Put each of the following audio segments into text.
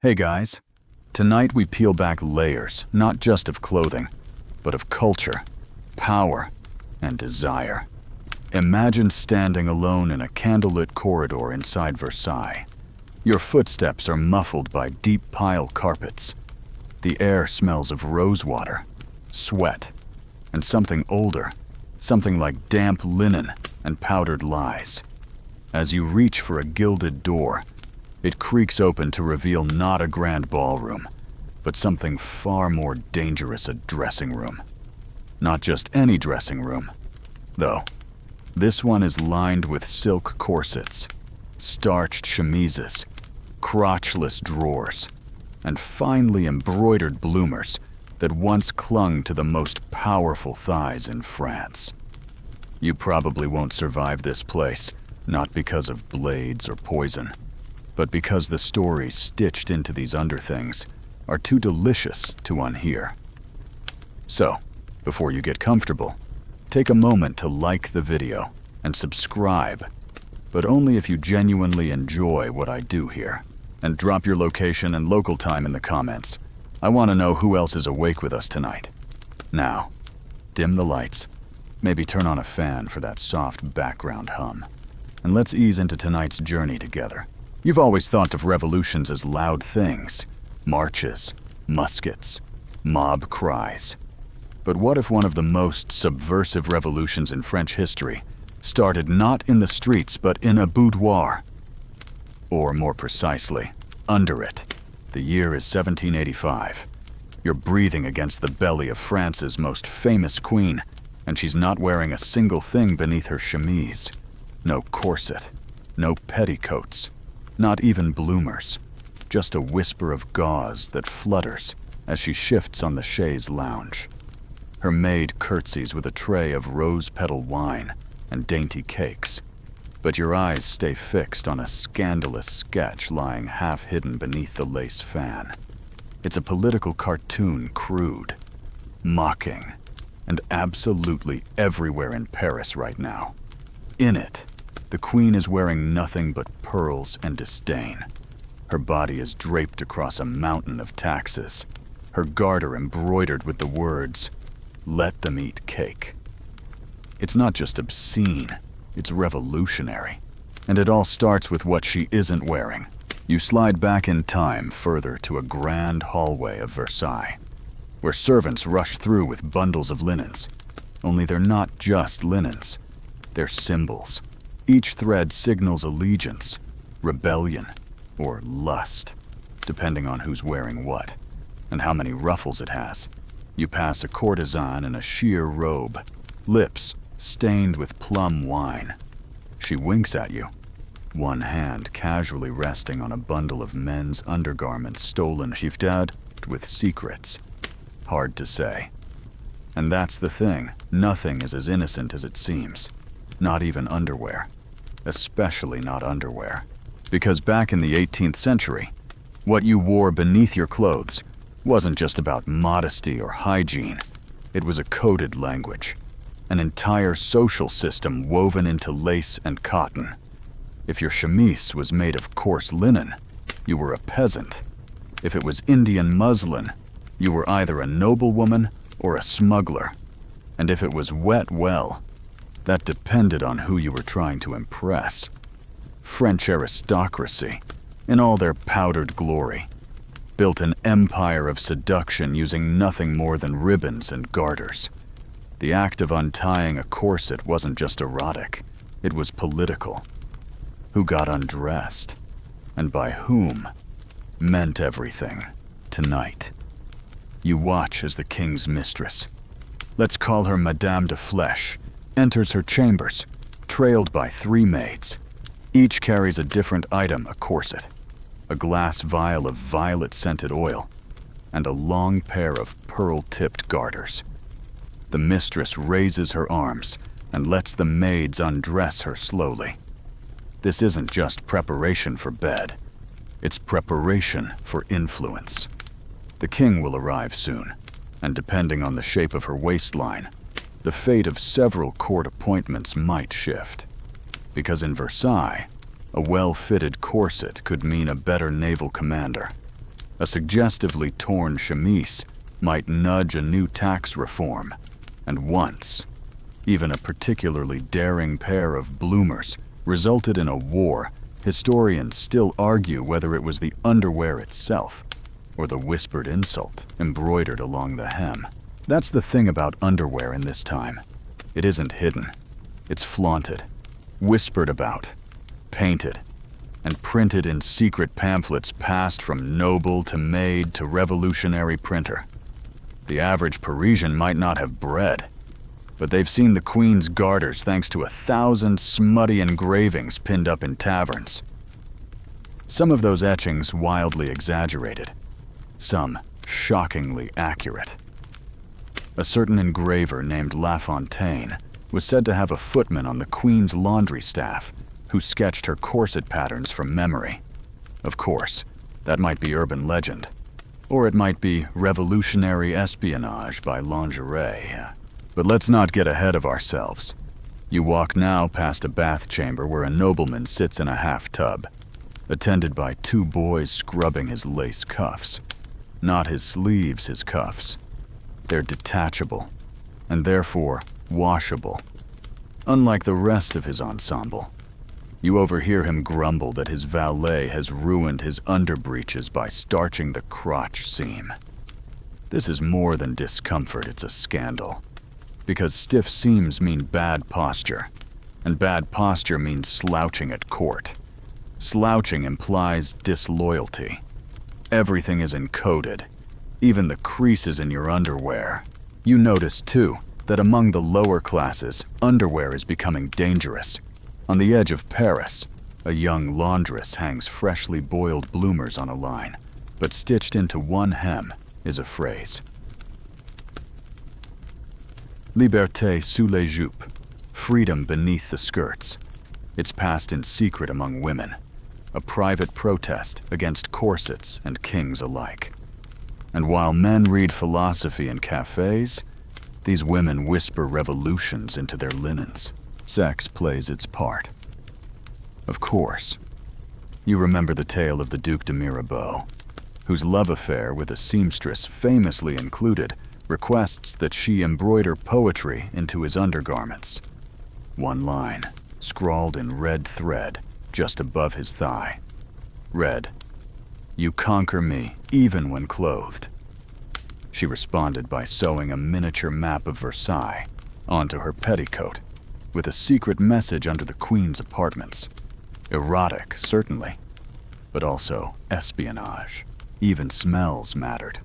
Hey guys, tonight we peel back layers, not just of clothing, but of culture, power, and desire. Imagine standing alone in a candlelit corridor inside Versailles. Your footsteps are muffled by deep pile carpets. The air smells of rosewater, sweat, and something older, something like damp linen and powdered lies. As you reach for a gilded door, it creaks open to reveal not a grand ballroom, but something far more dangerous, a dressing room. Not just any dressing room, though. This one is lined with silk corsets, starched chemises, crotchless drawers, and finely embroidered bloomers that once clung to the most powerful thighs in France. You probably won't survive this place, not because of blades or poison, but because the stories stitched into these underthings are too delicious to unhear. So, before you get comfortable, take a moment to like the video and subscribe, but only if you genuinely enjoy what I do here. And drop your location and local time in the comments. I want to know who else is awake with us tonight. Now, dim the lights, maybe turn on a fan for that soft background hum, and let's ease into tonight's journey together. You've always thought of revolutions as loud things, marches, muskets, mob cries. But what if one of the most subversive revolutions in French history started not in the streets but in a boudoir? Or more precisely, under it. The year is 1785. You're breathing against the belly of France's most famous queen, and she's not wearing a single thing beneath her chemise. No corset, no petticoats, not even bloomers, just a whisper of gauze that flutters as she shifts on the chaise lounge. Her maid curtsies with a tray of rose-petal wine and dainty cakes, but your eyes stay fixed on a scandalous sketch lying half-hidden beneath the lace fan. It's a political cartoon, crude, mocking, and absolutely everywhere in Paris right now. In it, the queen is wearing nothing but pearls and disdain. Her body is draped across a mountain of taxes, her garter embroidered with the words, "Let them eat cake." It's not just obscene, it's revolutionary. And it all starts with what she isn't wearing. You slide back in time further to a grand hallway of Versailles, where servants rush through with bundles of linens. Only they're not just linens, they're symbols. Each thread signals allegiance, rebellion, or lust, depending on who's wearing what, and how many ruffles it has. You pass a courtesan in a sheer robe, lips stained with plum wine. She winks at you, one hand casually resting on a bundle of men's undergarments stolen chiffred with secrets. Hard to say. And that's the thing, nothing is as innocent as it seems, not even underwear. Especially not underwear. Because back in the 18th century, what you wore beneath your clothes wasn't just about modesty or hygiene. It was a coded language, an entire social system woven into lace and cotton. If your chemise was made of coarse linen, you were a peasant. If it was Indian muslin, you were either a noblewoman or a smuggler. And if it was wet, well, that depended on who you were trying to impress. French aristocracy, in all their powdered glory, built an empire of seduction using nothing more than ribbons and garters. The act of untying a corset wasn't just erotic, it was political. Who got undressed, and by whom, meant everything, tonight. You watch as the king's mistress, let's call her Madame de Flèche, enters her chambers, trailed by 3 maids. Each carries a different item, a corset, a glass vial of violet-scented oil, and a long pair of pearl-tipped garters. The mistress raises her arms and lets the maids undress her slowly. This isn't just preparation for bed, it's preparation for influence. The king will arrive soon, and depending on the shape of her waistline, the fate of several court appointments might shift. Because in Versailles, a well-fitted corset could mean a better naval commander, A suggestively torn chemise might nudge a new tax reform, and once, even a particularly daring pair of bloomers resulted in a war. Historians still argue whether it was the underwear itself or the whispered insult embroidered along the hem. That's the thing about underwear in this time. It isn't hidden. It's flaunted, whispered about, painted, and printed in secret pamphlets passed from noble to maid to revolutionary printer. The average Parisian might not have bread, but they've seen the Queen's garters thanks to 1,000 smutty engravings pinned up in taverns. Some of those etchings wildly exaggerated, some shockingly accurate. A certain engraver named La Fontaine was said to have a footman on the Queen's laundry staff who sketched her corset patterns from memory. Of course, that might be urban legend, or it might be revolutionary espionage by lingerie. But let's not get ahead of ourselves. You walk now past a bath chamber where a nobleman sits in a half tub, attended by 2 boys scrubbing his lace cuffs. Not his sleeves, his cuffs. They're detachable, and therefore washable. Unlike the rest of his ensemble, you overhear him grumble that his valet has ruined his underbreeches by starching the crotch seam. This is more than discomfort, it's a scandal. Because stiff seams mean bad posture, and bad posture means slouching at court. Slouching implies disloyalty. Everything is encoded, even the creases in your underwear. You notice, too, that among the lower classes, underwear is becoming dangerous. On the edge of Paris, a young laundress hangs freshly boiled bloomers on a line, but stitched into one hem is a phrase. Liberté sous les jupes, freedom beneath the skirts. It's passed in secret among women, a private protest against corsets and kings alike. And while men read philosophy in cafes, these women whisper revolutions into their linens. Sex plays its part. Of course, you remember the tale of the Duc de Mirabeau, whose love affair with a seamstress famously included requests that she embroider poetry into his undergarments. One line, scrawled in red thread just above his thigh, read, "You conquer me even when clothed." She responded by sewing a miniature map of Versailles onto her petticoat, with a secret message under the Queen's apartments. Erotic, certainly, but also espionage. Even smells mattered.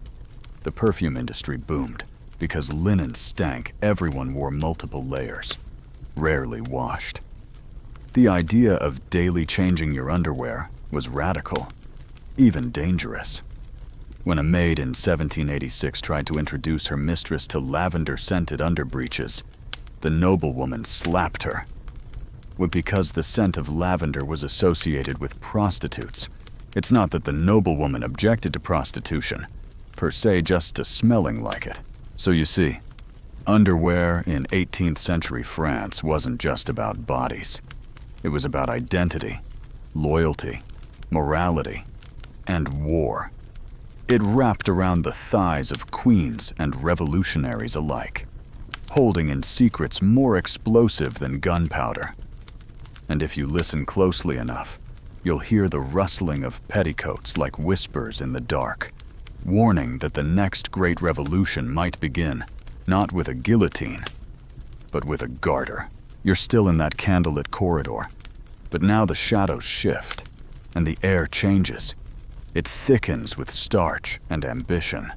The perfume industry boomed. Because linen stank, everyone wore multiple layers, rarely washed. The idea of daily changing your underwear was radical, even dangerous. When a maid in 1786 tried to introduce her mistress to lavender-scented underbreeches, the noblewoman slapped her. Well, because the scent of lavender was associated with prostitutes. It's not that the noblewoman objected to prostitution, per se, just to smelling like it. So you see, underwear in 18th century France wasn't just about bodies. It was about identity, loyalty, morality, and war. It wrapped around the thighs of queens and revolutionaries alike, holding in secrets more explosive than gunpowder. And if you listen closely enough, you'll hear the rustling of petticoats like whispers in the dark, warning that the next great revolution might begin, not with a guillotine, but with a garter. You're still in that candlelit corridor, but now the shadows shift, and the air changes. It thickens with starch and ambition.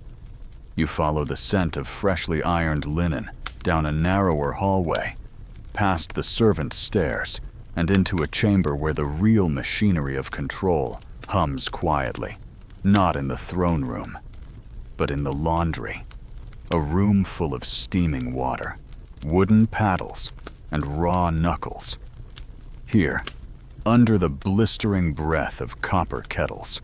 You follow the scent of freshly ironed linen down a narrower hallway, past the servants' stairs, and into a chamber where the real machinery of control hums quietly. Not in the throne room, but in the laundry. A room full of steaming water, wooden paddles, and raw knuckles. Here, under the blistering breath of copper kettles,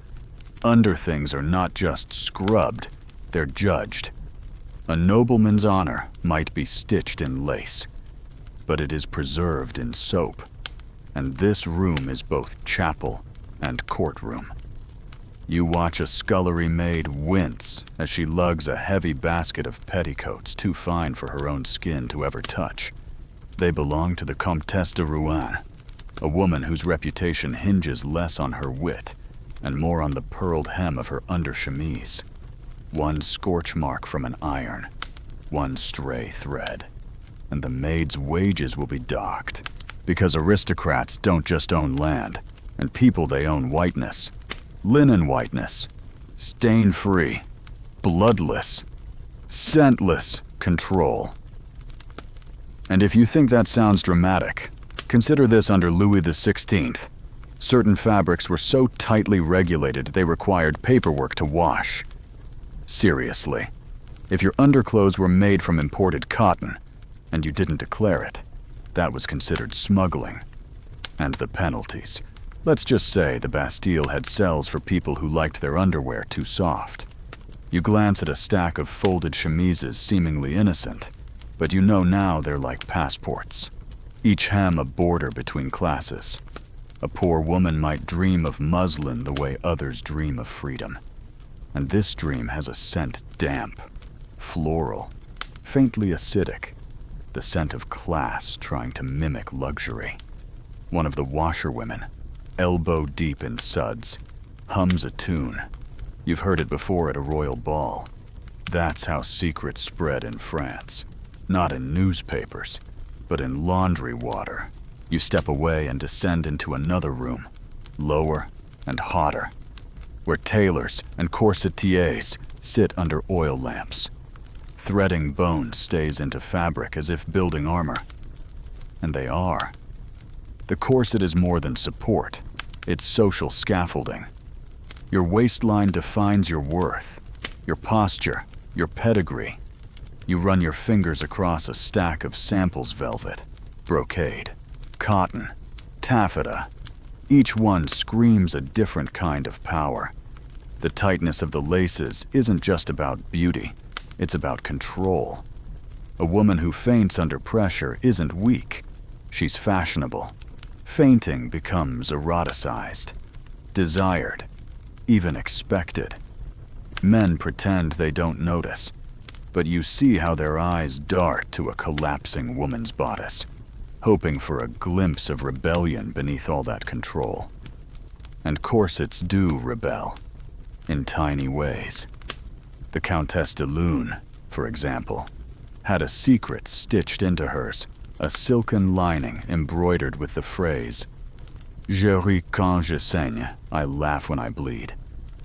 underthings are not just scrubbed, they're judged. A nobleman's honor might be stitched in lace, but it is preserved in soap. And this room is both chapel and courtroom. You watch a scullery maid wince as she lugs a heavy basket of petticoats too fine for her own skin to ever touch. They belong to the Comtesse de Rouen, a woman whose reputation hinges less on her wit and more on the pearled hem of her under chemise. One scorch mark from an iron, one stray thread, and the maid's wages will be docked, because aristocrats don't just own land, and people they own whiteness. Linen whiteness, stain-free, bloodless, scentless control. And if you think that sounds dramatic, consider this under Louis XVI. Certain fabrics were so tightly regulated they required paperwork to wash. Seriously, if your underclothes were made from imported cotton, and you didn't declare it, that was considered smuggling. And the penalties. Let's just say the Bastille had cells for people who liked their underwear too soft. You glance at a stack of folded chemises seemingly innocent, but you know now they're like passports, each hem a border between classes. A poor woman might dream of muslin the way others dream of freedom. And this dream has a scent damp, floral, faintly acidic, the scent of class trying to mimic luxury. One of the washerwomen, elbow deep in suds, hums a tune. You've heard it before at a royal ball. That's how secrets spread in France. Not in newspapers, but in laundry water. You step away and descend into another room, lower and hotter, where tailors and corsetiers sit under oil lamps. Threading bone stays into fabric as if building armor. And they are. The corset is more than support. It's social scaffolding. Your waistline defines your worth, your posture, your pedigree. You run your fingers across a stack of samples velvet, brocade, cotton, taffeta. Each one screams a different kind of power. The tightness of the laces isn't just about beauty, it's about control. A woman who faints under pressure isn't weak, she's fashionable. Fainting becomes eroticized, desired, even expected. Men pretend they don't notice, but you see how their eyes dart to a collapsing woman's bodice, hoping for a glimpse of rebellion beneath all that control. And corsets do rebel, in tiny ways. The Countess de Lune, for example, had a secret stitched into hers, a silken lining embroidered with the phrase, "Je ris quand je saigne," I laugh when I bleed.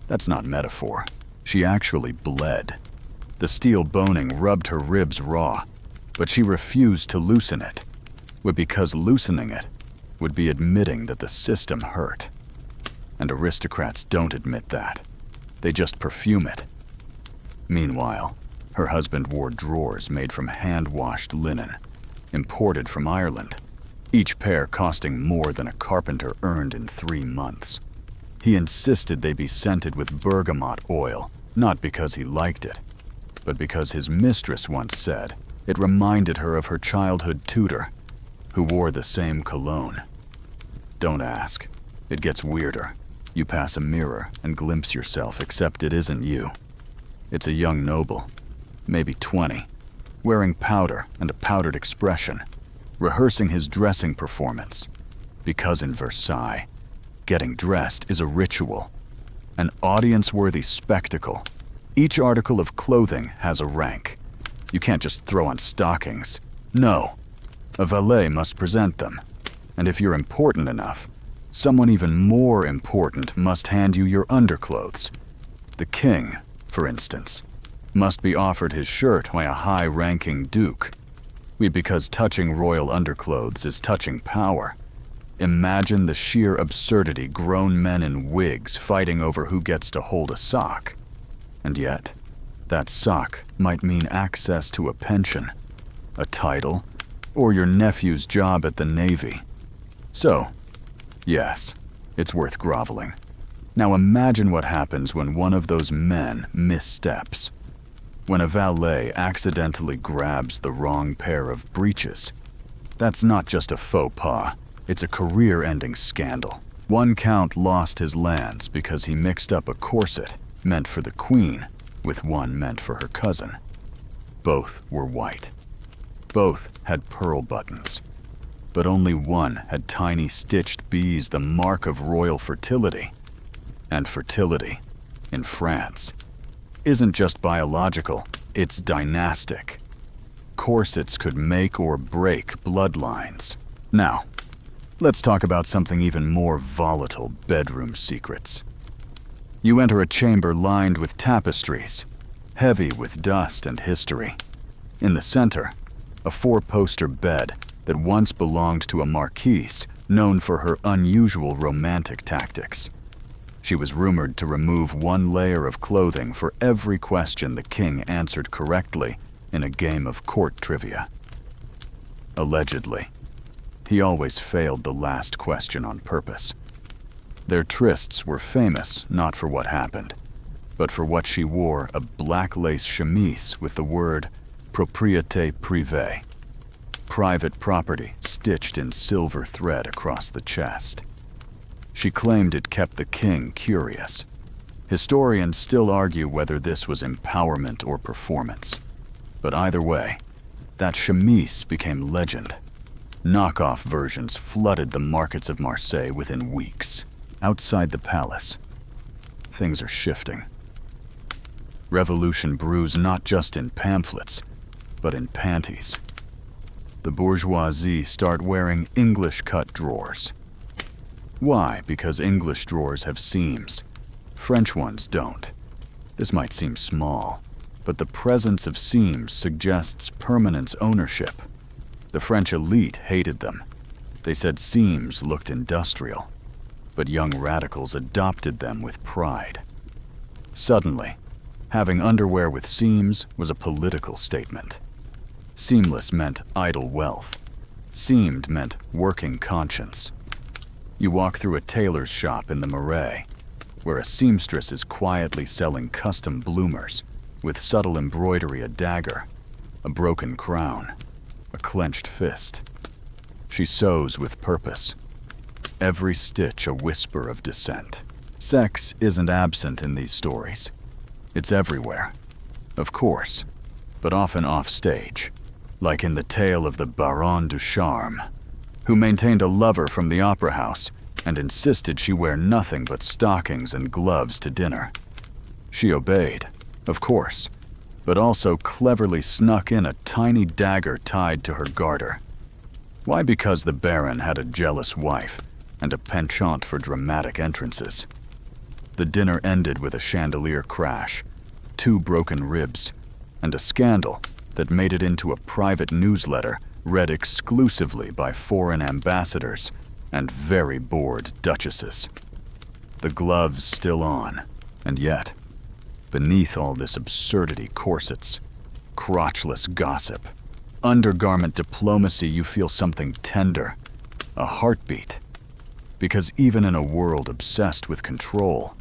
That's not metaphor. She actually bled. The steel boning rubbed her ribs raw, but she refused to loosen it, because loosening it would be admitting that the system hurt. And aristocrats don't admit that. They just perfume it. Meanwhile, her husband wore drawers made from hand-washed linen, imported from Ireland, each pair costing more than a carpenter earned in 3 months. He insisted they be scented with bergamot oil, not because he liked it, but because his mistress once said it reminded her of her childhood tutor, who wore the same cologne. Don't ask. It gets weirder. You pass a mirror and glimpse yourself, except it isn't you. It's a young noble, maybe 20, wearing powder and a powdered expression, rehearsing his dressing performance. Because in Versailles, getting dressed is a ritual, an audience-worthy spectacle. Each article of clothing has a rank. You can't just throw on stockings. No, a valet must present them. And if you're important enough, someone even more important must hand you your underclothes. The king, for instance, must be offered his shirt by a high-ranking duke. Because touching royal underclothes is touching power. Imagine the sheer absurdity, grown men in wigs fighting over who gets to hold a sock. And yet, that sock might mean access to a pension, a title, or your nephew's job at the Navy. So, yes, it's worth groveling. Now imagine what happens when one of those men missteps. When a valet accidentally grabs the wrong pair of breeches. That's not just a faux pas, it's a career-ending scandal. One count lost his lands because he mixed up a corset meant for the queen with one meant for her cousin. Both were white. Both had pearl buttons. But only one had tiny stitched bees, the mark of royal fertility. And fertility, in France, isn't just biological, it's dynastic. Corsets could make or break bloodlines. Now, let's talk about something even more volatile: bedroom secrets. You enter a chamber lined with tapestries, heavy with dust and history. In the center, a four-poster bed that once belonged to a marquise known for her unusual romantic tactics. She was rumored to remove one layer of clothing for every question the king answered correctly in a game of court trivia. Allegedly, he always failed the last question on purpose. Their trysts were famous not for what happened, but for what she wore: a black lace chemise with the word propriété privée, private property, stitched in silver thread across the chest. She claimed it kept the king curious. Historians still argue whether this was empowerment or performance. But either way, that chemise became legend. Knockoff versions flooded the markets of Marseille within weeks. Outside the palace, things are shifting. Revolution brews not just in pamphlets, but in panties. The bourgeoisie start wearing English-cut drawers. Why? Because English drawers have seams. French ones don't. This might seem small, but the presence of seams suggests permanence ownership. The French elite hated them. They said seams looked industrial, but young radicals adopted them with pride. Suddenly, having underwear with seams was a political statement. Seamless meant idle wealth. Seamed meant working conscience. You walk through a tailor's shop in the Marais, where a seamstress is quietly selling custom bloomers with subtle embroidery: a dagger, a broken crown, a clenched fist. She sews with purpose. Every stitch a whisper of dissent. Sex isn't absent in these stories. It's everywhere, of course, but often off stage, like in the tale of the Baronne du Charme, who maintained a lover from the opera house and insisted she wear nothing but stockings and gloves to dinner. She obeyed, of course, but also cleverly snuck in a tiny dagger tied to her garter. Why? Because the Baron had a jealous wife and a penchant for dramatic entrances. The dinner ended with a chandelier crash, 2 broken ribs, and a scandal that made it into a private newsletter read exclusively by foreign ambassadors and very bored duchesses. The gloves still on, and yet, beneath all this absurdity: corsets, crotchless gossip, undergarment diplomacy, you feel something tender, a heartbeat. Because even in a world obsessed with control,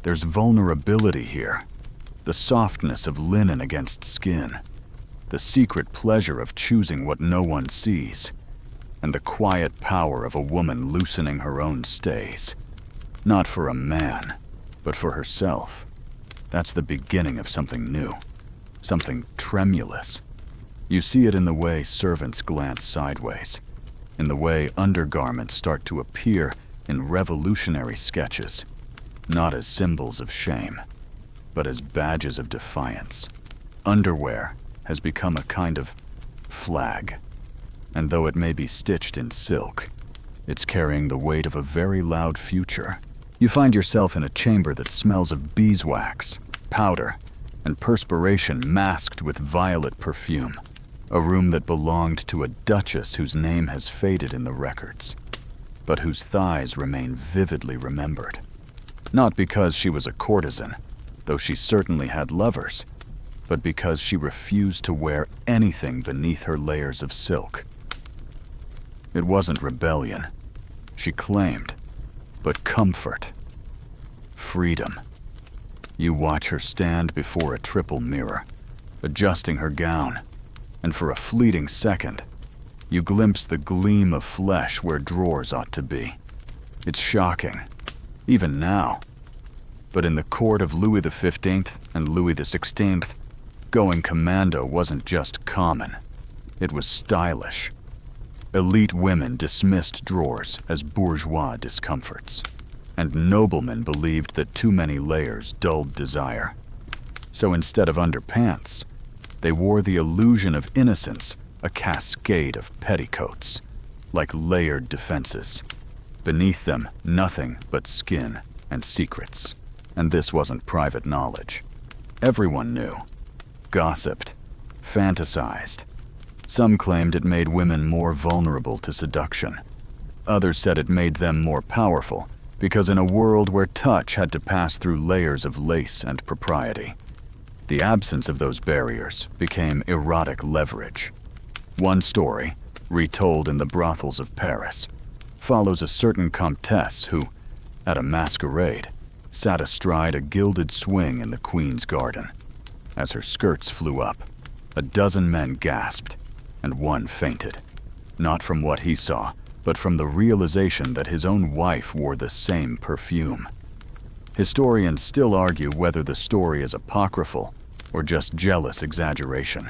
there's vulnerability here. The softness of linen against skin, the secret pleasure of choosing what no one sees, and the quiet power of a woman loosening her own stays. Not for a man, but for herself. That's the beginning of something new, something tremulous. You see it in the way servants glance sideways, in the way undergarments start to appear in revolutionary sketches, not as symbols of shame, but as badges of defiance. Underwear has become a kind of flag, and though it may be stitched in silk, it's carrying the weight of a very loud future. You find yourself in a chamber that smells of beeswax, powder, and perspiration masked with violet perfume, a room that belonged to a duchess whose name has faded in the records, but whose thighs remain vividly remembered. Not because she was a courtesan, though she certainly had lovers, but because she refused to wear anything beneath her layers of silk. It wasn't rebellion, she claimed, but comfort. Freedom. You watch her stand before a triple mirror, adjusting her gown, and for a fleeting second, you glimpse the gleam of flesh where drawers ought to be. It's shocking, even now. But in the court of Louis XV and Louis XVI, going commando wasn't just common, it was stylish. Elite women dismissed drawers as bourgeois discomforts, and noblemen believed that too many layers dulled desire. So instead of underpants, they wore the illusion of innocence, a cascade of petticoats, like layered defenses. Beneath them, nothing but skin and secrets. And this wasn't private knowledge. Everyone knew, gossiped, fantasized. Some claimed it made women more vulnerable to seduction. Others said it made them more powerful, because in a world where touch had to pass through layers of lace and propriety, the absence of those barriers became erotic leverage. One story, retold in the brothels of Paris, follows a certain comtesse who, at a masquerade, sat astride a gilded swing in the Queen's garden. As her skirts flew up, a dozen men gasped, and one fainted. Not from what he saw, but from the realization that his own wife wore the same perfume. Historians still argue whether the story is apocryphal or just jealous exaggeration.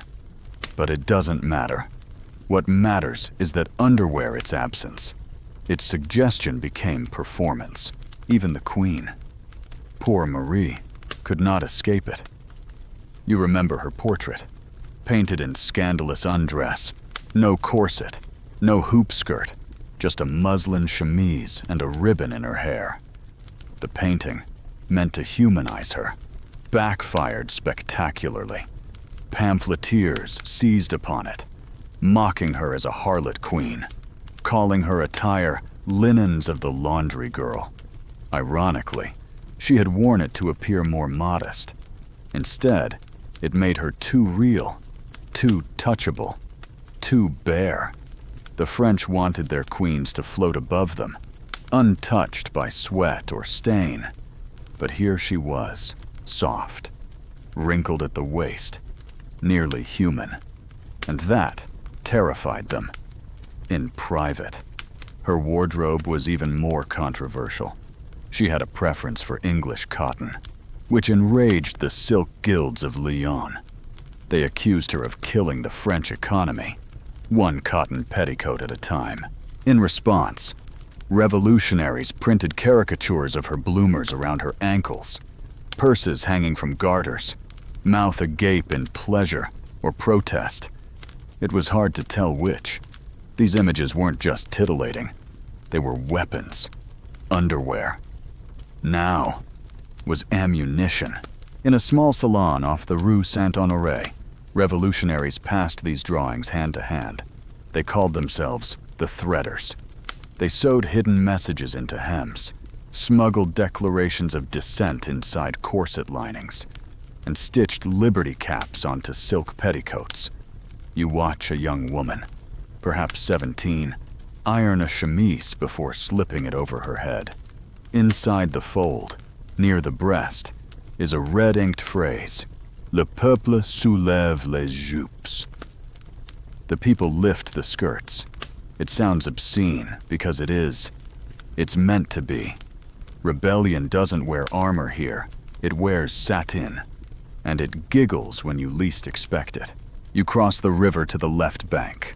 But it doesn't matter. What matters is that underwear its absence. Its suggestion became performance. Even the Queen, poor Marie, could not escape it. You remember her portrait, painted in scandalous undress, no corset, no hoop skirt, just a muslin chemise and a ribbon in her hair. The painting, meant to humanize her, backfired spectacularly. Pamphleteers seized upon it, mocking her as a harlot queen, calling her attire linens of the laundry girl. Ironically, she had worn it to appear more modest. Instead, it made her too real, too touchable, too bare. The French wanted their queens to float above them, untouched by sweat or stain. But here she was, soft, wrinkled at the waist, nearly human. And that terrified them. In private, her wardrobe was even more controversial. She had a preference for English cotton, which enraged the silk guilds of Lyon. They accused her of killing the French economy, one cotton petticoat at a time. In response, revolutionaries printed caricatures of her bloomers around her ankles, purses hanging from garters, mouth agape in pleasure or protest. It was hard to tell which. These images weren't just titillating. They were weapons, underwear. Now was ammunition. In a small salon off the Rue Saint-Honoré, revolutionaries passed these drawings hand to hand. They called themselves the threaders. They sewed hidden messages into hems, smuggled declarations of dissent inside corset linings, and stitched liberty caps onto silk petticoats. You watch a young woman, perhaps 17, iron a chemise before slipping it over her head. Inside the fold, near the breast, is a red-inked phrase, "Le peuple soulève les jupes." The people lift the skirts. It sounds obscene because it is. It's meant to be. Rebellion doesn't wear armor here. It wears satin. And it giggles when you least expect it. You cross the river to the left bank,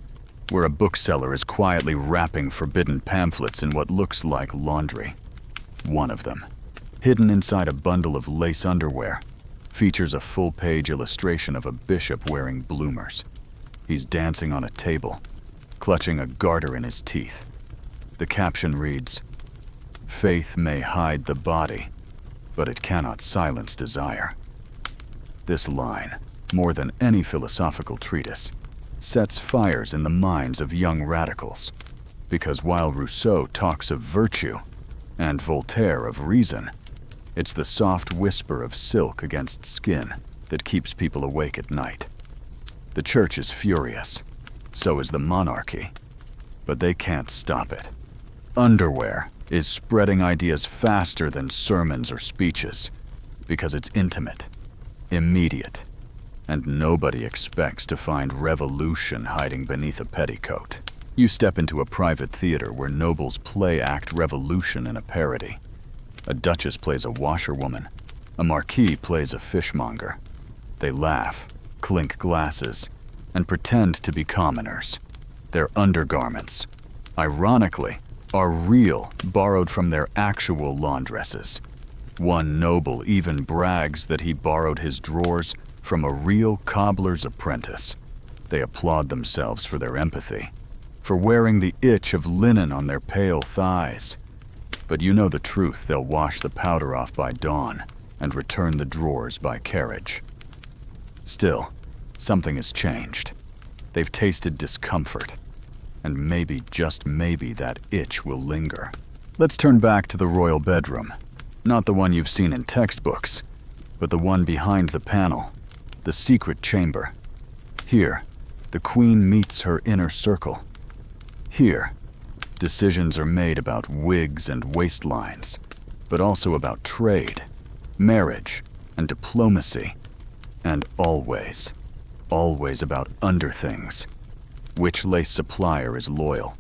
where a bookseller is quietly wrapping forbidden pamphlets in what looks like laundry. One of them, hidden inside a bundle of lace underwear, features a full-page illustration of a bishop wearing bloomers. He's dancing on a table, clutching a garter in his teeth. The caption reads, "Faith may hide the body, but it cannot silence desire." This line, more than any philosophical treatise, sets fires in the minds of young radicals, because while Rousseau talks of virtue, and Voltaire of reason, it's the soft whisper of silk against skin that keeps people awake at night. The church is furious, so is the monarchy, but they can't stop it. Underwear is spreading ideas faster than sermons or speeches, because it's intimate, immediate, and nobody expects to find revolution hiding beneath a petticoat. You step into a private theater where nobles play act revolution in a parody. A duchess plays a washerwoman. A marquis plays a fishmonger. They laugh, clink glasses, and pretend to be commoners. Their undergarments, ironically, are real, borrowed from their actual laundresses. One noble even brags that he borrowed his drawers from a real cobbler's apprentice. They applaud themselves for their empathy, for wearing the itch of linen on their pale thighs. But you know the truth, they'll wash the powder off by dawn and return the drawers by carriage. Still, something has changed. They've tasted discomfort, and maybe, just maybe, that itch will linger. Let's turn back to the royal bedroom. Not the one you've seen in textbooks, but the one behind the panel, the secret chamber. Here, the queen meets her inner circle. Here, decisions are made about wigs and waistlines, but also about trade, marriage, and diplomacy. And always, always about underthings. Which lace supplier is loyal?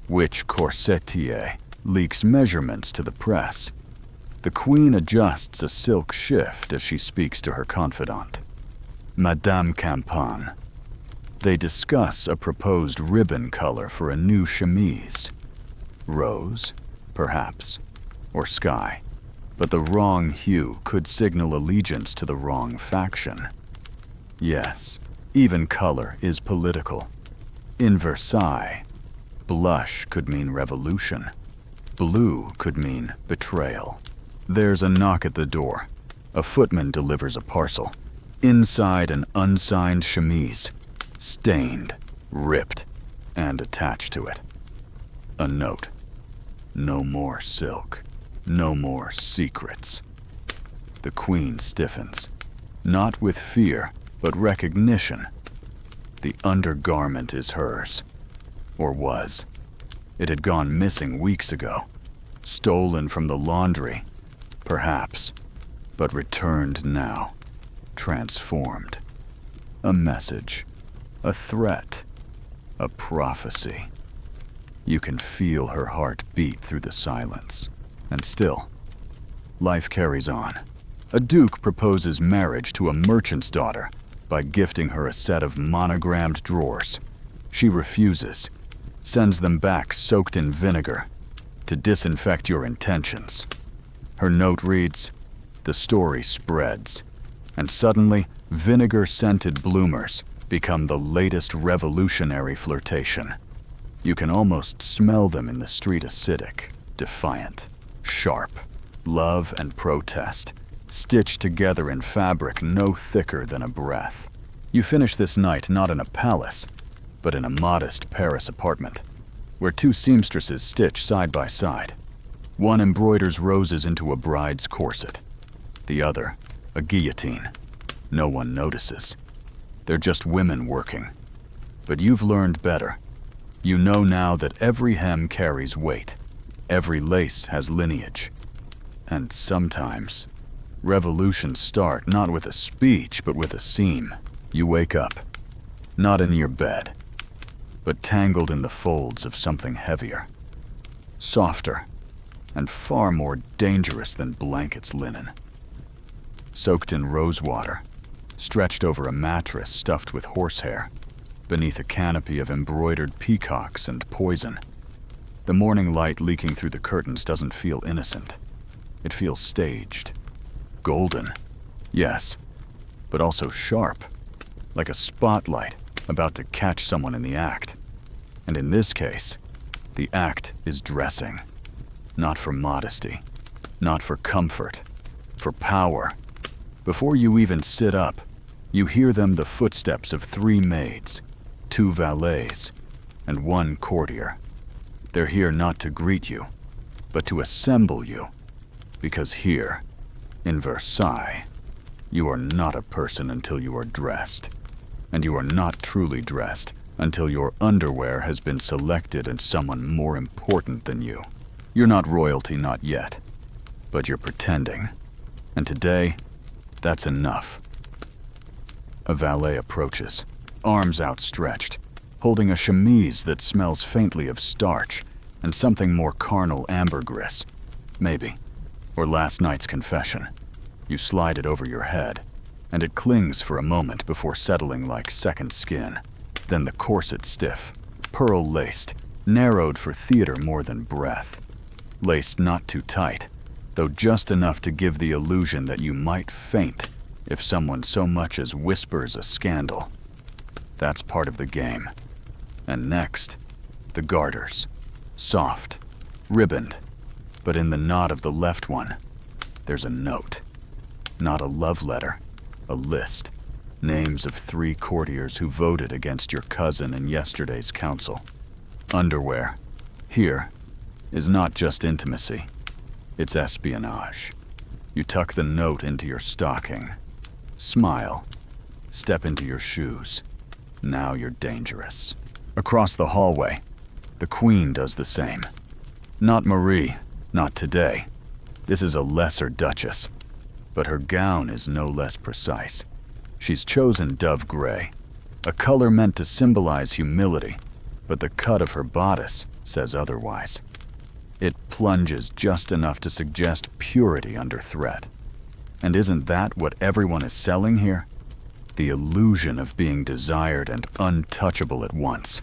Which corsetier leaks measurements to the press? The queen adjusts a silk shift as she speaks to her confidant, Madame Campan. They discuss a proposed ribbon color for a new chemise. Rose, perhaps, or sky. But the wrong hue could signal allegiance to the wrong faction. Yes, even color is political. In Versailles, blush could mean revolution. Blue could mean betrayal. There's a knock at the door. A footman delivers a parcel. Inside, an unsigned chemise, stained, ripped, and attached to it. A note. No more silk. No more secrets. The queen stiffens, not with fear, but recognition. The undergarment is hers, or was. It had gone missing weeks ago, stolen from the laundry, perhaps, but returned now, transformed. A message, a threat, a prophecy. You can feel her heart beat through the silence. And still, life carries on. A duke proposes marriage to a merchant's daughter by gifting her a set of monogrammed drawers. She refuses, sends them back soaked in vinegar to disinfect your intentions. Her note reads, the story spreads, and suddenly vinegar-scented bloomers become the latest revolutionary flirtation. You can almost smell them in the street, acidic, defiant. Sharp, love and protest, stitched together in fabric no thicker than a breath. You finish this night not in a palace, but in a modest Paris apartment, where two seamstresses stitch side by side. One embroiders roses into a bride's corset, the other, a guillotine. No one notices. They're just women working. But you've learned better. You know now that every hem carries weight. Every lace has lineage. And sometimes, revolutions start not with a speech, but with a seam. You wake up, not in your bed, but tangled in the folds of something heavier, softer, and far more dangerous than blankets linen. Soaked in rose water, stretched over a mattress stuffed with horsehair, beneath a canopy of embroidered peacocks and poison. The morning light leaking through the curtains doesn't feel innocent. It feels staged. Golden, yes, but also sharp, like a spotlight about to catch someone in the act. And in this case, the act is dressing. Not for modesty, not for comfort, for power. Before you even sit up, you hear them the footsteps of 3 maids, 2 valets, and 1 courtier. They're here not to greet you, but to assemble you. Because here, in Versailles, you are not a person until you are dressed. And you are not truly dressed until your underwear has been selected in someone more important than you. You're not royalty, not yet, but you're pretending. And today, that's enough. A valet approaches, arms outstretched. holding a chemise that smells faintly of starch and something more carnal ambergris, maybe, or last night's confession. You slide it over your head, and it clings for a moment before settling like second skin. Then the corset stiff, pearl-laced, narrowed for theater more than breath. Laced not too tight, though just enough to give the illusion that you might faint if someone so much as whispers a scandal. That's part of the game. And next, the garters. Soft, ribboned, but in the knot of the left one, there's a note. Not a love letter, a list. Names of 3 courtiers who voted against your cousin in yesterday's council. Underwear, here, is not just intimacy. It's espionage. You tuck the note into your stocking. Smile. Step into your shoes. Now you're dangerous. Across the hallway, the Queen does the same. Not Marie, not today. This is a lesser duchess, but her gown is no less precise. She's chosen dove gray, a color meant to symbolize humility, but the cut of her bodice says otherwise. It plunges just enough to suggest purity under threat. And isn't that what everyone is selling here? The illusion of being desired and untouchable at once.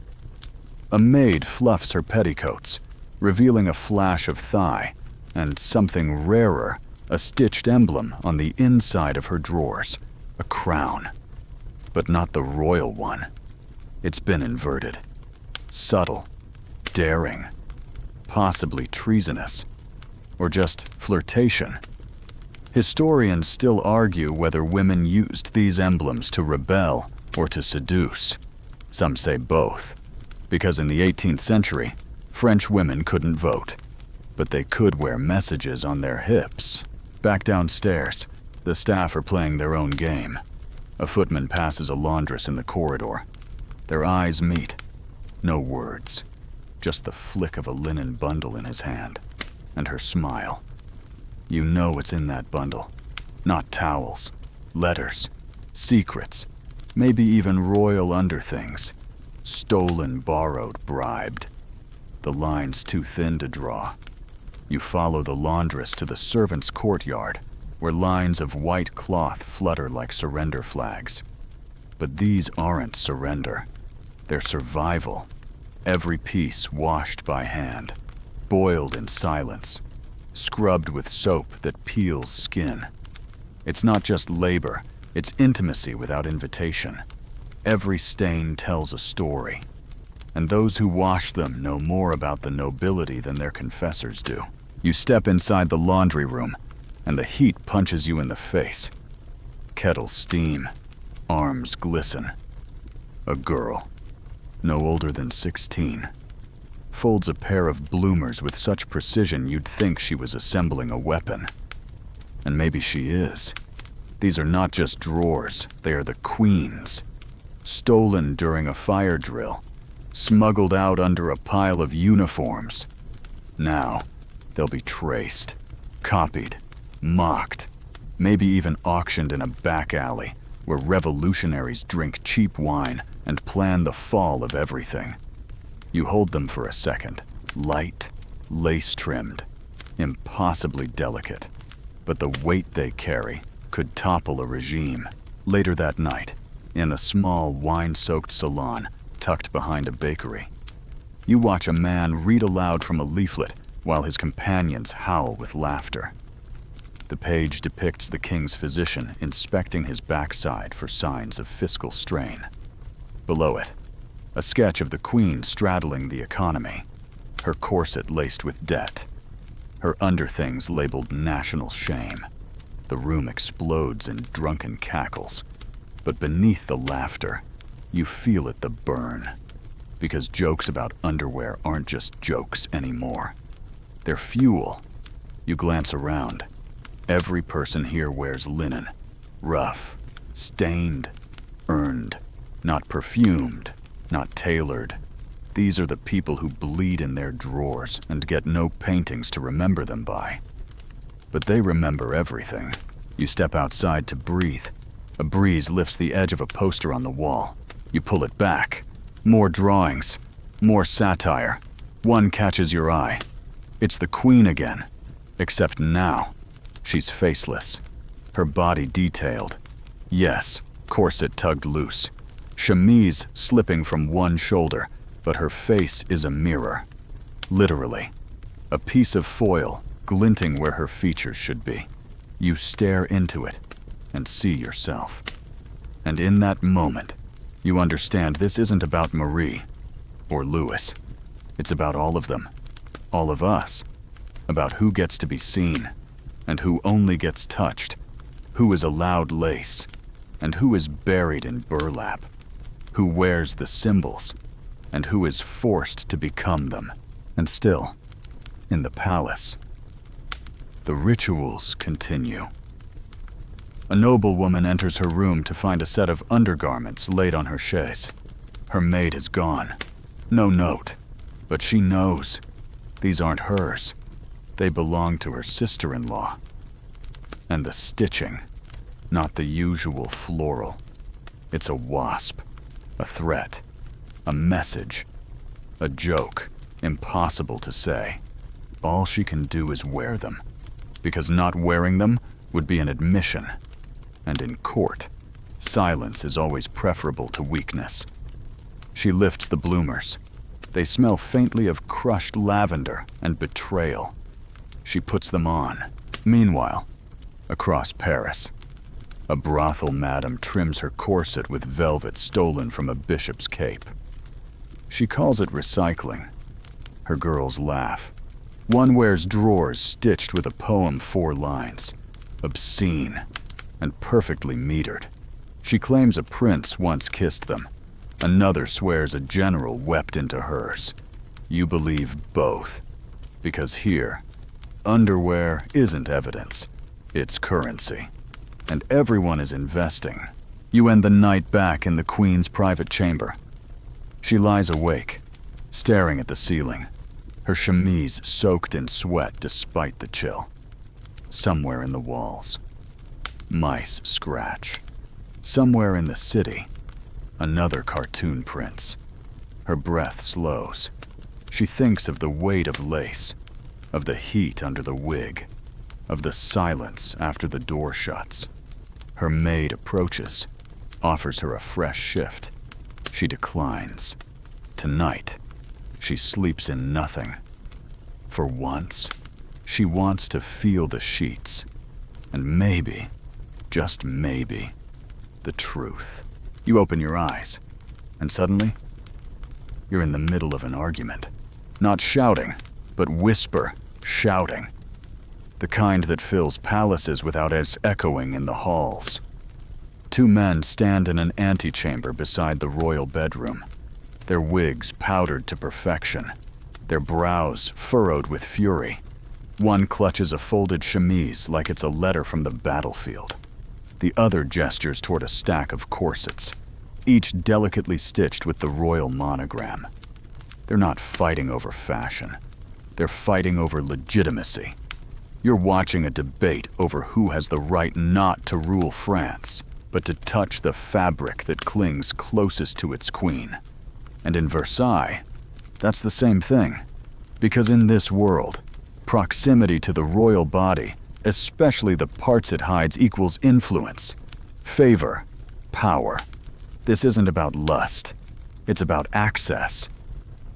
A maid fluffs her petticoats, revealing a flash of thigh and something rarer, a stitched emblem on the inside of her drawers, a crown. But not the royal one. It's been inverted. Subtle, daring, possibly treasonous, or just flirtation. Historians still argue whether women used these emblems to rebel or to seduce. Some say both, because in the 18th century, French women couldn't vote, but they could wear messages on their hips. Back downstairs, the staff are playing their own game. A footman passes a laundress in the corridor. Their eyes meet. No words, just the flick of a linen bundle in his hand, and her smile. You know what's in that bundle. Not towels, letters, secrets, maybe even royal underthings. Stolen, borrowed, bribed. The line's too thin to draw. You follow the laundress to the servants' courtyard, where lines of white cloth flutter like surrender flags. But these aren't surrender. They're survival. Every piece washed by hand, boiled in silence, scrubbed with soap that peels skin. It's not just labor, it's intimacy without invitation. Every stain tells a story, and those who wash them know more about the nobility than their confessors do. You step inside the laundry room, and the heat punches you in the face. Kettles steam, arms glisten. A girl, no older than 16, folds a pair of bloomers with such precision you'd think she was assembling a weapon. And maybe she is. These are not just drawers, they are the Queen's. Stolen during a fire drill, smuggled out under a pile of uniforms. Now, they'll be traced, copied, mocked, maybe even auctioned in a back alley where revolutionaries drink cheap wine and plan the fall of everything. You hold them for a second, light, lace-trimmed, impossibly delicate, but the weight they carry could topple a regime. Later that night, in a small wine-soaked salon tucked behind a bakery, you watch a man read aloud from a leaflet while his companions howl with laughter. The page depicts the king's physician inspecting his backside for signs of fiscal strain. Below it, a sketch of the Queen straddling the economy, her corset laced with debt, her underthings labeled national shame. The room explodes in drunken cackles, but beneath the laughter, you feel it the burn, because jokes about underwear aren't just jokes anymore. They're fuel. You glance around. Every person here wears linen, rough, stained, earned, not perfumed, not tailored. These are the people who bleed in their drawers and get no paintings to remember them by. But they remember everything. You step outside to breathe. A breeze lifts the edge of a poster on the wall. You pull it back. More drawings, more satire. One catches your eye. It's the queen again, except now she's faceless. Her body detailed. Yes, corset tugged loose. Chemise slipping from one shoulder, but her face is a mirror. Literally. A piece of foil glinting where her features should be. You stare into it and see yourself. And in that moment, you understand this isn't about Marie or Louis. It's about all of them, all of us, about who gets to be seen and who only gets touched, who is allowed lace and who is buried in burlap, who wears the symbols and who is forced to become them. And still, in the palace, the rituals continue. A noblewoman enters her room to find a set of undergarments laid on her chaise. Her maid is gone. No note. But she knows. These aren't hers. They belong to her sister-in-law. And the stitching, not the usual floral. It's a wasp, a threat, a message, a joke, impossible to say. All she can do is wear them, because not wearing them would be an admission. And in court, silence is always preferable to weakness. She lifts the bloomers. They smell faintly of crushed lavender and betrayal. She puts them on. Meanwhile, across Paris, a brothel madam trims her corset with velvet stolen from a bishop's cape. She calls it recycling. Her girls laugh. One wears drawers stitched with a poem 4 lines, obscene and perfectly metered. She claims a prince once kissed them. Another swears a general wept into hers. You believe both, because here, underwear isn't evidence, it's currency. And everyone is investing. You end the night back in the queen's private chamber. She lies awake, staring at the ceiling, her chemise soaked in sweat despite the chill. Somewhere in the walls, mice scratch. Somewhere in the city, another cartoon prince. Her breath slows. She thinks of the weight of lace, of the heat under the wig, of the silence after the door shuts. Her maid approaches, offers her a fresh shift. She declines. Tonight, she sleeps in nothing. For once, she wants to feel the sheets, and maybe, just maybe, the truth. You open your eyes, and suddenly, you're in the middle of an argument. Not shouting, but whisper shouting. The kind that fills palaces without its echoing in the halls. 2 men stand in an antechamber beside the royal bedroom, their wigs powdered to perfection, their brows furrowed with fury. One clutches a folded chemise like it's a letter from the battlefield. The other gestures toward a stack of corsets, each delicately stitched with the royal monogram. They're not fighting over fashion. They're fighting over legitimacy. You're watching a debate over who has the right not to rule France, but to touch the fabric that clings closest to its queen. And in Versailles, that's the same thing. Because in this world, proximity to the royal body, especially the parts it hides, equals influence, favor, power. This isn't about lust. It's about access.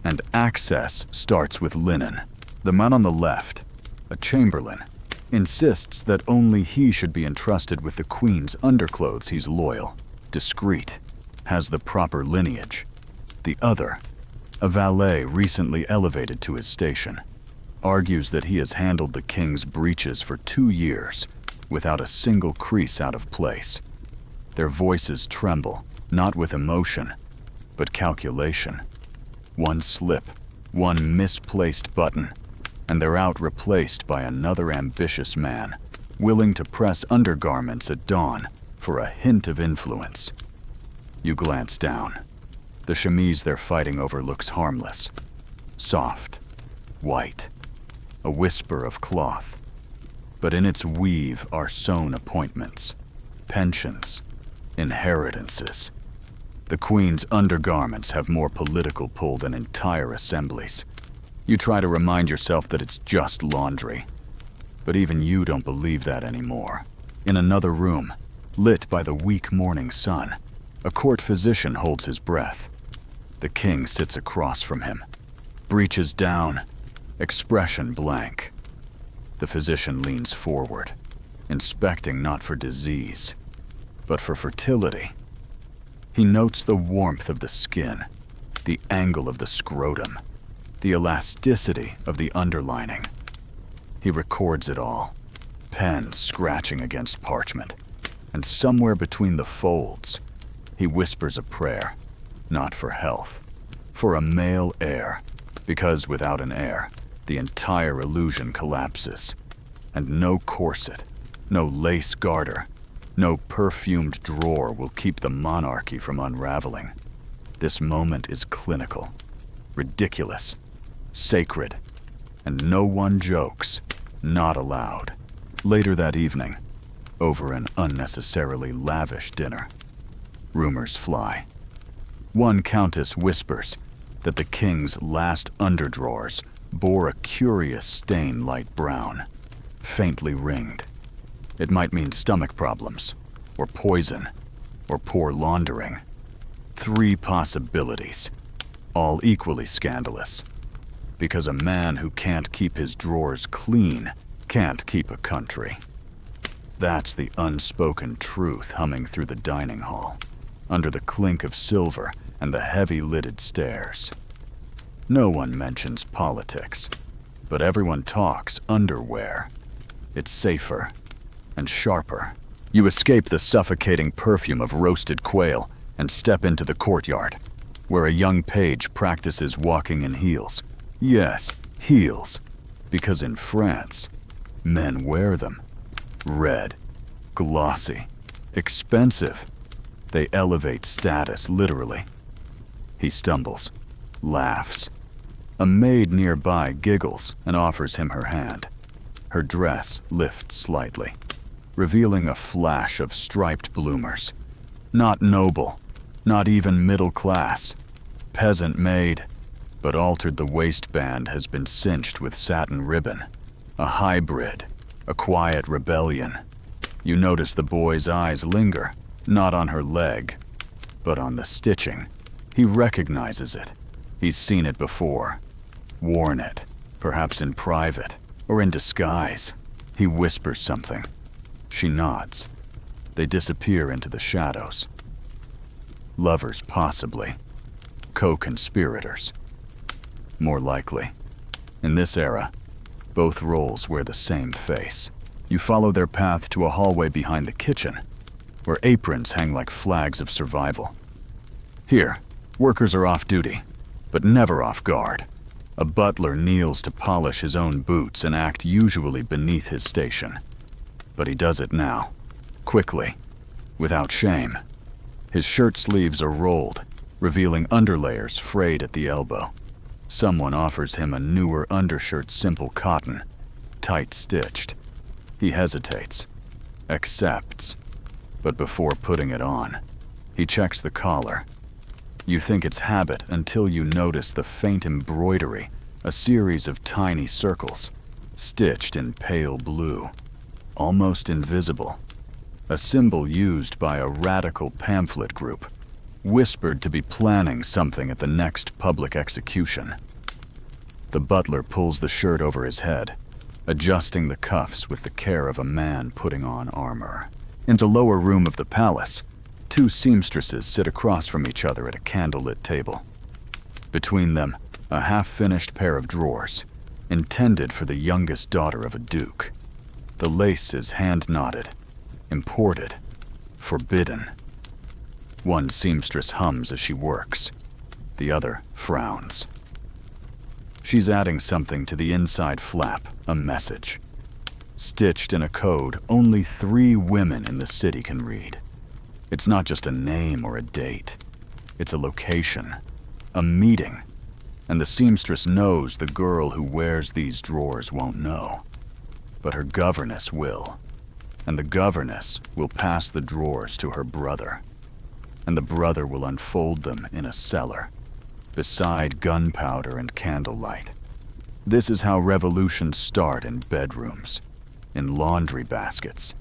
And access starts with linen. The man on the left, a chamberlain, insists that only he should be entrusted with the queen's underclothes. He's loyal, discreet, has the proper lineage. The other, a valet recently elevated to his station, argues that he has handled the king's breeches for 2 years without a single crease out of place. Their voices tremble, not with emotion, but calculation. One slip, one misplaced button, and they're out replaced by another ambitious man, willing to press undergarments at dawn for a hint of influence. You glance down. The chemise they're fighting over looks harmless, soft, white, a whisper of cloth. But in its weave are sewn appointments, pensions, inheritances. The Queen's undergarments have more political pull than entire assemblies. You try to remind yourself that it's just laundry. But even you don't believe that anymore. In another room, lit by the weak morning sun, a court physician holds his breath. The king sits across from him, breeches down, expression blank. The physician leans forward, inspecting not for disease, but for fertility. He notes the warmth of the skin, the angle of the scrotum, the elasticity of the underlining. He records it all, pen scratching against parchment, and somewhere between the folds, he whispers a prayer, not for health, for a male heir, because without an heir, the entire illusion collapses, and no corset, no lace garter, no perfumed drawer will keep the monarchy from unraveling. This moment is clinical, ridiculous, sacred, and no one jokes, not allowed. Later that evening, over an unnecessarily lavish dinner, rumors fly. One countess whispers that the king's last underdrawers bore a curious stain light brown, faintly ringed. It might mean stomach problems, or poison, or poor laundering. 3 possibilities, all equally scandalous. Because a man who can't keep his drawers clean can't keep a country. That's the unspoken truth humming through the dining hall, under the clink of silver and the heavy-lidded stairs. No one mentions politics, but everyone talks underwear. It's safer and sharper. You escape the suffocating perfume of roasted quail and step into the courtyard, where a young page practices walking in heels. Yes, heels, because in France, men wear them. Red, glossy, expensive. They elevate status, literally. He stumbles, laughs. A maid nearby giggles and offers him her hand. Her dress lifts slightly, revealing a flash of striped bloomers. Not noble, not even middle class. Peasant maid, but altered the waistband has been cinched with satin ribbon. A hybrid, a quiet rebellion. You notice the boy's eyes linger, not on her leg, but on the stitching. He recognizes it. He's seen it before. Worn it, perhaps in private, or in disguise. He whispers something. She nods. They disappear into the shadows. Lovers, possibly. Co-conspirators. More likely. In this era, both roles wear the same face. You follow their path to a hallway behind the kitchen, where aprons hang like flags of survival. Here, workers are off duty, but never off guard. A butler kneels to polish his own boots, an act usually beneath his station. But he does it now, quickly, without shame. His shirt sleeves are rolled, revealing underlayers frayed at the elbow. Someone offers him a newer undershirt, simple cotton, tight-stitched. He hesitates, accepts, but before putting it on, he checks the collar. You think it's habit until you notice the faint embroidery, a series of tiny circles, stitched in pale blue, almost invisible. A symbol used by a radical pamphlet group, whispered to be planning something at the next public execution. The butler pulls the shirt over his head, adjusting the cuffs with the care of a man putting on armor. In the lower room of the palace, 2 seamstresses sit across from each other at a candlelit table. Between them, a half-finished pair of drawers, intended for the youngest daughter of a duke. The lace is hand-knotted, imported, forbidden. One seamstress hums as she works. The other frowns. She's adding something to the inside flap, a message. Stitched in a code only 3 women in the city can read. It's not just a name or a date. It's a location, a meeting. And the seamstress knows the girl who wears these drawers won't know. But her governess will. And the governess will pass the drawers to her brother. and the brother will unfold them in a cellar, beside gunpowder and candlelight. This is how revolutions start in bedrooms, in laundry baskets,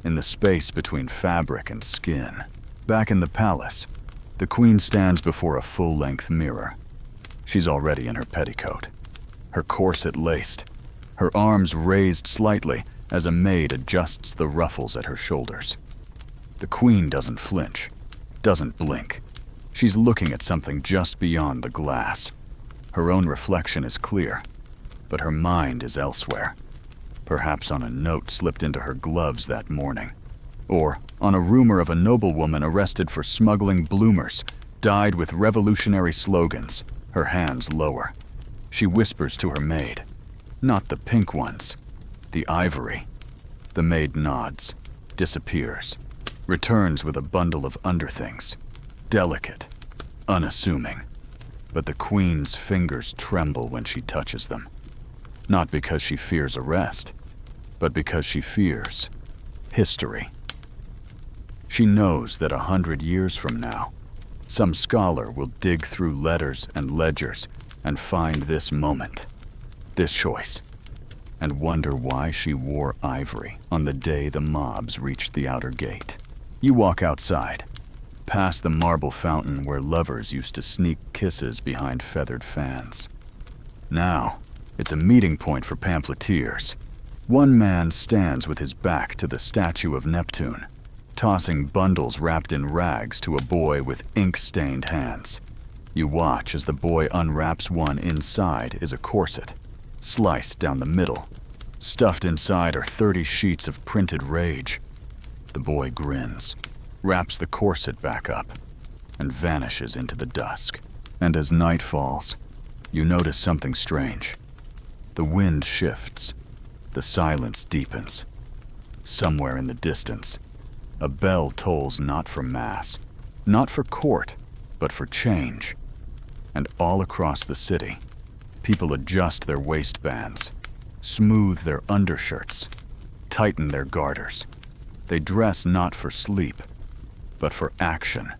in the space between fabric and skin. Back in the palace, the queen stands before a full-length mirror. She's already in her petticoat, her corset laced, her arms raised slightly as a maid adjusts the ruffles at her shoulders. The queen doesn't flinch, doesn't blink. She's looking at something just beyond the glass. Her own reflection is clear, but her mind is elsewhere. Perhaps on a note slipped into her gloves that morning, or on a rumor of a noblewoman arrested for smuggling bloomers, dyed with revolutionary slogans, her hands lower. She whispers to her maid, "Not the pink ones, the ivory." The maid nods, disappears, returns with a bundle of underthings, delicate, unassuming. But the queen's fingers tremble when she touches them. Not because she fears arrest, but because she fears history. She knows that 100 years from now, some scholar will dig through letters and ledgers and find this moment, this choice, and wonder why she wore ivory on the day the mobs reached the outer gate. You walk outside, past the marble fountain where lovers used to sneak kisses behind feathered fans. Now, it's a meeting point for pamphleteers. One man stands with his back to the statue of Neptune, tossing bundles wrapped in rags to a boy with ink-stained hands. You watch as the boy unwraps one. Inside is a corset, sliced down the middle. Stuffed inside are 30 sheets of printed rage. The boy grins, wraps the corset back up, and vanishes into the dusk. And as night falls, you notice something strange. The wind shifts. The silence deepens. Somewhere in the distance, a bell tolls not for mass, not for court, but for change. And all across the city, people adjust their waistbands, smooth their undershirts, tighten their garters. They dress not for sleep, but for action.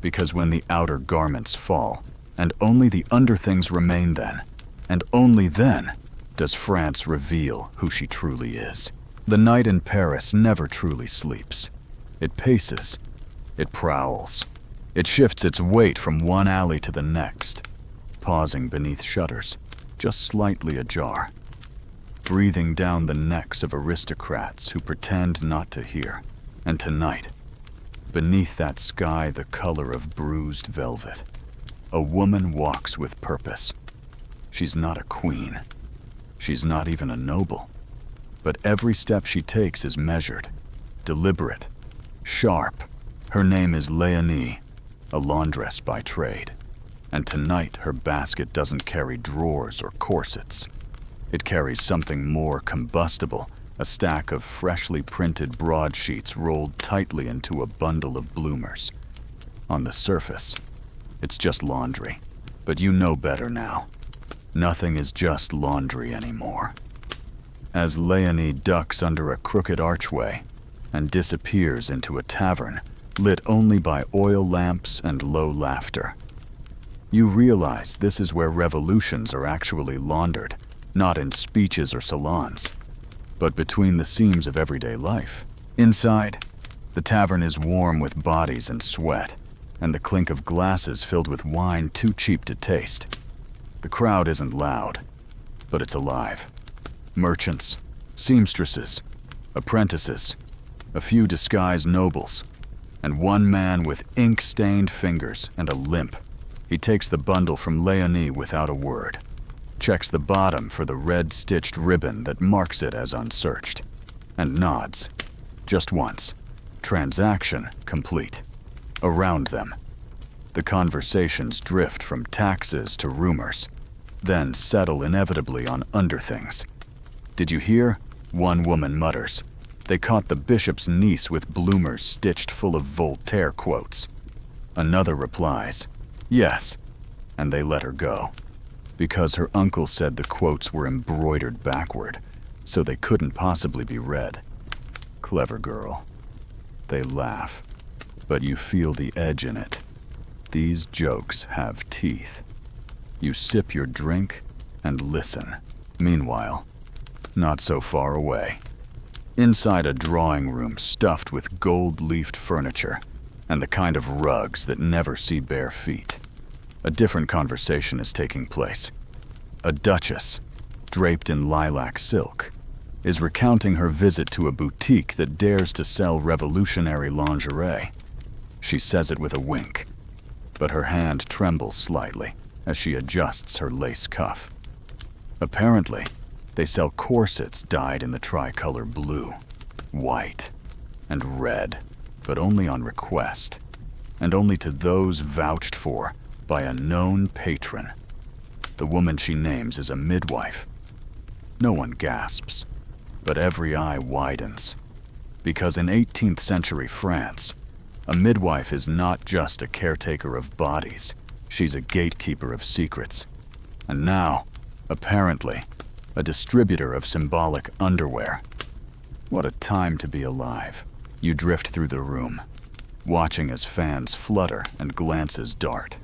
Because when the outer garments fall, and only the underthings remain then, and only then, does France reveal who she truly is. The night in Paris never truly sleeps. It paces, it prowls, it shifts its weight from one alley to the next, pausing beneath shutters, just slightly ajar, breathing down the necks of aristocrats who pretend not to hear. And tonight, beneath that sky the color of bruised velvet, a woman walks with purpose. She's not a queen. She's not even a noble. But every step she takes is measured, deliberate, sharp. Her name is Léonie, a laundress by trade. And tonight her basket doesn't carry drawers or corsets. It carries something more combustible, a stack of freshly printed broadsheets rolled tightly into a bundle of bloomers. On the surface, it's just laundry, but you know better now. Nothing is just laundry anymore. As Léonie ducks under a crooked archway and disappears into a tavern lit only by oil lamps and low laughter, you realize this is where revolutions are actually laundered, not in speeches or salons, but between the seams of everyday life. Inside, the tavern is warm with bodies and sweat, and the clink of glasses filled with wine too cheap to taste. The crowd isn't loud, but it's alive. Merchants, seamstresses, apprentices, a few disguised nobles, and one man with ink-stained fingers and a limp. He takes the bundle from Léonie without a word, checks the bottom for the red-stitched ribbon that marks it as unsearched, and nods, just once. Transaction complete. Around them, the conversations drift from taxes to rumors, then settle inevitably on underthings. Did you hear? One woman mutters. They caught the bishop's niece with bloomers stitched full of Voltaire quotes. Another replies, yes, and they let her go, because her uncle said the quotes were embroidered backward, so they couldn't possibly be read. Clever girl. They laugh. but you feel the edge in it. These jokes have teeth. You sip your drink and listen. Meanwhile, not so far away, inside a drawing room stuffed with gold-leafed furniture and the kind of rugs that never see bare feet, a different conversation is taking place. A duchess, draped in lilac silk, is recounting her visit to a boutique that dares to sell revolutionary lingerie. She says it with a wink, but her hand trembles slightly as she adjusts her lace cuff. Apparently, they sell corsets dyed in the tricolor blue, white, and red, but only on request, and only to those vouched for by a known patron. The woman she names is a midwife. No one gasps, but every eye widens, because in 18th century France, a midwife is not just a caretaker of bodies, she's a gatekeeper of secrets. And now, apparently, a distributor of symbolic underwear. What a time to be alive. You drift through the room, watching as fans flutter and glances dart.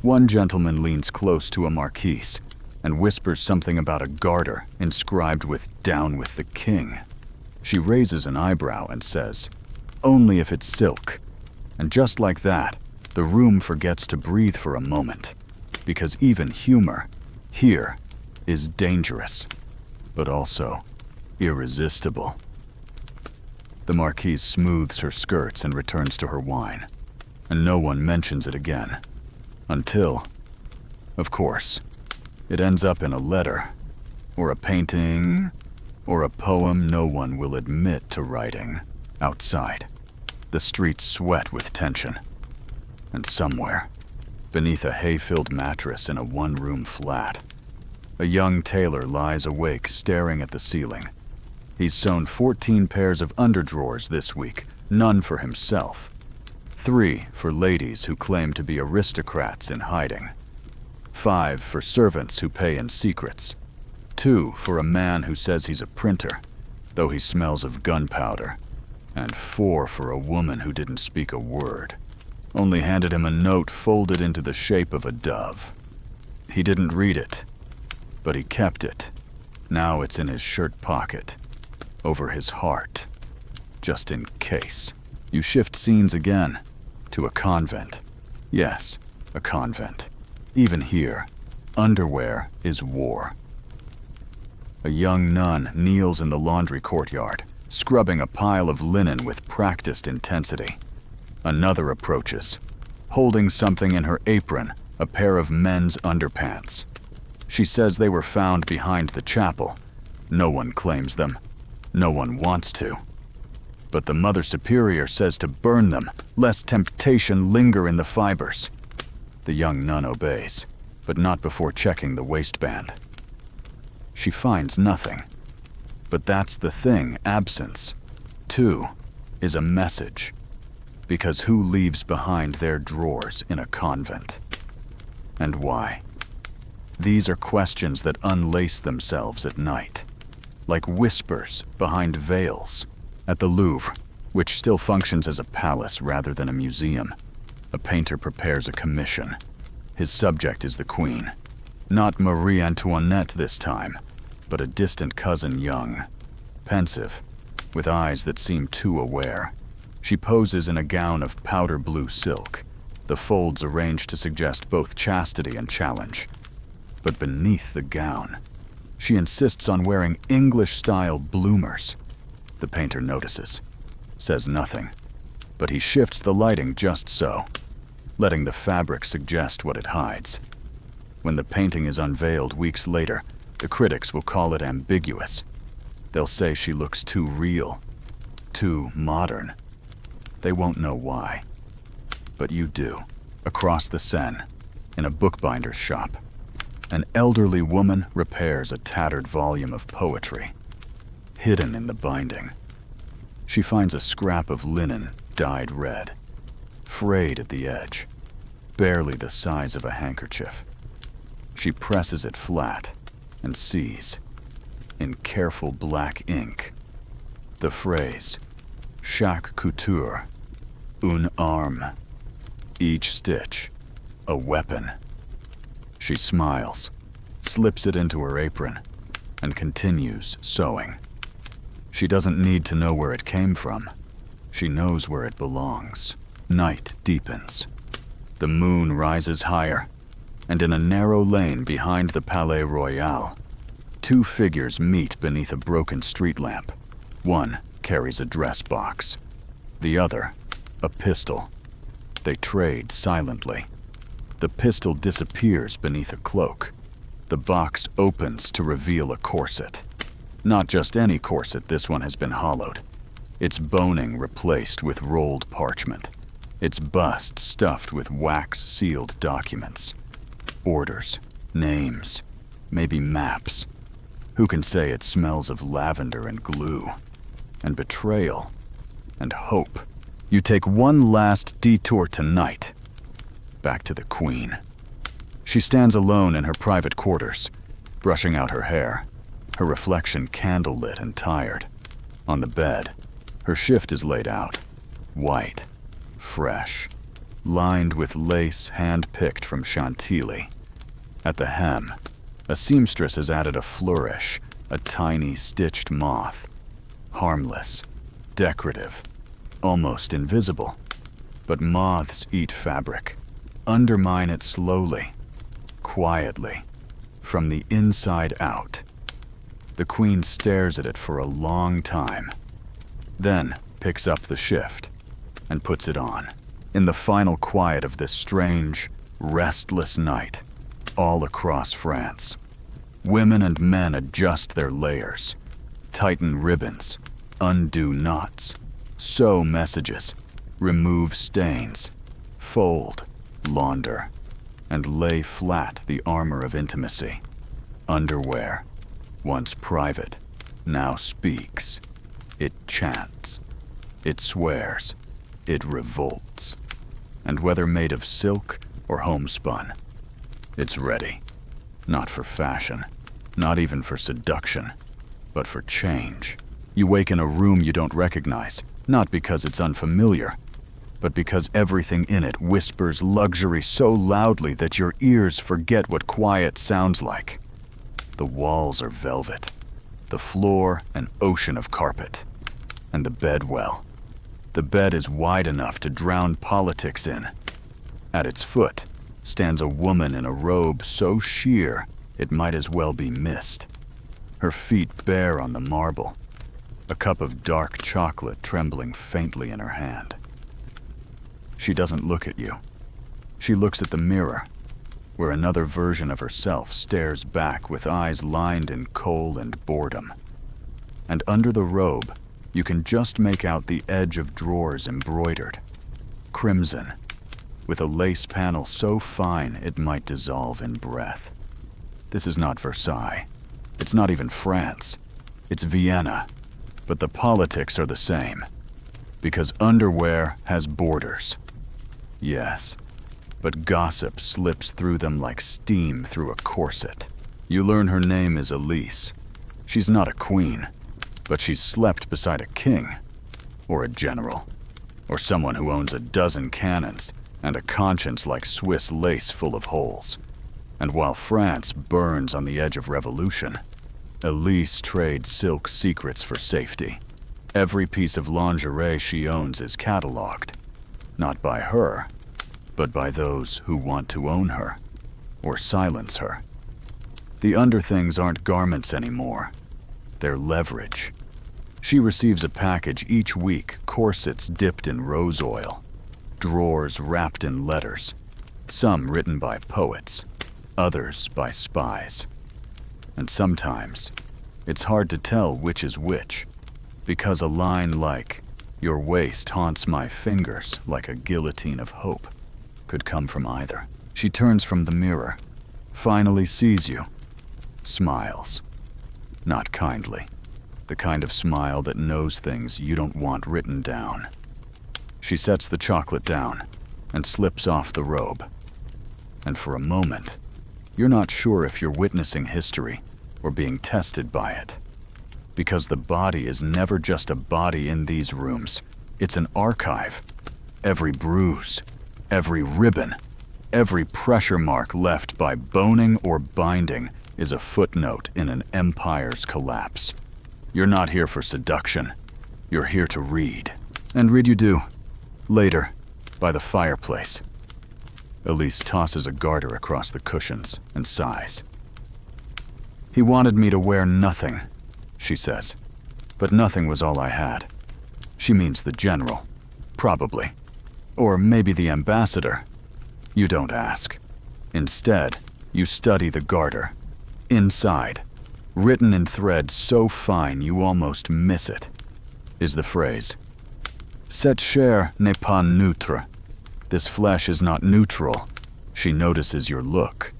One gentleman leans close to a marquise and whispers something about a garter inscribed with "Down with the King." She raises an eyebrow and says, "Only if it's silk." And just like that, the room forgets to breathe for a moment, because even humor, here, is dangerous, but also irresistible. The marquise smooths her skirts and returns to her wine, and no one mentions it again. Until, of course, it ends up in a letter, or a painting, or a poem no one will admit to writing. Outside, the streets sweat with tension. And somewhere, beneath a hay-filled mattress in a one-room flat, a young tailor lies awake staring at the ceiling. He's sewn 14 pairs of underdrawers this week, none for himself. 3 for ladies who claim to be aristocrats in hiding. 5 for servants who pay in secrets. 2 for a man who says he's a printer, though he smells of gunpowder. And 4 for a woman who didn't speak a word, only handed him a note folded into the shape of a dove. He didn't read it, but he kept it. Now it's in his shirt pocket, over his heart, just in case. You shift scenes again, to a convent. Yes, a convent. Even here, underwear is war. A young nun kneels in the laundry courtyard, scrubbing a pile of linen with practiced intensity. Another approaches, holding something in her apron, a pair of men's underpants. She says they were found behind the chapel. No one claims them. No one wants to. But the Mother Superior says to burn them, lest temptation linger in the fibers. The young nun obeys, but not before checking the waistband. She finds nothing. But that's the thing, absence, too, is a message. Because who leaves behind their drawers in a convent? And why? These are questions that unlace themselves at night, like whispers behind veils. At the Louvre, which still functions as a palace rather than a museum, a painter prepares a commission. His subject is the Queen. Not Marie Antoinette this time, but a distant cousin young, pensive, with eyes that seem too aware. She poses in a gown of powder blue silk, the folds arranged to suggest both chastity and challenge. But beneath the gown, she insists on wearing English-style bloomers. The painter notices, says nothing, but he shifts the lighting just so, letting the fabric suggest what it hides. When the painting is unveiled weeks later, the critics will call it ambiguous. They'll say she looks too real, too modern. They won't know why. But you do. Across the Seine, in a bookbinder's shop, an elderly woman repairs a tattered volume of poetry. Hidden in the binding, she finds a scrap of linen dyed red, frayed at the edge, barely the size of a handkerchief. She presses it flat and sees, in careful black ink, the phrase, "Chaque couture, Un arme. Each stitch, a weapon. She smiles, slips it into her apron, and continues sewing. She doesn't need to know where it came from. She knows where it belongs. Night deepens. The moon rises higher, and in a narrow lane behind the Palais Royal, two figures meet beneath a broken street lamp. One carries a dress box, the other, a pistol. They trade silently. The pistol disappears beneath a cloak. The box opens to reveal a corset. Not just any corset, this one has been hollowed. Its boning replaced with rolled parchment. Its bust stuffed with wax-sealed documents. Orders, names, maybe maps. Who can say it smells of lavender and glue, and betrayal, and hope? You take one last detour tonight, back to the Queen. She stands alone in her private quarters, brushing out her hair, her reflection candlelit and tired. On the bed, her shift is laid out, white, fresh, lined with lace hand-picked from Chantilly. At the hem, a seamstress has added a flourish, a tiny stitched moth. Harmless, decorative, almost invisible. But moths eat fabric, undermine it slowly, quietly, from the inside out. The Queen stares at it for a long time, then picks up the shift and puts it on. In the final quiet of this strange, restless night, all across France, women and men adjust their layers, tighten ribbons, undo knots, sew messages, remove stains, fold, launder, and lay flat the armor of intimacy. Underwear, once private, now speaks. It chants. It swears. It revolts. And whether made of silk or homespun, it's ready. Not for fashion, not even for seduction, but for change. You wake in a room you don't recognize, not because it's unfamiliar, but because everything in it whispers luxury so loudly that your ears forget what quiet sounds like. The walls are velvet, the floor an ocean of carpet, and the bed, well, the bed is wide enough to drown politics in. At its foot stands a woman in a robe so sheer it might as well be mist. Her feet bare on the marble, a cup of dark chocolate trembling faintly in her hand. She doesn't look at you. She looks at the mirror, where another version of herself stares back with eyes lined in kohl and boredom. And under the robe, you can just make out the edge of drawers embroidered, crimson, with a lace panel so fine it might dissolve in breath. This is not Versailles. It's not even France. It's Vienna. But the politics are the same, because underwear has borders. Yes, but gossip slips through them like steam through a corset. You learn her name is Elise. She's not a queen, but she's slept beside a king, or a general, or someone who owns a dozen cannons and a conscience like Swiss lace full of holes. And while France burns on the edge of revolution, Elise trades silk secrets for safety. Every piece of lingerie she owns is catalogued, not by her, but by those who want to own her, or silence her. The underthings aren't garments anymore. They're leverage. She receives a package each week, corsets dipped in rose oil, drawers wrapped in letters, some written by poets, others by spies. And sometimes, it's hard to tell which is which, because a line like, "Your waist haunts my fingers like a guillotine of hope," could come from either. She turns from the mirror, finally sees you, smiles. Not kindly, the kind of smile that knows things you don't want written down. She sets the chocolate down and slips off the robe. And for a moment, you're not sure if you're witnessing history or being tested by it. Because the body is never just a body in these rooms. It's an archive. Every bruise, every ribbon, every pressure mark left by boning or binding is a footnote in an empire's collapse. You're not here for seduction. You're here to read. And read you do. Later, by the fireplace. Elise tosses a garter across the cushions and sighs. He wanted me to wear nothing, she says. But nothing was all I had. She means the general, probably. Or maybe the ambassador. You don't ask. Instead, you study the garter. Inside, written in thread so fine you almost miss it, is the phrase. Cette chair n'est pas neutre. This flesh is not neutral. She notices your look.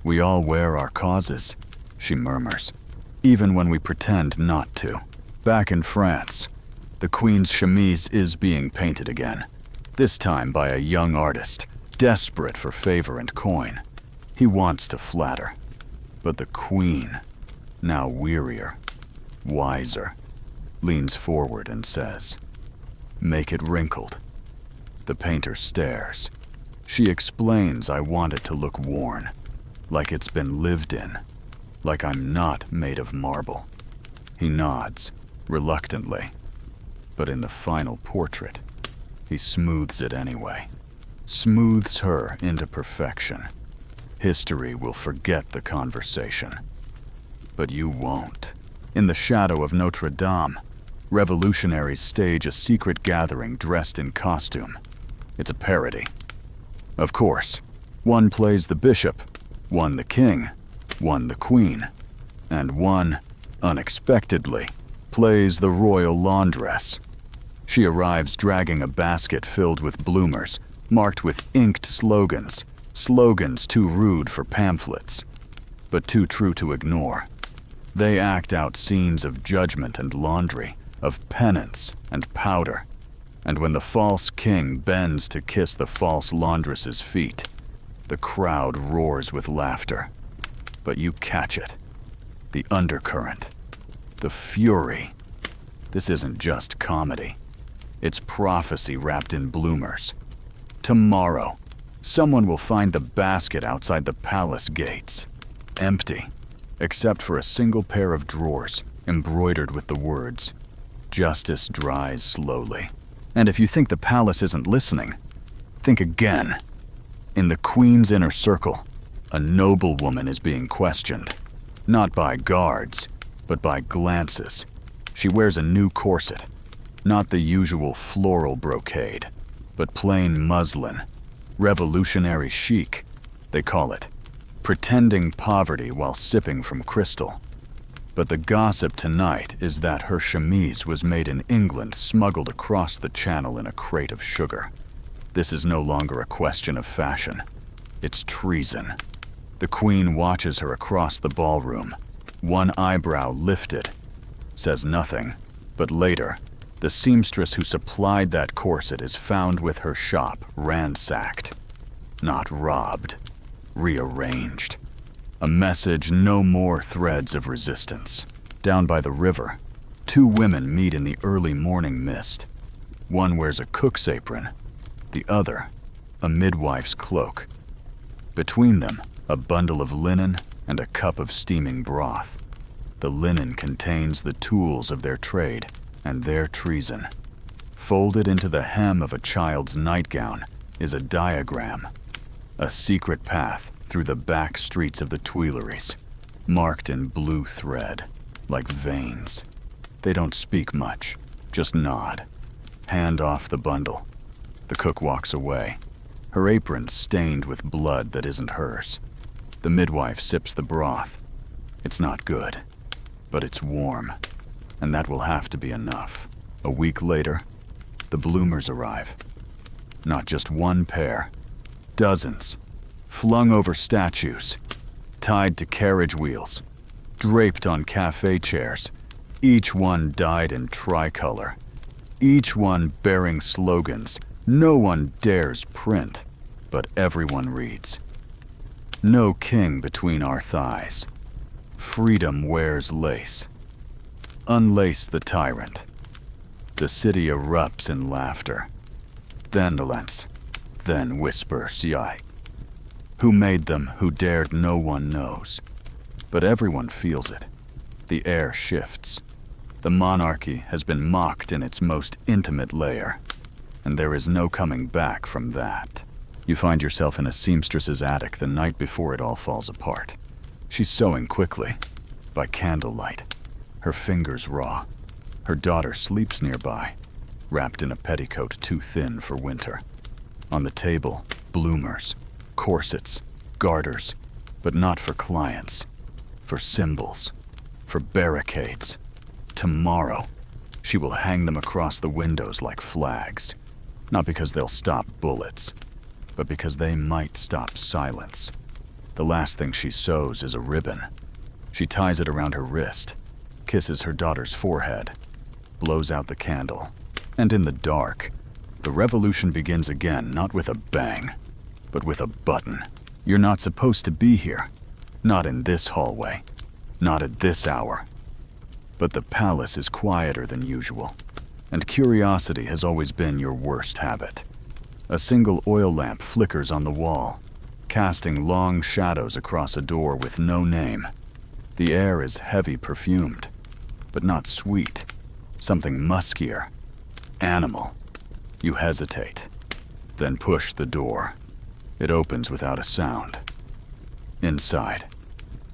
We all wear our causes, she murmurs, even when we pretend not to. Back in France, the Queen's chemise is being painted again, this time by a young artist, desperate for favor and coin. He wants to flatter. But the Queen, now wearier, wiser, leans forward and says, "Make it wrinkled." The painter stares. She explains I want it to look worn, like it's been lived in, like I'm not made of marble. He nods, reluctantly, but in the final portrait, he smooths it anyway. Smooths her into perfection. History will forget the conversation. But you won't. In the shadow of Notre Dame, revolutionaries stage a secret gathering dressed in costume. It's a parody. Of course, one plays the bishop, one the king, one the queen, and one, unexpectedly, plays the royal laundress. She arrives dragging a basket filled with bloomers, marked with inked slogans, slogans too rude for pamphlets, but too true to ignore. They act out scenes of judgment and laundry, of penance and powder, and when the false king bends to kiss the false laundress's feet, the crowd roars with laughter. But you catch it. The undercurrent. The fury. This isn't just comedy. It's prophecy wrapped in bloomers. Tomorrow, someone will find the basket outside the palace gates. Empty, except for a single pair of drawers embroidered with the words, "Justice dries slowly." And if you think the palace isn't listening, think again. In the Queen's inner circle, a noblewoman is being questioned. Not by guards, but by glances. She wears a new corset. Not the usual floral brocade, but plain muslin. Revolutionary chic, they call it. Pretending poverty while sipping from crystal. But the gossip tonight is that her chemise was made in England, smuggled across the channel in a crate of sugar. This is no longer a question of fashion. It's treason. The Queen watches her across the ballroom, one eyebrow lifted, says nothing, but later, the seamstress who supplied that corset is found with her shop ransacked. Not robbed, rearranged. A message, no more threads of resistance. Down by the river, two women meet in the early morning mist. One wears a cook's apron, the other, a midwife's cloak. Between them, a bundle of linen and a cup of steaming broth. The linen contains the tools of their trade and their treason. Folded into the hem of a child's nightgown is a diagram, a secret path through the back streets of the Tuileries, marked in blue thread, like veins. They don't speak much, just nod. Hand off the bundle. The cook walks away, her apron stained with blood that isn't hers. The midwife sips the broth. It's not good, but it's warm, and that will have to be enough. A week later, the bloomers arrive. Not just one pair, dozens, flung over statues, tied to carriage wheels, draped on cafe chairs, each one dyed in tricolor, each one bearing slogans no one dares print, but everyone reads. No king between our thighs. Freedom wears lace. Unlace the tyrant. The city erupts in laughter. then relents, then whispers, "Yai." Who made them, who dared, no one knows. But everyone feels it. The air shifts. The monarchy has been mocked in its most intimate layer, and there is no coming back from that. You find yourself in a seamstress's attic the night before it all falls apart. She's sewing quickly, by candlelight, her fingers raw. Her daughter sleeps nearby, wrapped in a petticoat too thin for winter. On the table, bloomers, corsets, garters, but not for clients, for symbols, for barricades. Tomorrow, she will hang them across the windows like flags, not because they'll stop bullets, but because they might stop silence. The last thing she sews is a ribbon. She ties it around her wrist, kisses her daughter's forehead, blows out the candle, and in the dark, the revolution begins again, not with a bang, but with a button. You're not supposed to be here, not in this hallway, not at this hour. But the palace is quieter than usual, and curiosity has always been your worst habit. A single oil lamp flickers on the wall, casting long shadows across a door with no name. The air is heavy perfumed, but not sweet. Something muskier. Animal. You hesitate, then push the door. It opens without a sound. Inside,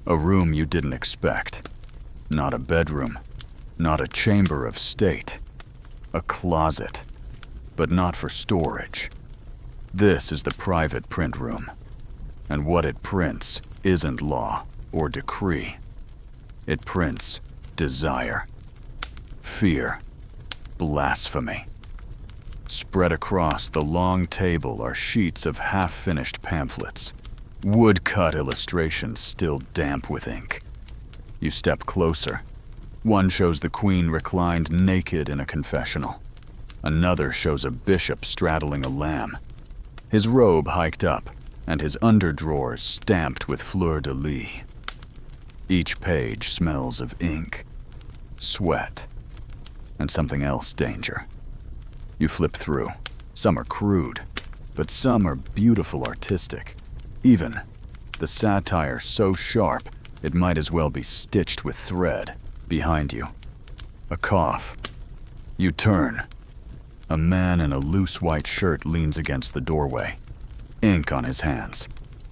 a room you didn't expect. Not a bedroom, not a chamber of state. A closet, but not for storage. This is the private print room, and what it prints isn't law or decree. It prints desire, fear, blasphemy. Spread across the long table are sheets of half-finished pamphlets, woodcut illustrations still damp with ink. You step closer. One shows the queen reclined naked in a confessional. Another shows a bishop straddling a lamb, his robe hiked up and his underdrawers stamped with fleur-de-lis. Each page smells of ink, sweat, and something else danger. You flip through. Some are crude, but some are beautiful artistic. Even the satire so sharp it might as well be stitched with thread. Behind you, a cough. You turn. A man in a loose white shirt leans against the doorway, ink on his hands.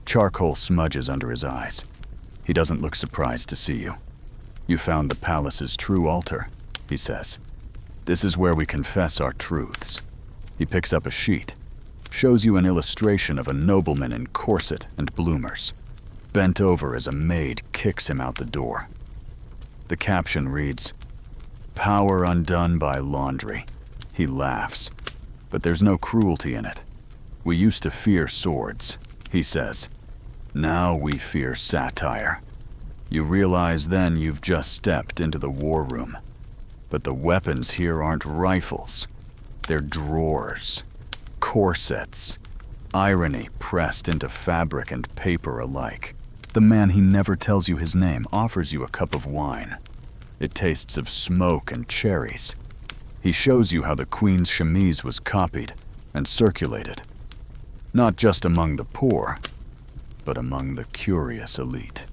Charcoal smudges under his eyes. He doesn't look surprised to see you. "You found the palace's true altar," he says. "This is where we confess our truths." He picks up a sheet, shows you an illustration of a nobleman in corset and bloomers, bent over as a maid kicks him out the door. The caption reads, "Power undone by laundry." He laughs, but there's no cruelty in it. "We used to fear swords," he says. "Now we fear satire." You realize then you've just stepped into the war room. But the weapons here aren't rifles. They're drawers, corsets, irony pressed into fabric and paper alike. The man, he never tells you his name, offers you a cup of wine. It tastes of smoke and cherries. He shows you how the queen's chemise was copied and circulated, not just among the poor, but among the curious elite.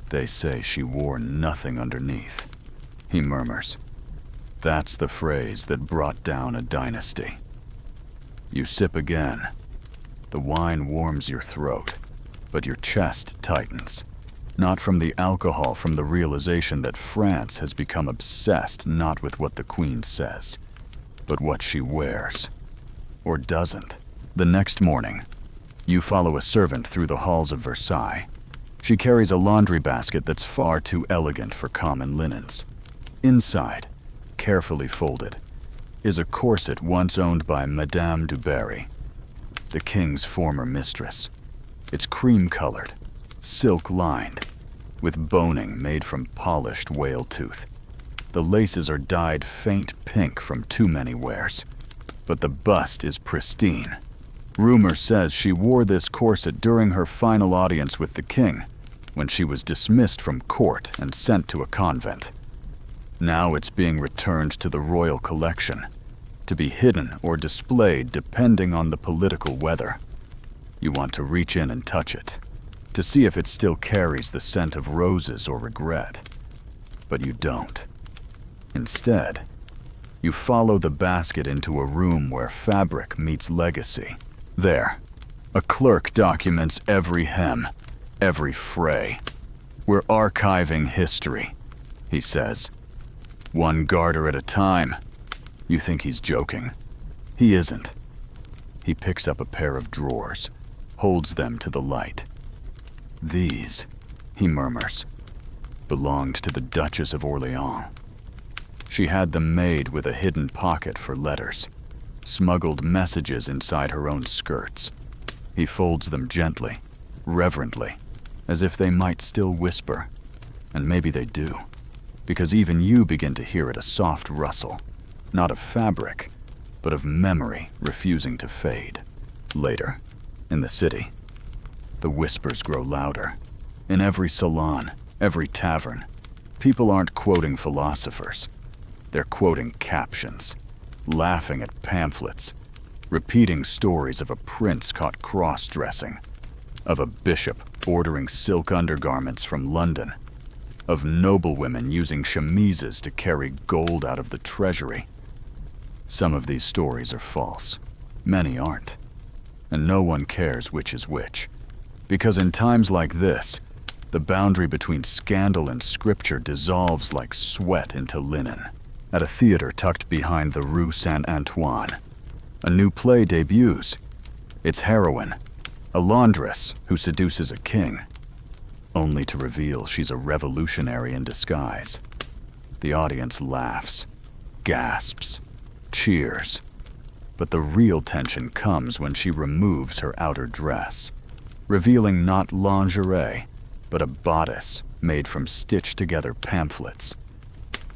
They say she wore nothing underneath, he murmurs. That's the phrase that brought down a dynasty. You sip again. The wine warms your throat, but your chest tightens. Not from the alcohol, from the realization that France has become obsessed not with what the queen says, but what she wears. Or doesn't. The next morning, you follow a servant through the halls of Versailles. She carries a laundry basket that's far too elegant for common linens. Inside, carefully folded, is a corset once owned by Madame de Flèche, the king's former mistress. It's cream-colored, silk-lined, with boning made from polished whale tooth. The laces are dyed faint pink from too many wears, but the bust is pristine. Rumor says she wore this corset during her final audience with the king, when she was dismissed from court and sent to a convent. Now it's being returned to the royal collection, to be hidden or displayed depending on the political weather. You want to reach in and touch it, to see if it still carries the scent of roses or regret. But you don't. Instead, you follow the basket into a room where fabric meets legacy. There, a clerk documents every hem, every fray. "We're archiving history," he says. "One garter at a time." You think he's joking. He isn't. He picks up a pair of drawers, holds them to the light. "These," he murmurs, "belonged to the Duchess of Orléans. She had them made with a hidden pocket for letters, smuggled messages inside her own skirts." He folds them gently, reverently, as if they might still whisper. And maybe they do, because even you begin to hear it, a soft rustle, not of fabric, but of memory refusing to fade. Later, in the city, the whispers grow louder. In every salon, every tavern, people aren't quoting philosophers. They're quoting captions, laughing at pamphlets, repeating stories of a prince caught cross-dressing, of a bishop ordering silk undergarments from London, of noblewomen using chemises to carry gold out of the treasury. Some of these stories are false. Many aren't. And no one cares which is which. Because in times like this, the boundary between scandal and scripture dissolves like sweat into linen. At a theater tucked behind the Rue Saint-Antoine, a new play debuts. Its heroine, a laundress who seduces a king, only to reveal she's a revolutionary in disguise. The audience laughs, gasps, cheers. But the real tension comes when she removes her outer dress, revealing not lingerie, but a bodice made from stitched-together pamphlets.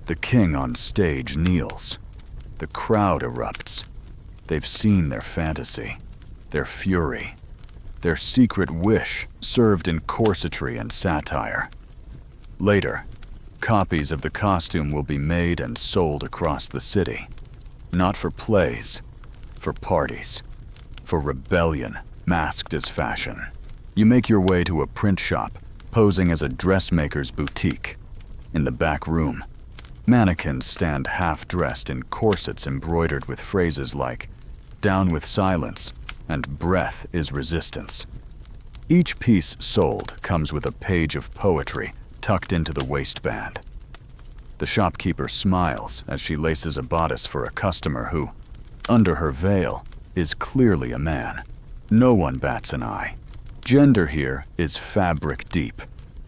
The king on stage kneels. The crowd erupts. They've seen their fantasy, their fury, their secret wish served in corsetry and satire. Later, copies of the costume will be made and sold across the city, not for plays, for parties, for rebellion masked as fashion. You make your way to a print shop, posing as a dressmaker's boutique. In the back room, mannequins stand half-dressed in corsets embroidered with phrases like "down with silence" and "breath is resistance." Each piece sold comes with a page of poetry tucked into the waistband. The shopkeeper smiles as she laces a bodice for a customer who, under her veil, is clearly a man. No one bats an eye. Gender here is fabric deep,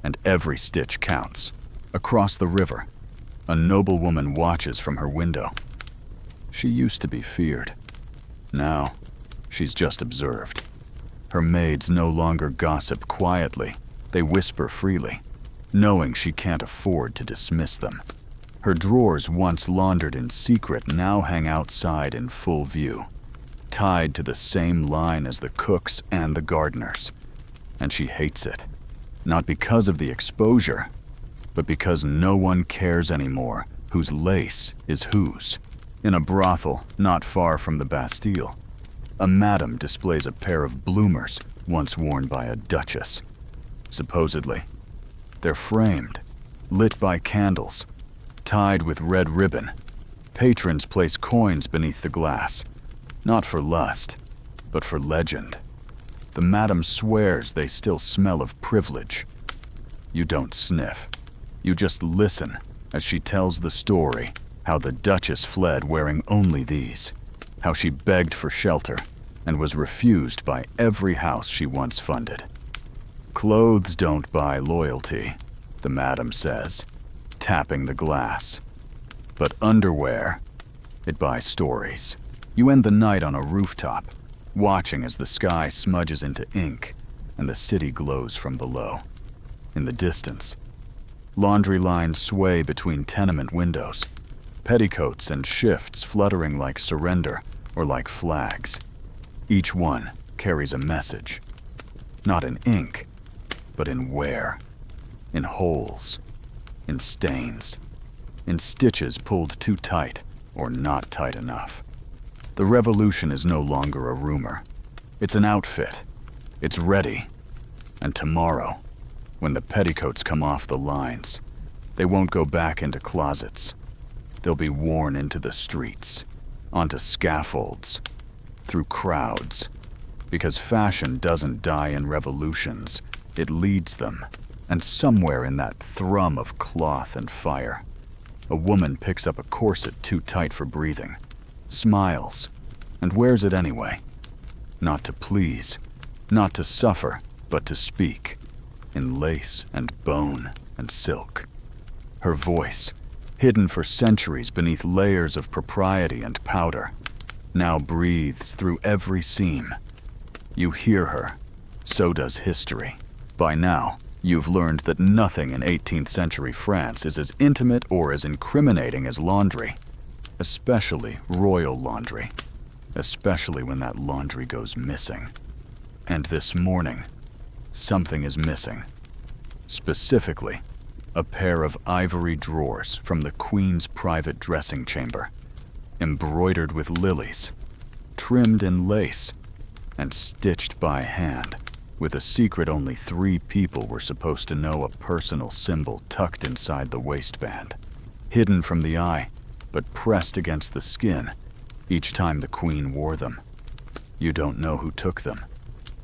and every stitch counts. Across the river, a noblewoman watches from her window. She used to be feared. Now, she's just observed. Her maids no longer gossip quietly. They whisper freely, knowing she can't afford to dismiss them. Her drawers, once laundered in secret, now hang outside in full view, tied to the same line as the cooks and the gardeners. And she hates it, not because of the exposure, but because no one cares anymore whose lace is whose. In a brothel not far from the Bastille, a madam displays a pair of bloomers once worn by a duchess. Supposedly, they're framed, lit by candles, tied with red ribbon. Patrons place coins beneath the glass, not for lust, but for legend. The madam swears they still smell of privilege. You don't sniff. You just listen as she tells the story, how the Duchess fled wearing only these, how she begged for shelter and was refused by every house she once funded. "Clothes don't buy loyalty," the madam says, tapping the glass. "But underwear, it buys stories." You end the night on a rooftop, watching as the sky smudges into ink and the city glows from below. In the distance, laundry lines sway between tenement windows, petticoats and shifts fluttering like surrender or like flags. Each one carries a message, not in ink, but in wear, in holes, in stains, in stitches pulled too tight or not tight enough. The revolution is no longer a rumor. It's an outfit. It's ready. And tomorrow, when the petticoats come off the lines, they won't go back into closets. They'll be worn into the streets, onto scaffolds, through crowds. Because fashion doesn't die in revolutions, it leads them. And somewhere in that thrum of cloth and fire, a woman picks up a corset too tight for breathing, smiles, and wears it anyway. Not to please, not to suffer, but to speak, in lace and bone and silk. Her voice, hidden for centuries beneath layers of propriety and powder, now breathes through every seam. You hear her, so does history. By now, you've learned that nothing in 18th century France is as intimate or as incriminating as laundry, especially royal laundry, especially when that laundry goes missing. And this morning, something is missing. Specifically, a pair of ivory drawers from the Queen's private dressing chamber, embroidered with lilies, trimmed in lace, and stitched by hand, with a secret only 3 people were supposed to know, a personal symbol tucked inside the waistband, hidden from the eye, but pressed against the skin each time the Queen wore them. You don't know who took them,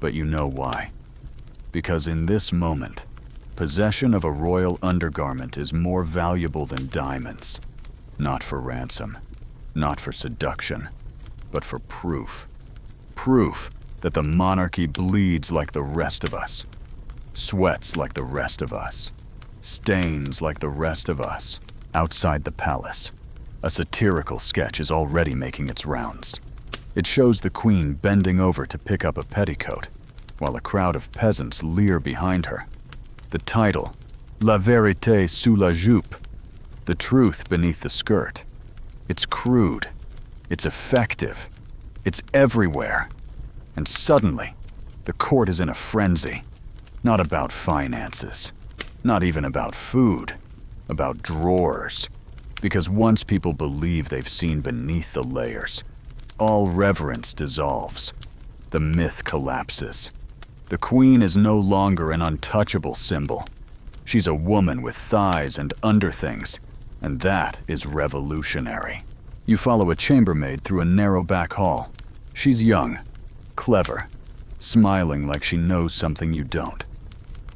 but you know why. Because in this moment, possession of a royal undergarment is more valuable than diamonds. Not for ransom, not for seduction, but for proof. Proof that the monarchy bleeds like the rest of us, sweats like the rest of us, stains like the rest of us. Outside the palace, a satirical sketch is already making its rounds. It shows the Queen bending over to pick up a petticoat, while a crowd of peasants leer behind her. The title, La vérité sous la jupe, the truth beneath the skirt. It's crude, it's effective, it's everywhere. And suddenly, the court is in a frenzy. Not about finances, not even about food, about drawers. Because once people believe they've seen beneath the layers, all reverence dissolves. The myth collapses. The Queen is no longer an untouchable symbol. She's a woman with thighs and underthings, and that is revolutionary. You follow a chambermaid through a narrow back hall. She's young, clever, smiling like she knows something you don't.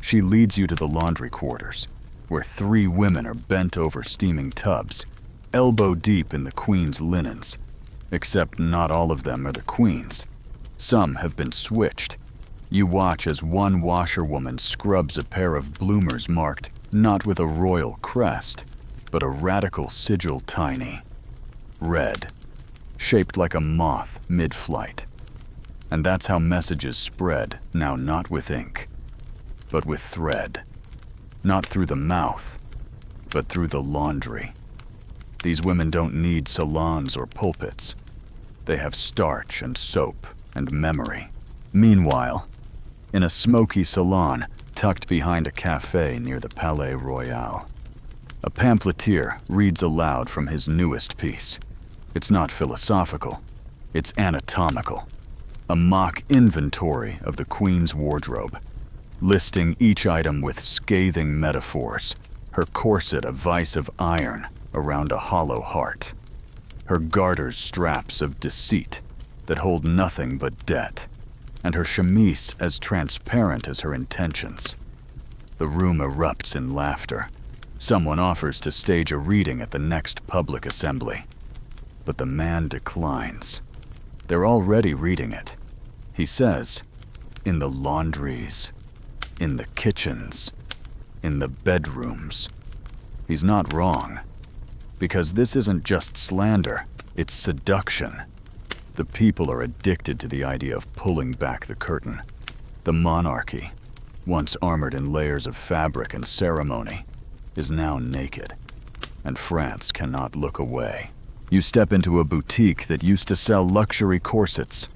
She leads you to the laundry quarters, where 3 women are bent over steaming tubs, elbow deep in the Queen's linens. Except not all of them are the Queen's. Some have been switched. You watch as one washerwoman scrubs a pair of bloomers marked not with a royal crest, but a radical sigil, tiny, red, shaped like a moth mid-flight. And that's how messages spread, now not with ink, but with thread. Not through the mouth, but through the laundry. These women don't need salons or pulpits. They have starch and soap and memory. Meanwhile, in a smoky salon tucked behind a cafe near the Palais Royal, a pamphleteer reads aloud from his newest piece. It's not philosophical, it's anatomical. A mock inventory of the Queen's wardrobe, listing each item with scathing metaphors. Her corset a vise of iron around a hollow heart. Her garters straps of deceit that hold nothing but debt. And her chemise as transparent as her intentions. The room erupts in laughter. Someone offers to stage a reading at the next public assembly. But the man declines. They're already reading it. He says, in the laundries, in the kitchens, in the bedrooms. He's not wrong. Because this isn't just slander, it's seduction. The people are addicted to the idea of pulling back the curtain. The monarchy, once armored in layers of fabric and ceremony, is now naked, and France cannot look away. You step into a boutique that used to sell luxury corsets.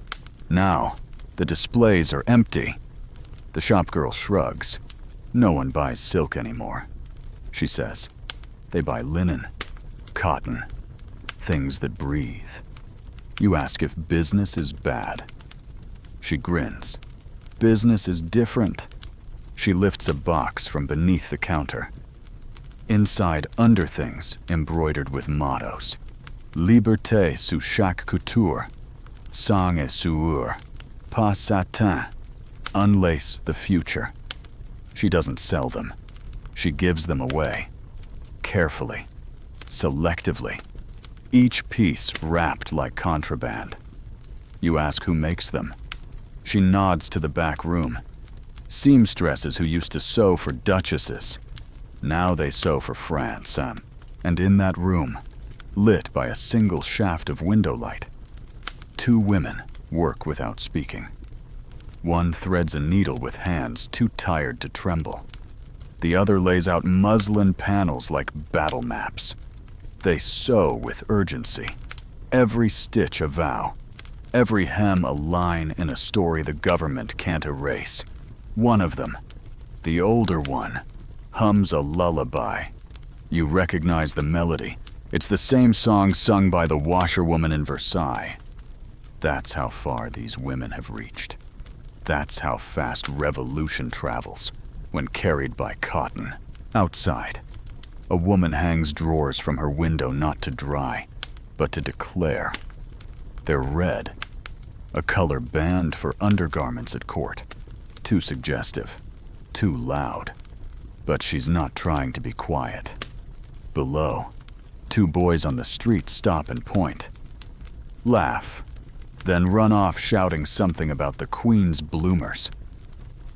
Now, the displays are empty. The shopgirl shrugs. No one buys silk anymore, she says. They buy linen, cotton, things that breathe. You ask if business is bad. She grins. Business is different. She lifts a box from beneath the counter. Inside, underthings embroidered with mottos. Liberté sous chaque couture. Sang et sueur. Pas satin. Unlace the future. She doesn't sell them. She gives them away. Carefully. Selectively. Each piece wrapped like contraband. You ask who makes them. She nods to the back room. Seamstresses who used to sew for duchesses. Now they sew for France, and in that room, lit by a single shaft of window light, 2 women work without speaking. One threads a needle with hands too tired to tremble. The other lays out muslin panels like battle maps. They sew with urgency, every stitch a vow, every hem a line in a story the government can't erase. One of them, the older one, hums a lullaby. You recognize the melody. It's the same song sung by the washerwoman in Versailles. That's how far these women have reached. That's how fast revolution travels when carried by cotton. Outside, a woman hangs drawers from her window not to dry, but to declare. They're red, a color banned for undergarments at court. Too suggestive, too loud. But she's not trying to be quiet. Below, 2 boys on the street stop and point. Laugh, then run off shouting something about the Queen's bloomers.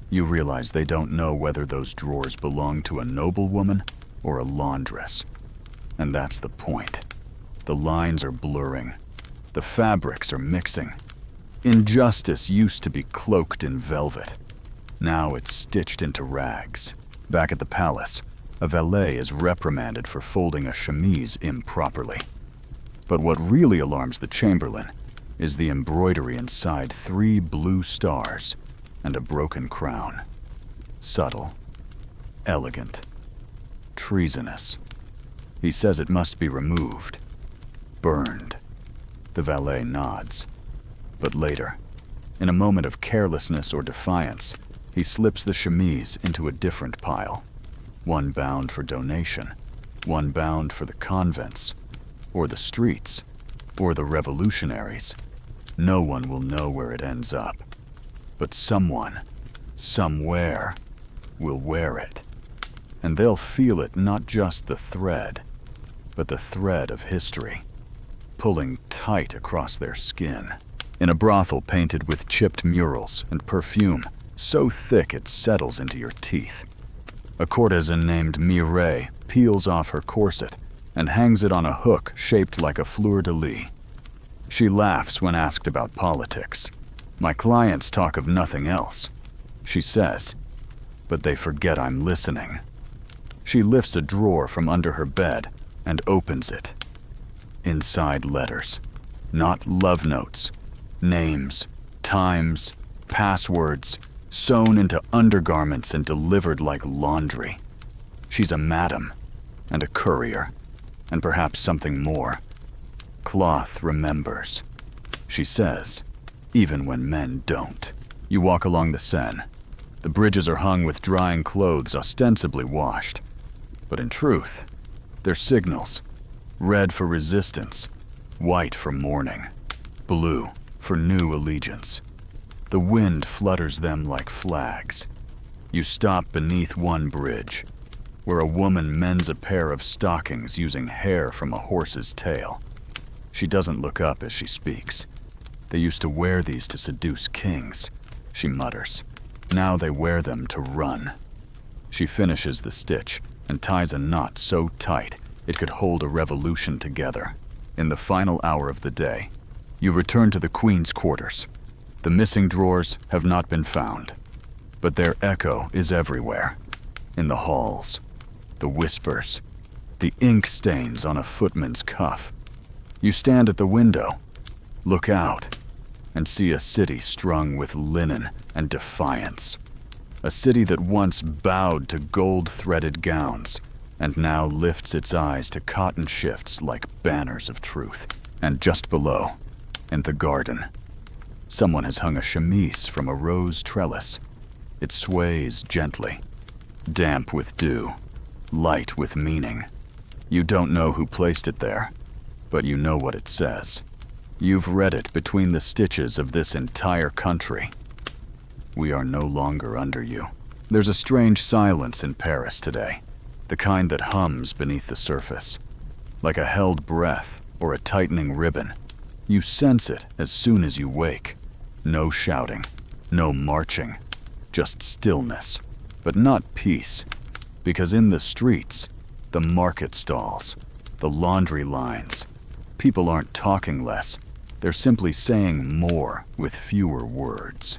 You realize they don't know whether those drawers belong to a noblewoman or a laundress. And that's the point. The lines are blurring. The fabrics are mixing. Injustice used to be cloaked in velvet. Now it's stitched into rags. Back at the palace, a valet is reprimanded for folding a chemise improperly. But what really alarms the chamberlain is the embroidery inside 3 blue stars and a broken crown. Subtle, elegant, treasonous. He says it must be removed, burned. The valet nods. But later, in a moment of carelessness or defiance, he slips the chemise into a different pile. One bound for donation, one bound for the convents, or the streets, or the revolutionaries. No one will know where it ends up. But someone, somewhere, will wear it. And they'll feel it, not just the thread, but the thread of history, pulling tight across their skin. In a brothel painted with chipped murals and perfume so thick it settles into your teeth, a courtesan named Mireille peels off her corset and hangs it on a hook shaped like a fleur-de-lis. She laughs when asked about politics. My clients talk of nothing else, she says, but they forget I'm listening. She lifts a drawer from under her bed and opens it. Inside letters, not love notes, names, times, passwords, sewn into undergarments and delivered like laundry. She's a madam, and a courier, and perhaps something more. Cloth remembers, she says, even when men don't. You walk along the Seine. The bridges are hung with drying clothes ostensibly washed. But in truth, they're signals. Red for resistance, white for mourning, blue for new allegiance. The wind flutters them like flags. You stop beneath one bridge, where a woman mends a pair of stockings using hair from a horse's tail. She doesn't look up as she speaks. They used to wear these to seduce kings, she mutters. Now they wear them to run. She finishes the stitch and ties a knot so tight it could hold a revolution together. In the final hour of the day, you return to the Queen's quarters. The missing drawers have not been found, but their echo is everywhere. In the halls, the whispers, the ink stains on a footman's cuff. You stand at the window, look out, and see a city strung with linen and defiance. A city that once bowed to gold-threaded gowns and now lifts its eyes to cotton shifts like banners of truth. And just below, In the garden, someone has hung a chemise from a rose trellis. It sways gently, damp with dew, light with meaning. You don't know who placed it there, but you know what it says. You've read it between the stitches of this entire country. We are no longer under you. There's a strange silence in Paris today, the kind that hums beneath the surface. Like a held breath or a tightening ribbon. You sense it as soon as you wake. No shouting, no marching, just stillness, but not peace. Because in the streets, the market stalls, the laundry lines, people aren't talking less. They're simply saying more with fewer words.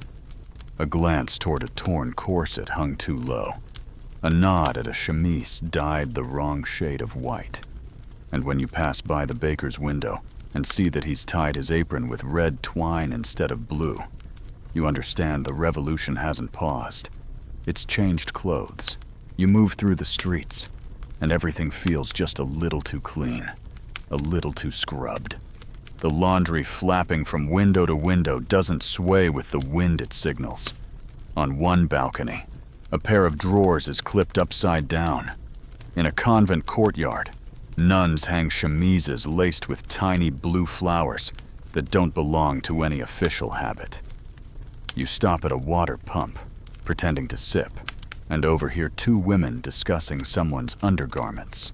A glance toward a torn corset hung too low. A nod at a chemise dyed the wrong shade of white. And when you pass by the baker's window and see that he's tied his apron with red twine instead of blue, you understand the revolution hasn't paused. It's changed clothes. You move through the streets, and everything feels just a little too clean, a little too scrubbed. The laundry flapping from window to window doesn't sway with the wind it signals. On one balcony, a pair of drawers is clipped upside down. In a convent courtyard, nuns hang chemises laced with tiny blue flowers that don't belong to any official habit. You stop at a water pump, pretending to sip, and overhear two women discussing someone's undergarments.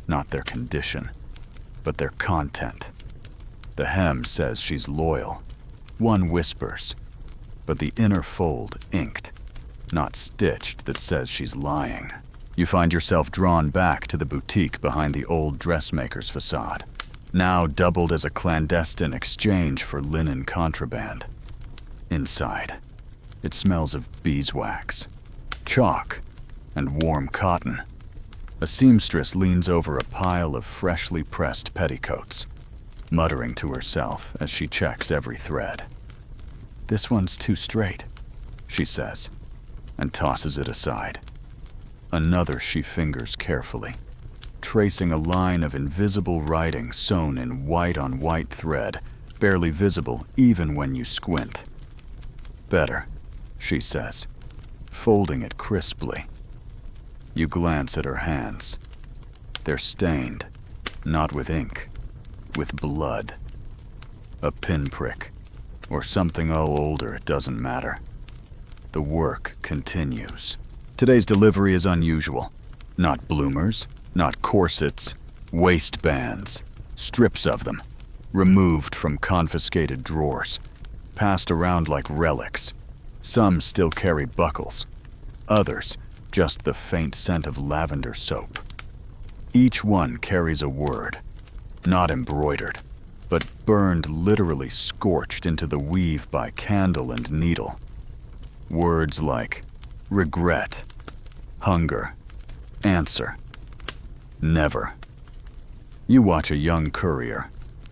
Not their condition, but their content. The hem says she's loyal. One whispers, but the inner fold inked, not stitched, that says she's lying. You find yourself drawn back to the boutique behind the old dressmaker's facade, now doubled as a clandestine exchange for linen contraband. Inside, it smells of beeswax, chalk, and warm cotton. A seamstress leans over a pile of freshly pressed petticoats, muttering to herself as she checks every thread. "This one's too straight," she says, and tosses it aside. Another she fingers carefully, tracing a line of invisible writing sewn in white on white thread, barely visible even when you squint. "Better," she says, folding it crisply. You glance at her hands. They're stained, not with ink, with blood. A pinprick, or something older, it doesn't matter. The work continues. Today's delivery is unusual. Not bloomers, not corsets, waistbands, strips of them, removed from confiscated drawers, passed around like relics. Some still carry buckles, others just the faint scent of lavender soap. Each one carries a word, not embroidered, but burned, literally scorched into the weave by candle and needle. Words like regret, hunger, answer, never. You watch a young courier,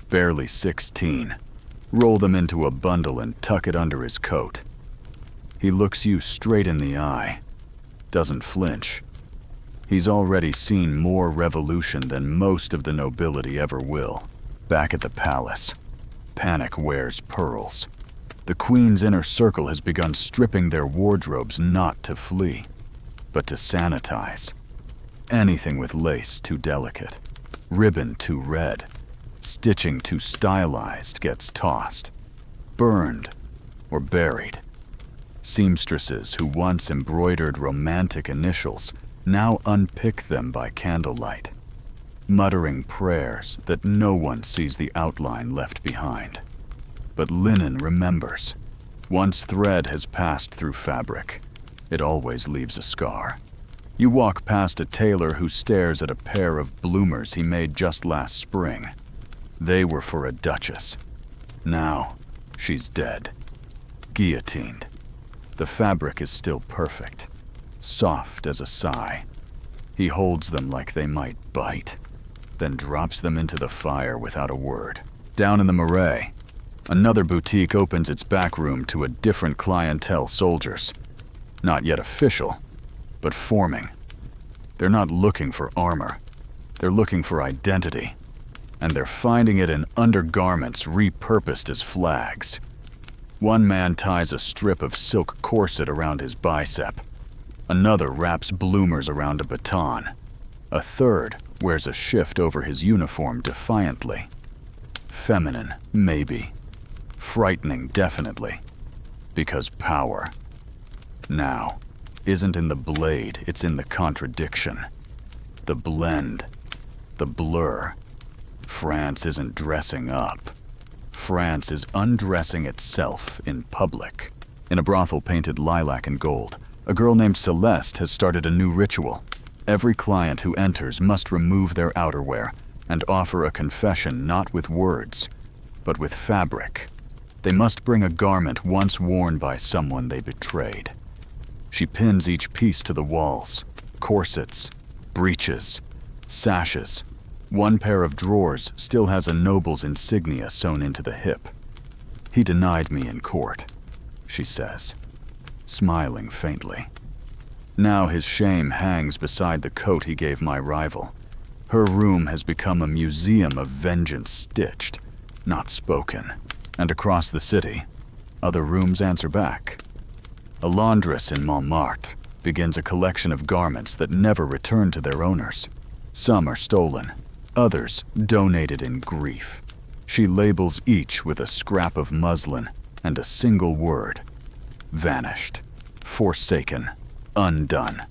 barely 16, roll them into a bundle and tuck it under his coat. He looks you straight in the eye, doesn't flinch. He's already seen more revolution than most of the nobility ever will. Back at the palace, panic wears pearls. The Queen's inner circle has begun stripping their wardrobes not to flee, but to sanitize. Anything with lace too delicate, ribbon too red, stitching too stylized gets tossed, burned, or buried. Seamstresses who once embroidered romantic initials now unpick them by candlelight, muttering prayers that no one sees the outline left behind. But linen remembers. Once thread has passed through fabric, it always leaves a scar. You walk past a tailor who stares at a pair of bloomers he made just last spring. They were for a duchess. Now, she's dead. Guillotined. The fabric is still perfect, soft as a sigh. He holds them like they might bite, then drops them into the fire without a word. Down in the Marais, another boutique opens its back room to a different clientele: soldiers. Not yet official, but forming. They're not looking for armor. They're looking for identity. and they're finding it in undergarments repurposed as flags. One man ties a strip of silk corset around his bicep. Another wraps bloomers around a baton. A third wears a shift over his uniform defiantly. Feminine, maybe. Frightening, definitely. Because power, now, isn't in the blade, it's in the contradiction. The blend. The blur. France isn't dressing up. France is undressing itself in public. In a brothel painted lilac and gold, a girl named Celeste has started a new ritual. Every client who enters must remove their outerwear and offer a confession not with words, but with fabric. They must bring a garment once worn by someone they betrayed. She pins each piece to the walls: corsets, breeches, sashes. One pair of drawers still has a noble's insignia sewn into the hip. "He denied me in court," she says, smiling faintly. Now his shame hangs beside the coat he gave my rival. Her room has become a museum of vengeance stitched, not spoken. And across the city, other rooms answer back. A laundress in Montmartre begins a collection of garments that never return to their owners. Some are stolen, others donated in grief. She labels each with a scrap of muslin and a single word: vanished, forsaken, undone.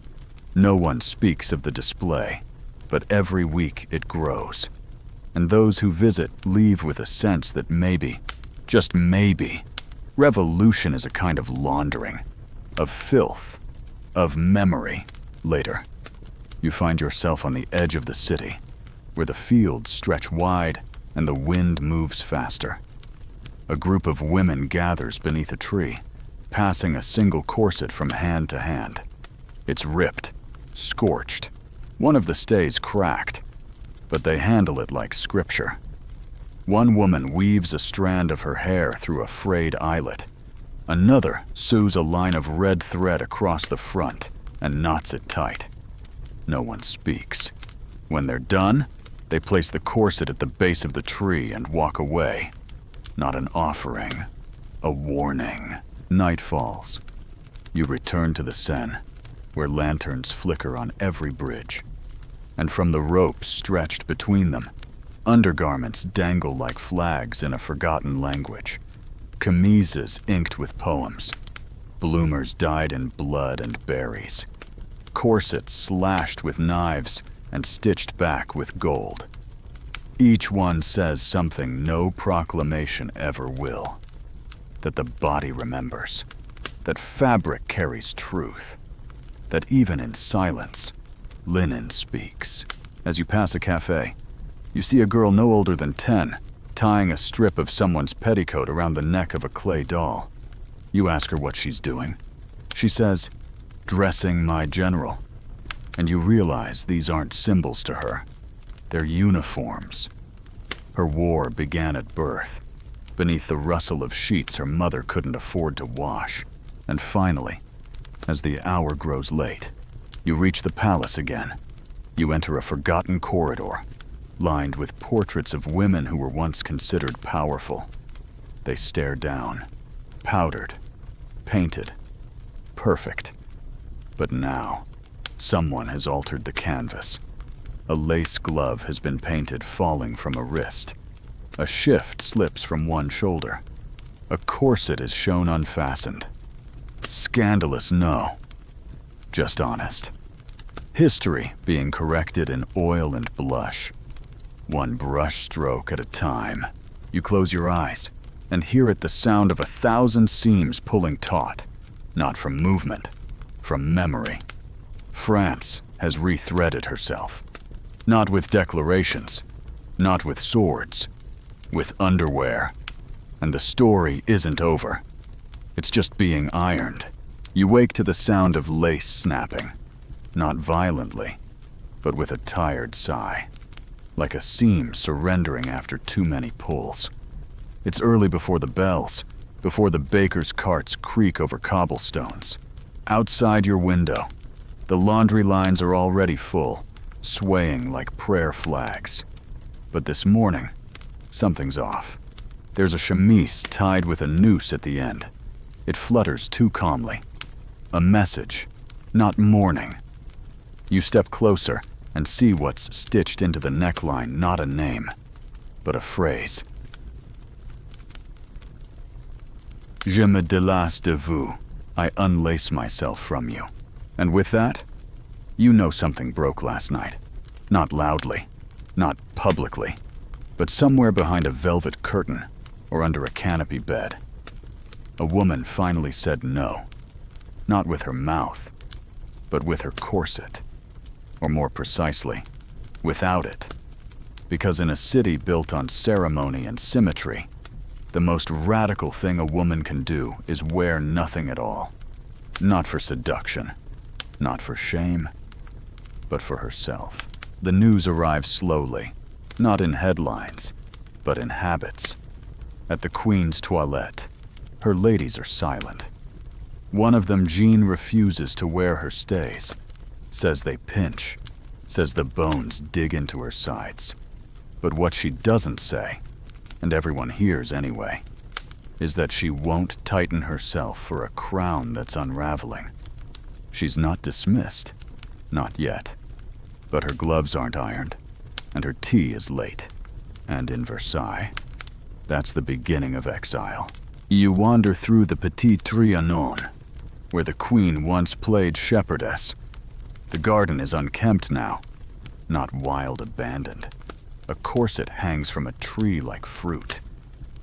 No one speaks of the display, but every week it grows. And those who visit leave with a sense that maybe, just maybe, revolution is a kind of laundering, of filth, of memory. Later, you find yourself on the edge of the city, where the fields stretch wide and the wind moves faster. A group of women gathers beneath a tree, passing a single corset from hand to hand. It's ripped, scorched. One of the stays cracked, but they handle it like scripture. One woman weaves a strand of her hair through a frayed eyelet. Another sews a line of red thread across the front and knots it tight. No one speaks. When they're done, they place the corset at the base of the tree and walk away. Not an offering, a warning. Night falls. You return to the Seine, where lanterns flicker on every bridge. And from the ropes stretched between them, undergarments dangle like flags in a forgotten language. Chemises inked with poems. Bloomers dyed in blood and berries. Corsets slashed with knives and stitched back with gold. Each one says something no proclamation ever will. That the body remembers. That fabric carries truth. That even in silence, linen speaks. As you pass a cafe, you see a girl no older than 10, tying a strip of someone's petticoat around the neck of a clay doll. You ask her what she's doing. She says, "Dressing my general." And you realize these aren't symbols to her. They're uniforms. Her war began at birth, beneath the rustle of sheets her mother couldn't afford to wash. And finally, as the hour grows late, you reach the palace again. You enter a forgotten corridor, lined with portraits of women who were once considered powerful. They stare down, powdered, painted, perfect. But now, someone has altered the canvas. A lace glove has been painted falling from a wrist. A shift slips from one shoulder. A corset is shown unfastened. Scandalous, no. Just honest. History being corrected in oil and blush. One brush stroke at a time. You close your eyes and hear it the sound of 1,000 seams pulling taut. Not from movement, from memory. France has rethreaded herself. Not with declarations, not with swords, with underwear. And the story isn't over. It's just being ironed. You wake to the sound of lace snapping. Not violently, but with a tired sigh. Like a seam surrendering after too many pulls. It's early before the bells, before the baker's carts creak over cobblestones. Outside your window, the laundry lines are already full, swaying like prayer flags. But this morning, something's off. There's a chemise tied with a noose at the end. It flutters too calmly. A message, not mourning. You step closer and see what's stitched into the neckline, not a name, but a phrase. Je me délasse de vous. I unlace myself from you. And with that, you know something broke last night. Not loudly, not publicly, but somewhere behind a velvet curtain or under a canopy bed. A woman finally said no, not with her mouth, but with her corset. Or more precisely, without it. Because in a city built on ceremony and symmetry, the most radical thing a woman can do is wear nothing at all. Not for seduction, not for shame, but for herself. The news arrives slowly, not in headlines, but in habits. At the Queen's toilette, her ladies are silent. One of them, Jean, refuses to wear her stays. Says they pinch, says the bones dig into her sides. But what she doesn't say, and everyone hears anyway, is that she won't tighten herself for a crown that's unraveling. She's not dismissed, not yet. But her gloves aren't ironed, and her tea is late. And in Versailles, that's the beginning of exile. You wander through the Petit Trianon, where the Queen once played shepherdess. The garden is unkempt now, not wild abandoned. A corset hangs from a tree like fruit.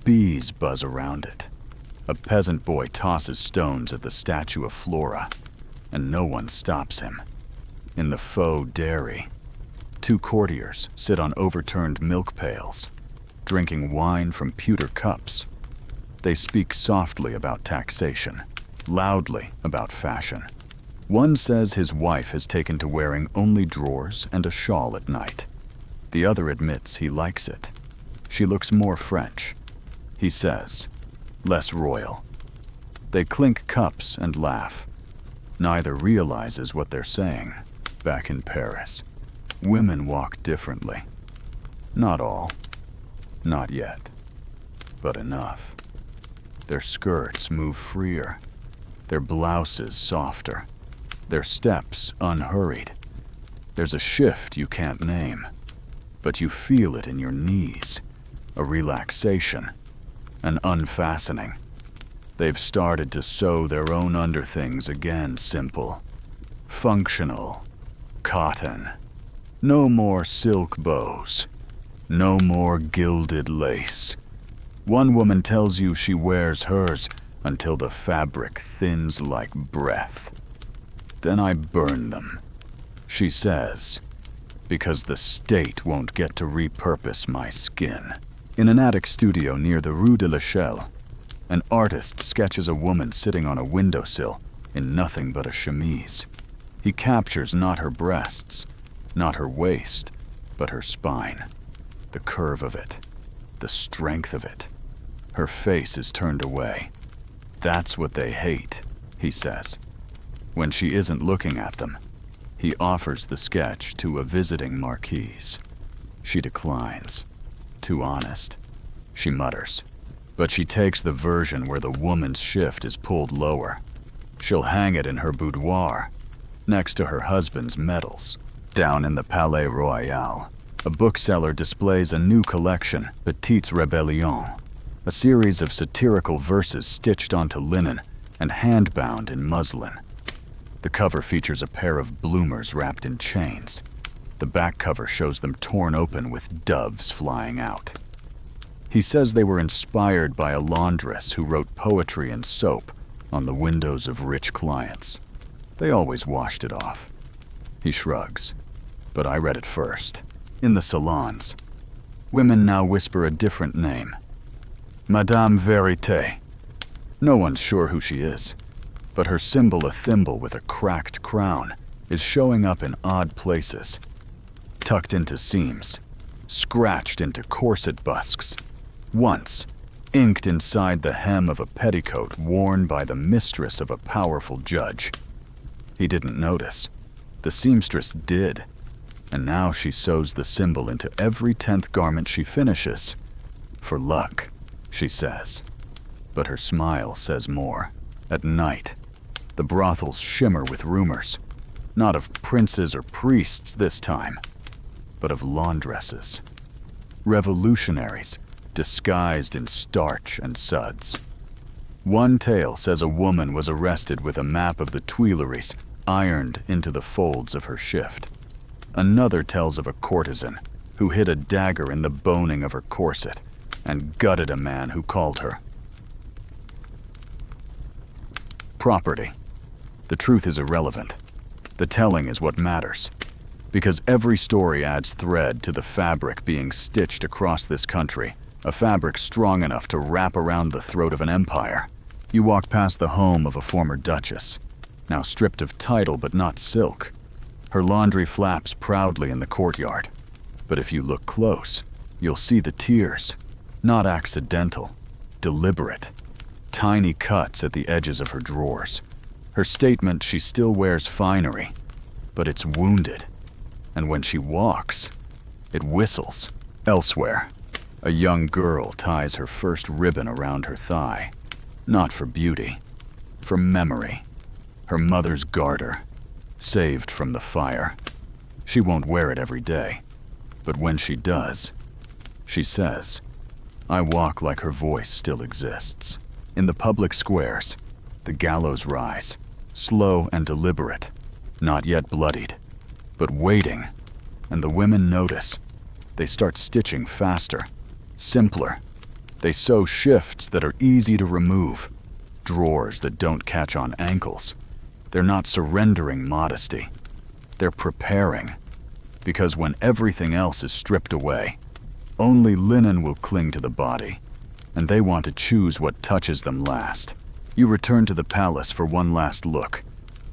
Bees buzz around it. A peasant boy tosses stones at the statue of Flora, and no one stops him. In the faux dairy, 2 courtiers sit on overturned milk pails, drinking wine from pewter cups. They speak softly about taxation, loudly about fashion. One says his wife has taken to wearing only drawers and a shawl at night. The other admits he likes it. She looks more French. He says, less royal. They clink cups and laugh. Neither realizes what they're saying. Back in Paris, women walk differently. Not all. Not yet. But enough. Their skirts move freer. Their blouses softer. Their steps unhurried. There's a shift you can't name, but you feel it in your knees. A relaxation, an unfastening. They've started to sew their own underthings again, simple, functional, cotton. No more silk bows. No more gilded lace. One woman tells you she wears hers until the fabric thins like breath. Then I burn them, she says, because the state won't get to repurpose my skin. In an attic studio near the Rue de l'Echelle, an artist sketches a woman sitting on a windowsill in nothing but a chemise. He captures not her breasts, not her waist, but her spine. The curve of it, the strength of it. Her face is turned away. That's what they hate, he says. When she isn't looking at them, he offers the sketch to a visiting marquise. She declines. Too honest, she mutters. But she takes the version where the woman's shift is pulled lower. She'll hang it in her boudoir, next to her husband's medals. Down in the Palais Royal, a bookseller displays a new collection, Petites Rebellions, a series of satirical verses stitched onto linen and hand-bound in muslin. The cover features a pair of bloomers wrapped in chains. The back cover shows them torn open with doves flying out. He says they were inspired by a laundress who wrote poetry in soap on the windows of rich clients. They always washed it off. He shrugs. But I read it first. In the salons, women now whisper a different name. Madame Vérité. No one's sure who she is, but her symbol, a thimble with a cracked crown, is showing up in odd places. Tucked into seams, scratched into corset busks. Once, inked inside the hem of a petticoat worn by the mistress of a powerful judge. He didn't notice. The seamstress did. And now she sews the symbol into every 10th garment she finishes. For luck, she says. But her smile says more. At night, the brothels shimmer with rumors. Not of princes or priests this time, but of laundresses. Revolutionaries disguised in starch and suds. One tale says a woman was arrested with a map of the Tuileries ironed into the folds of her shift. Another tells of a courtesan who hid a dagger in the boning of her corset and gutted a man who called her property. The truth is irrelevant. The telling is what matters. Because every story adds thread to the fabric being stitched across this country, a fabric strong enough to wrap around the throat of an empire. You walk past the home of a former duchess, now stripped of title but not silk. Her laundry flaps proudly in the courtyard. But if you look close, you'll see the tears. Not accidental, deliberate. Tiny cuts at the edges of her drawers. Her statement she still wears finery, but it's wounded. And when she walks, it whistles. Elsewhere, a young girl ties her first ribbon around her thigh. Not for beauty, for memory. Her mother's garter, saved from the fire. She won't wear it every day, but when she does, she says, I walk like her voice still exists. In the public squares, the gallows rise, slow and deliberate, not yet bloodied, but waiting, and the women notice. They start stitching faster, simpler. They sew shifts that are easy to remove, drawers that don't catch on ankles. They're not surrendering modesty. They're preparing, because when everything else is stripped away, only linen will cling to the body, and they want to choose what touches them last. You return to the palace for one last look.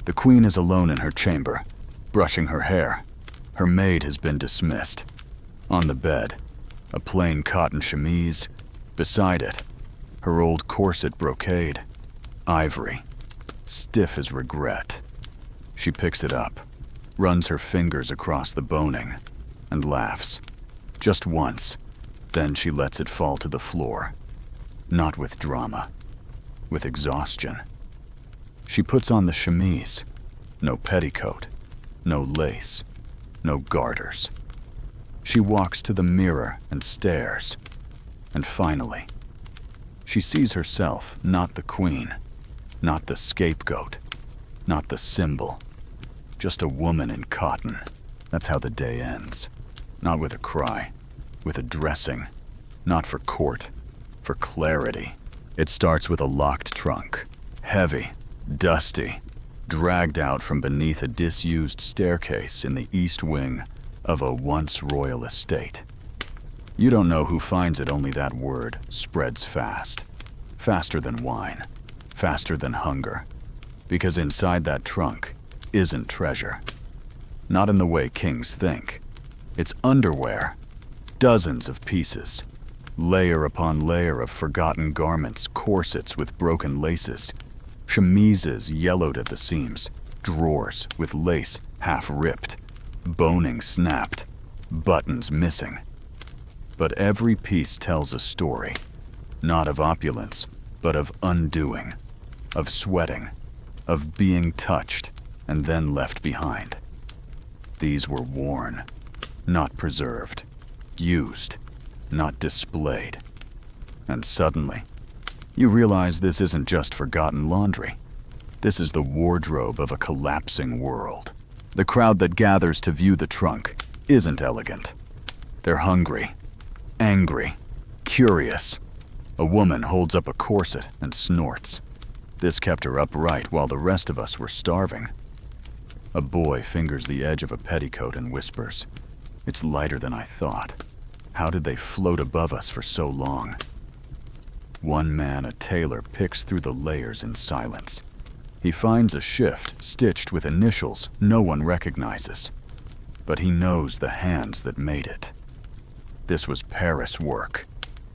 The queen is alone in her chamber, brushing her hair. Her maid has been dismissed. On the bed, a plain cotton chemise. Beside it, her old corset brocade. Ivory, stiff as regret. She picks it up, runs her fingers across the boning, and laughs. Just once, then she lets it fall to the floor. Not with drama, with exhaustion. She puts on the chemise. No petticoat, no lace, no garters. She walks to the mirror and stares. And finally, she sees herself not the queen, not the scapegoat, not the symbol, just a woman in cotton. That's how the day ends. Not with a cry, with a dressing, not for court, for clarity. It starts with a locked trunk, heavy, dusty, dragged out from beneath a disused staircase in the east wing of a once royal estate. You don't know who finds it, only that word spreads fast. Faster than wine, faster than hunger. Because inside that trunk isn't treasure. Not in the way kings think. It's underwear. Dozens of pieces. Layer upon layer of forgotten garments, corsets with broken laces, chemises yellowed at the seams, drawers with lace half ripped, boning snapped, buttons missing. But every piece tells a story, not of opulence, but of undoing, of sweating, of being touched and then left behind. These were worn, not preserved, used, not displayed. And suddenly, you realize this isn't just forgotten laundry. This is the wardrobe of a collapsing world. The crowd that gathers to view the trunk isn't elegant. They're hungry, angry, curious. A woman holds up a corset and snorts. This kept her upright while the rest of us were starving. A boy fingers the edge of a petticoat and whispers, "It's lighter than I thought. How did they float above us for so long?" One man, a tailor, picks through the layers in silence. He finds a shift stitched with initials no one recognizes, but he knows the hands that made it. This was Paris work,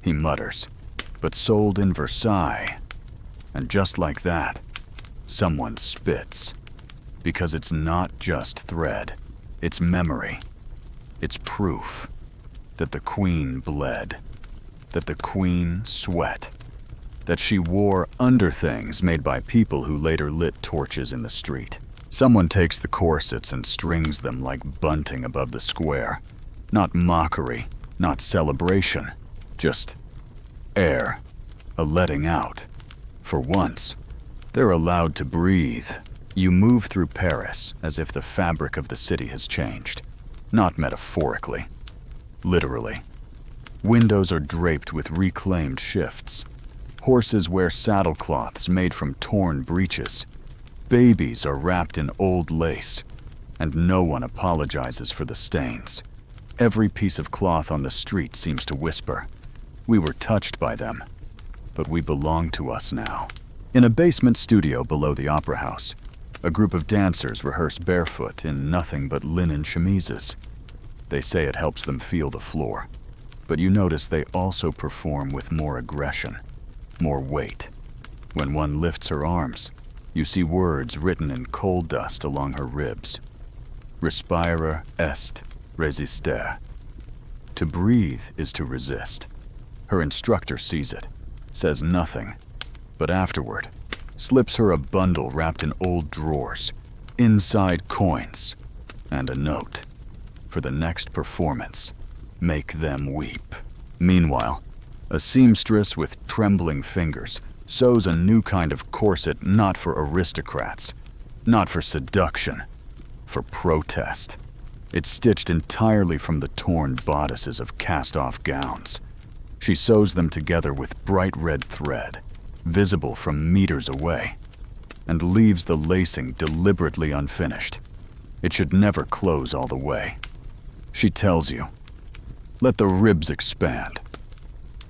he mutters, but sold in Versailles. And just like that, someone spits. Because it's not just thread, it's memory. It's proof that the queen bled, that the queen sweat, that she wore underthings made by people who later lit torches in the street. Someone takes the corsets and strings them like bunting above the square. Not mockery, not celebration, just air, a letting out. For once, they're allowed to breathe. You move through Paris as if the fabric of the city has changed. Not metaphorically, literally. Windows are draped with reclaimed shifts. Horses wear saddlecloths made from torn breeches. Babies are wrapped in old lace, and no one apologizes for the stains. Every piece of cloth on the street seems to whisper, "We were touched by them, but we belong to us now." In a basement studio below the opera house, a group of dancers rehearse barefoot in nothing but linen chemises. They say it helps them feel the floor, but you notice they also perform with more aggression, more weight. When one lifts her arms, you see words written in coal dust along her ribs. Respire est resister. To breathe is to resist. Her instructor sees it, says nothing, but afterward, slips her a bundle wrapped in old drawers, inside coins, and a note. For the next performance, make them weep. Meanwhile, a seamstress with trembling fingers sews a new kind of corset not for aristocrats, not for seduction, for protest. It's stitched entirely from the torn bodices of cast-off gowns. She sews them together with bright red thread, visible from meters away, and leaves the lacing deliberately unfinished. It should never close all the way. She tells you, let the ribs expand.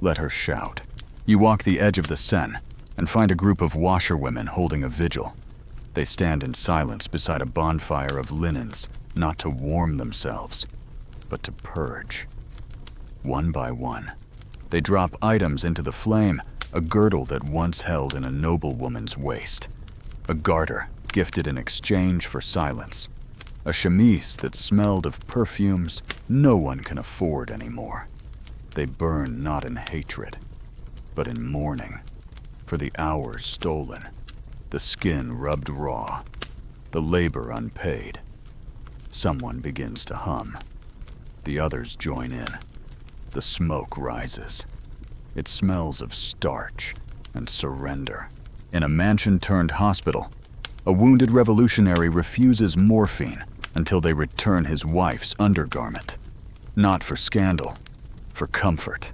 Let her shout. You walk the edge of the Seine and find a group of washerwomen holding a vigil. They stand in silence beside a bonfire of linens, not to warm themselves, but to purge. One by one, they drop items into the flame, a girdle that once held in a noblewoman's waist, a garter gifted in exchange for silence, a chemise that smelled of perfumes no one can afford anymore. They burn not in hatred, but in mourning, for the hours stolen, the skin rubbed raw, the labor unpaid. Someone begins to hum. The others join in. The smoke rises. It smells of starch and surrender. In a mansion-turned-hospital, a wounded revolutionary refuses morphine until they return his wife's undergarment. Not for scandal, for comfort.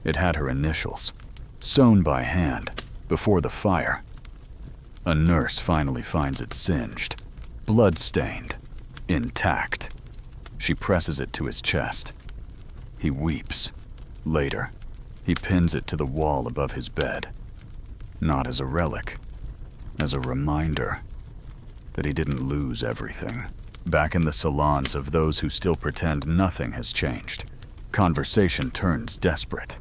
It had her initials, sewn by hand, before the fire. A nurse finally finds it singed, blood-stained, intact. She presses it to his chest. He weeps. Later, he pins it to the wall above his bed. Not as a relic, as a reminder that he didn't lose everything. Back in the salons of those who still pretend nothing has changed, conversation turns desperate.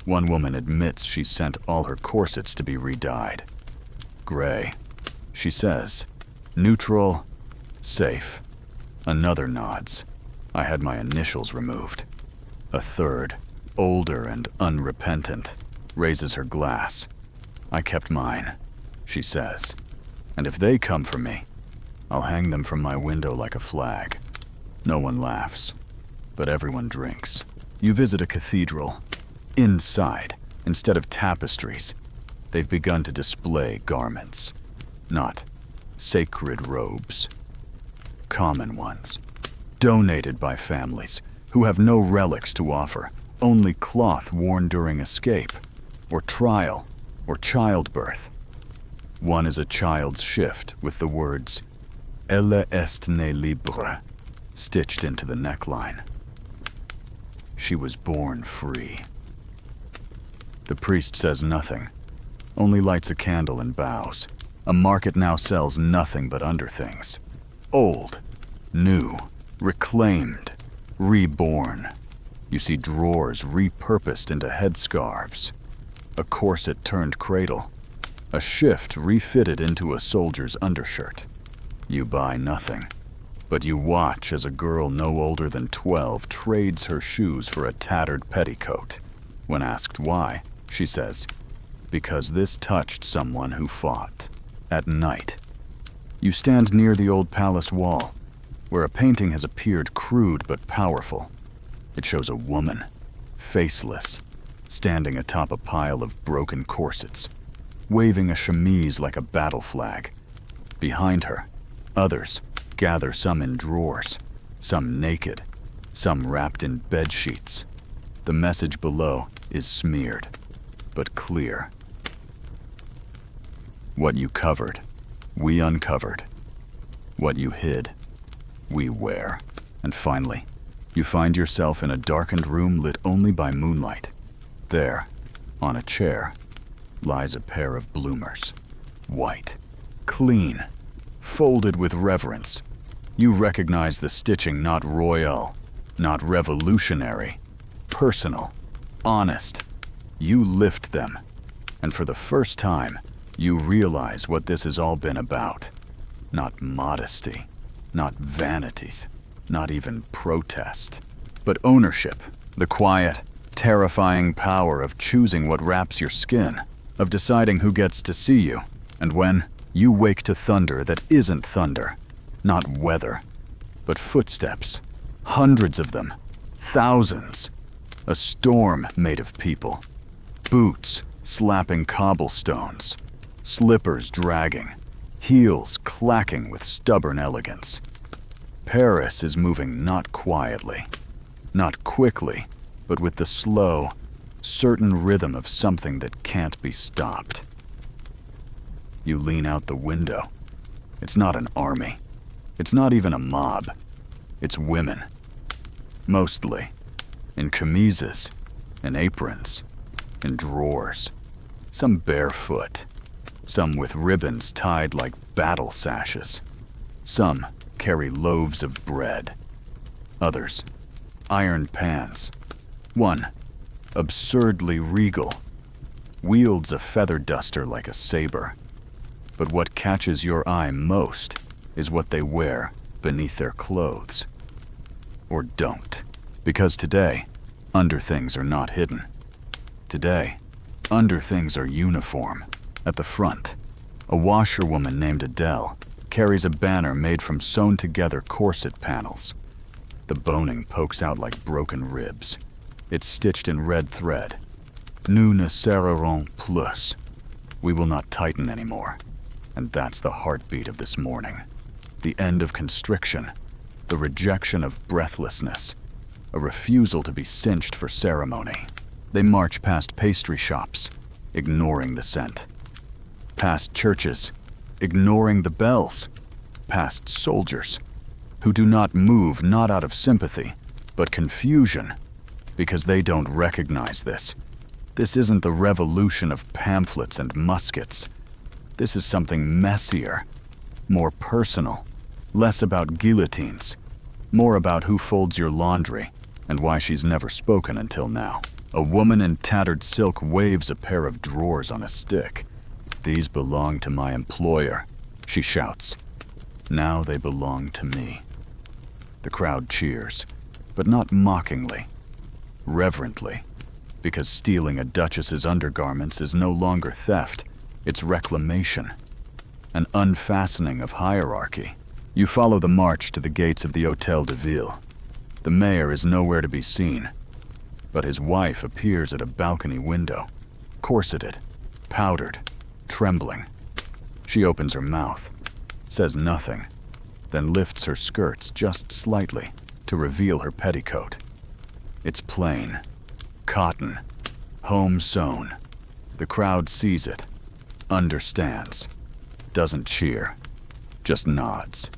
One woman admits she sent all her corsets to be re-dyed. Gray, she says. Neutral, safe. Another nods. I had my initials removed. A third, older and unrepentant, raises her glass. I kept mine, she says. And if they come for me, I'll hang them from my window like a flag. No one laughs, but everyone drinks. You visit a cathedral. Inside, instead of tapestries, they've begun to display garments. Not sacred robes. Common ones. Donated by families who have no relics to offer, only cloth worn during escape, or trial, or childbirth. One is a child's shift with the words, Elle est née libre, stitched into the neckline. She was born free. The priest says nothing, only lights a candle and bows. A market now sells nothing but underthings. Old, new, reclaimed, reborn. You see drawers repurposed into headscarves, a corset turned cradle, a shift refitted into a soldier's undershirt. You buy nothing, But you watch as a girl no older than 12 trades her shoes for a tattered petticoat. When asked why, she says, "Because this touched someone who fought." At night, you stand near the old palace wall, where a painting has appeared crude but powerful. It shows a woman, faceless, standing atop a pile of broken corsets, waving a chemise like a battle flag. Behind her, others gather, some in drawers, some naked, some wrapped in bed sheets. The message below is smeared, but clear. What you covered, we uncovered. What you hid, we wear. And finally, you find yourself in a darkened room lit only by moonlight. There, on a chair, lies a pair of bloomers. White, clean, folded with reverence. You recognize the stitching, not royal, not revolutionary, personal, honest. You lift them, and for the first time, you realize what this has all been about. Not modesty, not vanities, not even protest, but ownership, the quiet, terrifying power of choosing what wraps your skin, of deciding who gets to see you, and when you wake to thunder that isn't thunder, not weather, but footsteps, hundreds of them, thousands, a storm made of people, boots slapping cobblestones, slippers dragging, heels clacking with stubborn elegance. Paris is moving not quietly, not quickly, but with the slow, certain rhythm of something that can't be stopped. You lean out the window. It's not an army. It's not even a mob. It's women. Mostly. In chemises, in aprons, in drawers. Some barefoot. Some with ribbons tied like battle sashes. Some carry loaves of bread. Others, iron pans. One, absurdly regal, wields a feather duster like a saber. But what catches your eye most is what they wear beneath their clothes. Or don't. Because today, underthings are not hidden. Today, underthings are uniform. At the front, a washerwoman named Adele carries a banner made from sewn-together corset panels. The boning pokes out like broken ribs. It's stitched in red thread. Nous ne serrerons plus. We will not tighten anymore. And that's the heartbeat of this morning. The end of constriction. The rejection of breathlessness. A refusal to be cinched for ceremony. They march past pastry shops, ignoring the scent. Past churches, ignoring the bells. Past soldiers, who do not move not out of sympathy, but confusion, because they don't recognize this. This isn't the revolution of pamphlets and muskets. This is something messier, more personal, less about guillotines, more about who folds your laundry and why she's never spoken until now. A woman in tattered silk waves a pair of drawers on a stick. "These belong to my employer," she shouts. "Now they belong to me." The crowd cheers, but not mockingly, reverently, because stealing a duchess's undergarments is no longer theft, it's reclamation, an unfastening of hierarchy. You follow the march to the gates of the Hôtel de Ville. The mayor is nowhere to be seen, but his wife appears at a balcony window, corseted, powdered, trembling. She opens her mouth, says nothing, then lifts her skirts just slightly to reveal her petticoat. It's plain, cotton, home sewn. The crowd sees it, understands, doesn't cheer, just nods.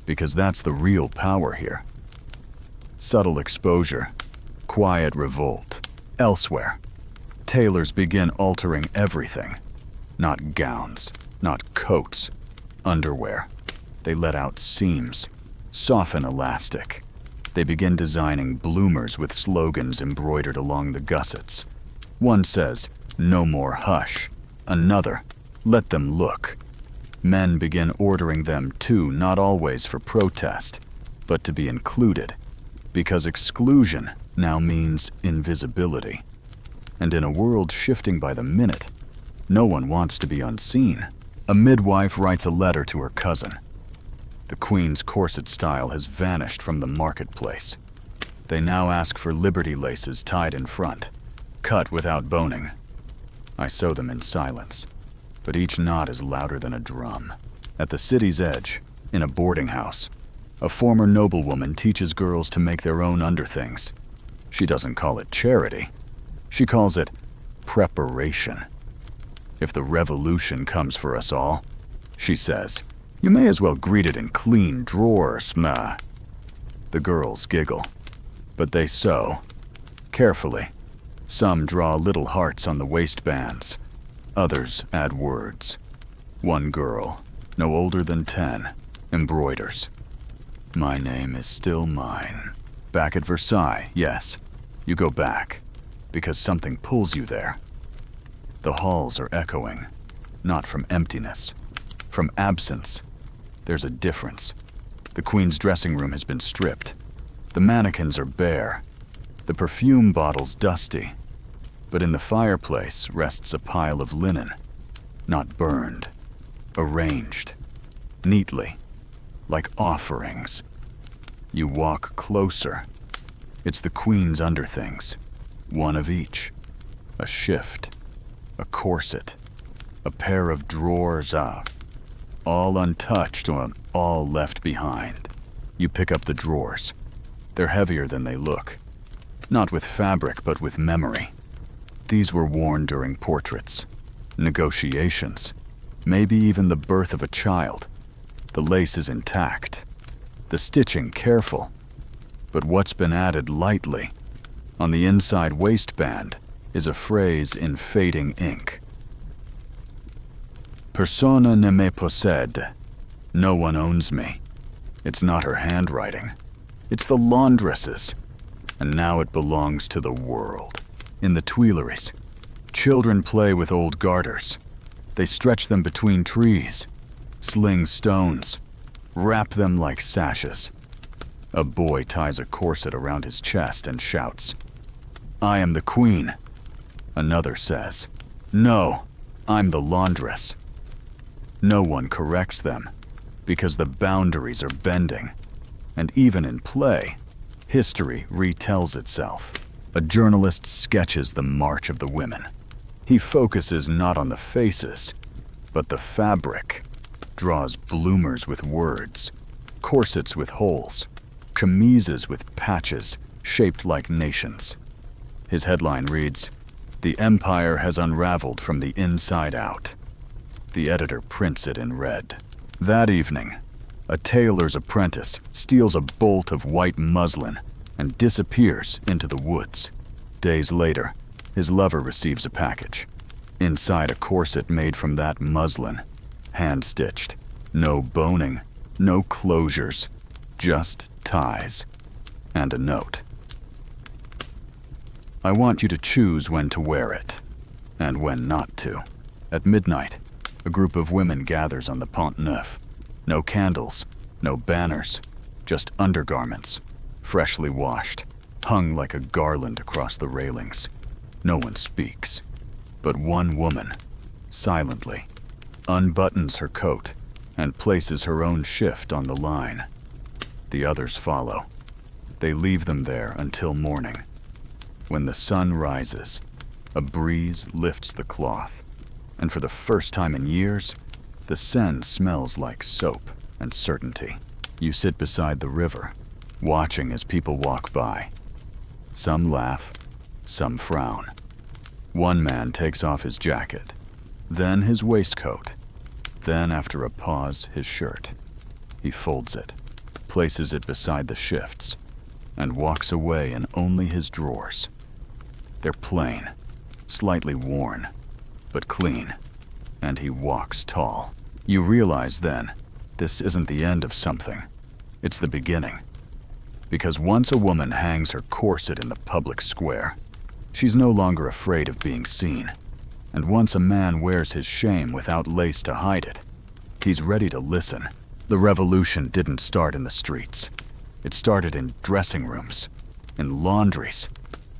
Because that's the real power here. Subtle exposure, quiet revolt. Elsewhere, tailors begin altering everything. Not gowns, not coats, underwear. They let out seams, soften elastic. They begin designing bloomers with slogans embroidered along the gussets. One says, "No more hush." Another, "Let them look." Men begin ordering them too, not always for protest, but to be included, because exclusion now means invisibility. And in a world shifting by the minute, no one wants to be unseen. A midwife writes a letter to her cousin. The Queen's corset style has vanished from the marketplace. They now ask for liberty laces tied in front, cut without boning. I sew them in silence, but each knot is louder than a drum. At the city's edge, in a boarding house, a former noblewoman teaches girls to make their own underthings. She doesn't call it charity. She calls it preparation. If the revolution comes for us all, she says, you may as well greet it in clean drawers, ma. The girls giggle, but they sew, carefully. Some draw little hearts on the waistbands. Others add words. One girl, no older than 10, embroiders. My name is still mine. Back at Versailles, yes. You go back, because something pulls you there. The halls are echoing, not from emptiness, from absence. There's a difference. The Queen's dressing room has been stripped. The mannequins are bare. The perfume bottles dusty. But in the fireplace rests a pile of linen, not burned, arranged, neatly, like offerings. You walk closer. It's the Queen's underthings, one of each. A shift, a corset, a pair of drawers out. All untouched or all left behind. You pick up the drawers. They're heavier than they look. Not with fabric, but with memory. These were worn during portraits, negotiations, maybe even the birth of a child. The lace is intact, the stitching careful, but what's been added lightly? On the inside waistband is a phrase in fading ink. Persona ne me possède. No one owns me. It's not her handwriting. It's the laundress's. And now it belongs to the world. In the Tuileries, children play with old garters. They stretch them between trees, sling stones, wrap them like sashes. A boy ties a corset around his chest and shouts, I am the Queen. Another says, no, I'm the laundress. No one corrects them, because the boundaries are bending. And even in play, history retells itself. A journalist sketches the march of the women. He focuses not on the faces, but the fabric. Draws bloomers with words, corsets with holes, chemises with patches shaped like nations. His headline reads, The empire has unraveled from the inside out. The editor prints it in red. That evening, a tailor's apprentice steals a bolt of white muslin and disappears into the woods. Days later, his lover receives a package. Inside a corset made from that muslin, hand-stitched. No boning, no closures, just ties, and a note. I want you to choose when to wear it, and when not to. At midnight, a group of women gathers on the Pont Neuf. No candles, no banners, just undergarments, freshly washed, hung like a garland across the railings. No one speaks, but one woman, silently, unbuttons her coat and places her own shift on the line. The others follow. They leave them there until morning. When the sun rises, a breeze lifts the cloth, and for the first time in years, the Seine smells like soap and certainty. You sit beside the river, watching as people walk by. Some laugh, some frown. One man takes off his jacket, then his waistcoat, then after a pause, his shirt. He folds it, places it beside the shifts, and walks away in only his drawers. They're plain, slightly worn, but clean, and he walks tall. You realize then, this isn't the end of something. It's the beginning. Because once a woman hangs her corset in the public square, she's no longer afraid of being seen. And once a man wears his shame without lace to hide it, He's ready to listen. The revolution didn't start in the streets. It started in dressing rooms, in laundries,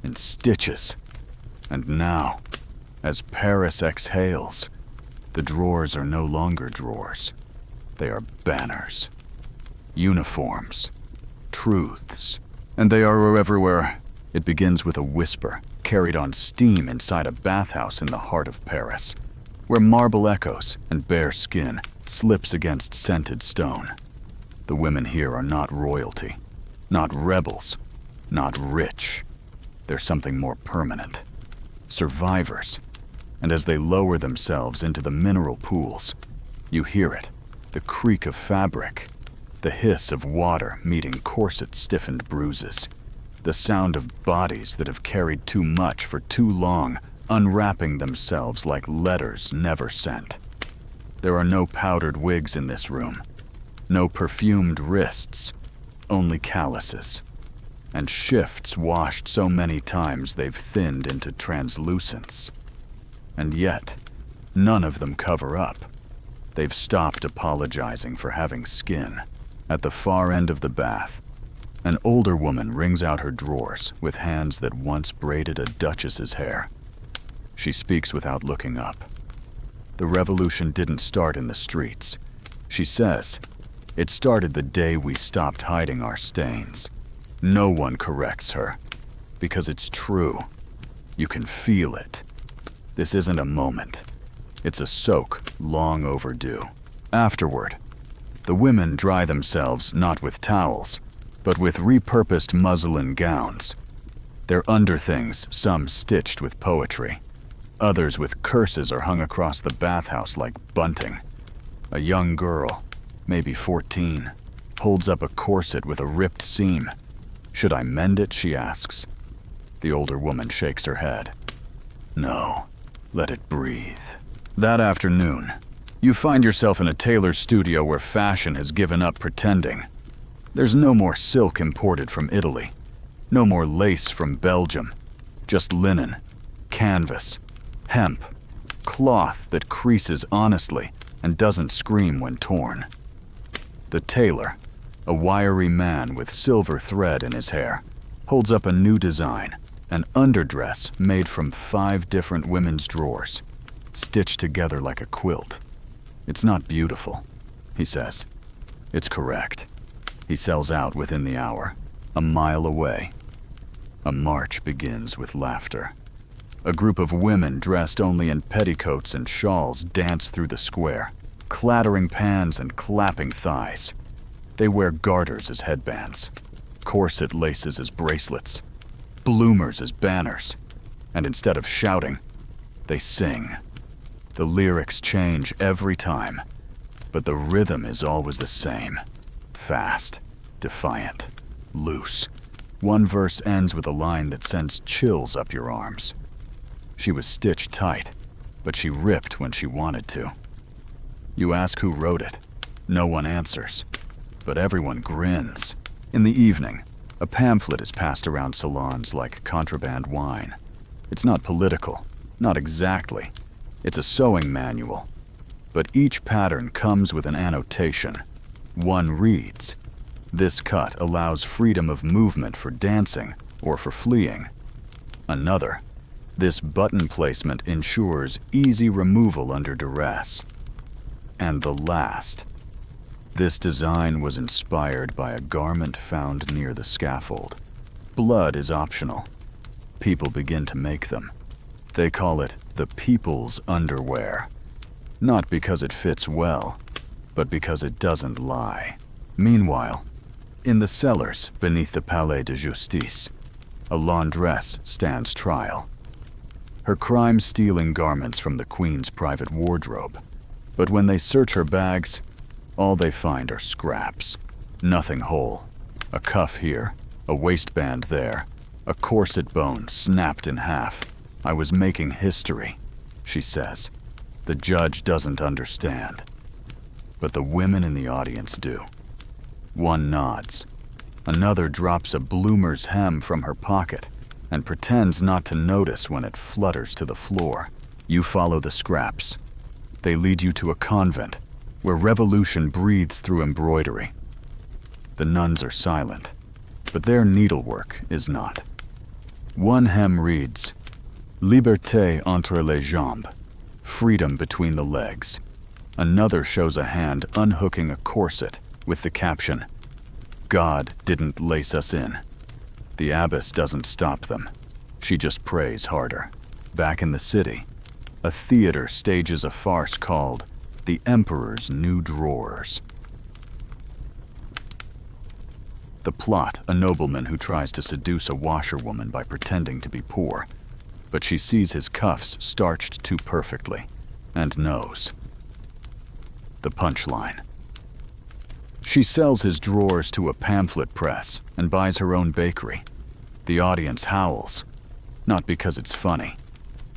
in stitches. And now, as Paris exhales, the drawers are no longer drawers. They are banners, uniforms, truths, and they are everywhere. It begins with a whisper, carried on steam inside a bathhouse in the heart of Paris, where marble echoes and bare skin slips against scented stone. The women here are not royalty, not rebels, not rich. They're something more permanent. Survivors. And as they lower themselves into the mineral pools, you hear it, the creak of fabric, the hiss of water meeting corset-stiffened bruises, the sound of bodies that have carried too much for too long, unwrapping themselves like letters never sent. There are no powdered wigs in this room, no perfumed wrists, only calluses, and shifts washed so many times they've thinned into translucence. And yet, none of them cover up. They've stopped apologizing for having skin. At the far end of the bath, an older woman wrings out her drawers with hands that once braided a duchess's hair. She speaks without looking up. The revolution didn't start in the streets. She says, it started the day we stopped hiding our stains. No one corrects her, because it's true. You can feel it. This isn't a moment. It's a soak long overdue. Afterward, the women dry themselves not with towels, but with repurposed muslin gowns. Their underthings, some stitched with poetry. Others with curses are hung across the bathhouse like bunting. A young girl, maybe 14, holds up a corset with a ripped seam. Should I mend it, she asks. The older woman shakes her head. No, let it breathe. That afternoon, you find yourself in a tailor's studio where fashion has given up pretending. There's no more silk imported from Italy, no more lace from Belgium, just linen, canvas, hemp, cloth that creases honestly and doesn't scream when torn. The tailor, a wiry man with silver thread in his hair, holds up a new design, an underdress made from 5 different women's drawers, stitched together like a quilt. It's not beautiful, he says. It's correct. He sells out within the hour, a mile away. A march begins with laughter. A group of women dressed only in petticoats and shawls dance through the square, clattering pans and clapping thighs. They wear garters as headbands, corset laces as bracelets, bloomers as banners, and instead of shouting, they sing. The lyrics change every time, but the rhythm is always the same. Fast, defiant, loose. One verse ends with a line that sends chills up your arms. She was stitched tight, but she ripped when she wanted to. You ask who wrote it. No one answers, but everyone grins. In the evening, a pamphlet is passed around salons like contraband wine. It's not political, not exactly. It's a sewing manual, but each pattern comes with an annotation. One reads, "This cut allows freedom of movement for dancing or for fleeing." Another, "This button placement ensures easy removal under duress." And the last, "This design was inspired by a garment found near the scaffold. Blood is optional. People begin to make them. They call it the people's underwear. Not because it fits well, but because it doesn't lie." Meanwhile, in the cellars beneath the Palais de Justice, a laundress stands trial. Her crime stealing garments from the Queen's private wardrobe. But when they search her bags, all they find are scraps. Nothing whole. A cuff here, a waistband there, a corset bone snapped in half. "I was making history," she says. The judge doesn't understand. But the women in the audience do. One nods. Another drops a bloomer's hem from her pocket and pretends not to notice when it flutters to the floor. You follow the scraps. They lead you to a convent where revolution breathes through embroidery. The nuns are silent, but their needlework is not. One hem reads, "Liberté entre les jambes," freedom between the legs. Another shows a hand unhooking a corset with the caption, "God didn't lace us in." The abbess doesn't stop them. She just prays harder. Back in the city, a theater stages a farce called The Emperor's New Drawers. The plot, a nobleman who tries to seduce a washerwoman by pretending to be poor, but she sees his cuffs starched too perfectly and knows. The punchline. She sells his drawers to a pamphlet press and buys her own bakery. The audience howls, not because it's funny,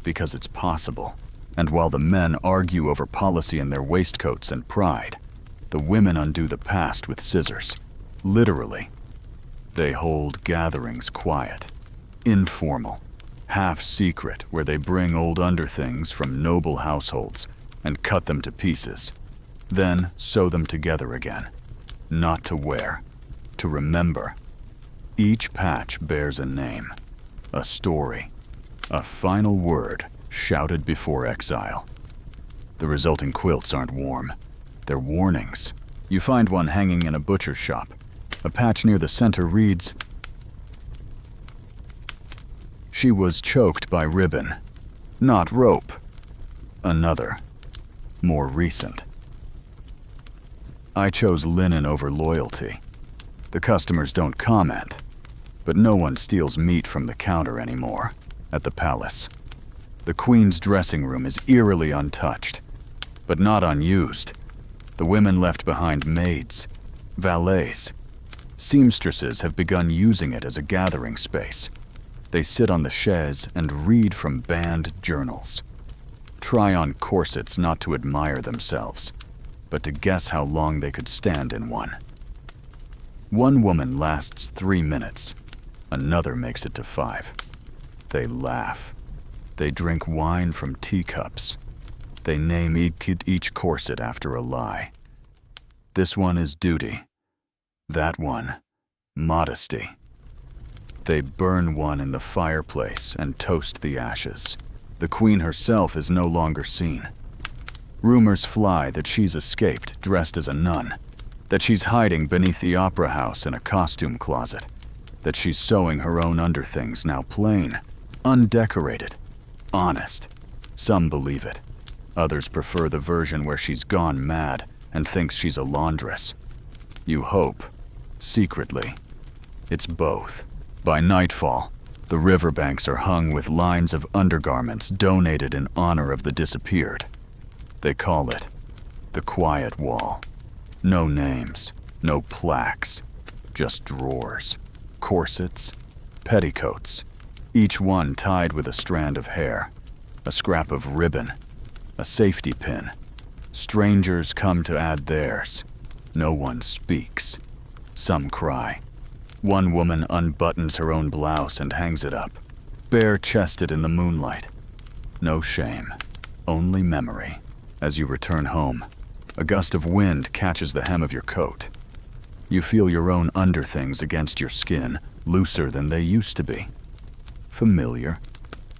because it's possible. And while the men argue over policy in their waistcoats and pride, the women undo the past with scissors. Literally. They hold gatherings quiet, informal, half-secret, where they bring old underthings from noble households and cut them to pieces, then sew them together again. Not to wear, to remember. Each patch bears a name, a story, a final word shouted before exile. The resulting quilts aren't warm. They're warnings. You find one hanging in a butcher's shop. A patch near the center reads, "She was choked by ribbon, not rope." Another, more recent. I chose linen over loyalty. The customers don't comment, but no one steals meat from the counter anymore at the palace. The queen's dressing room is eerily untouched, but not unused. The women left behind maids, valets. Seamstresses have begun using it as a gathering space. They sit on the chaise and read from banned journals. Try on corsets not to admire themselves, but to guess how long they could stand in one. One woman lasts 3 minutes. Another makes it to 5. They laugh. They drink wine from teacups. They name each corset after a lie. This one is duty. That one, modesty. They burn one in the fireplace and toast the ashes. The queen herself is no longer seen. Rumors fly that she's escaped dressed as a nun, that she's hiding beneath the opera house in a costume closet, that she's sewing her own underthings now plain, undecorated, honest. Some believe it. Others prefer the version where she's gone mad and thinks she's a laundress. You hope, secretly, it's both. By nightfall, the riverbanks are hung with lines of undergarments donated in honor of the disappeared. They call it the Quiet Wall. No names, no plaques, just drawers, corsets, petticoats, each one tied with a strand of hair, a scrap of ribbon, a safety pin. Strangers come to add theirs. No one speaks. Some cry. One woman unbuttons her own blouse and hangs it up, bare-chested in the moonlight. No shame, only memory. As you return home, a gust of wind catches the hem of your coat. You feel your own underthings against your skin, looser than they used to be. Familiar,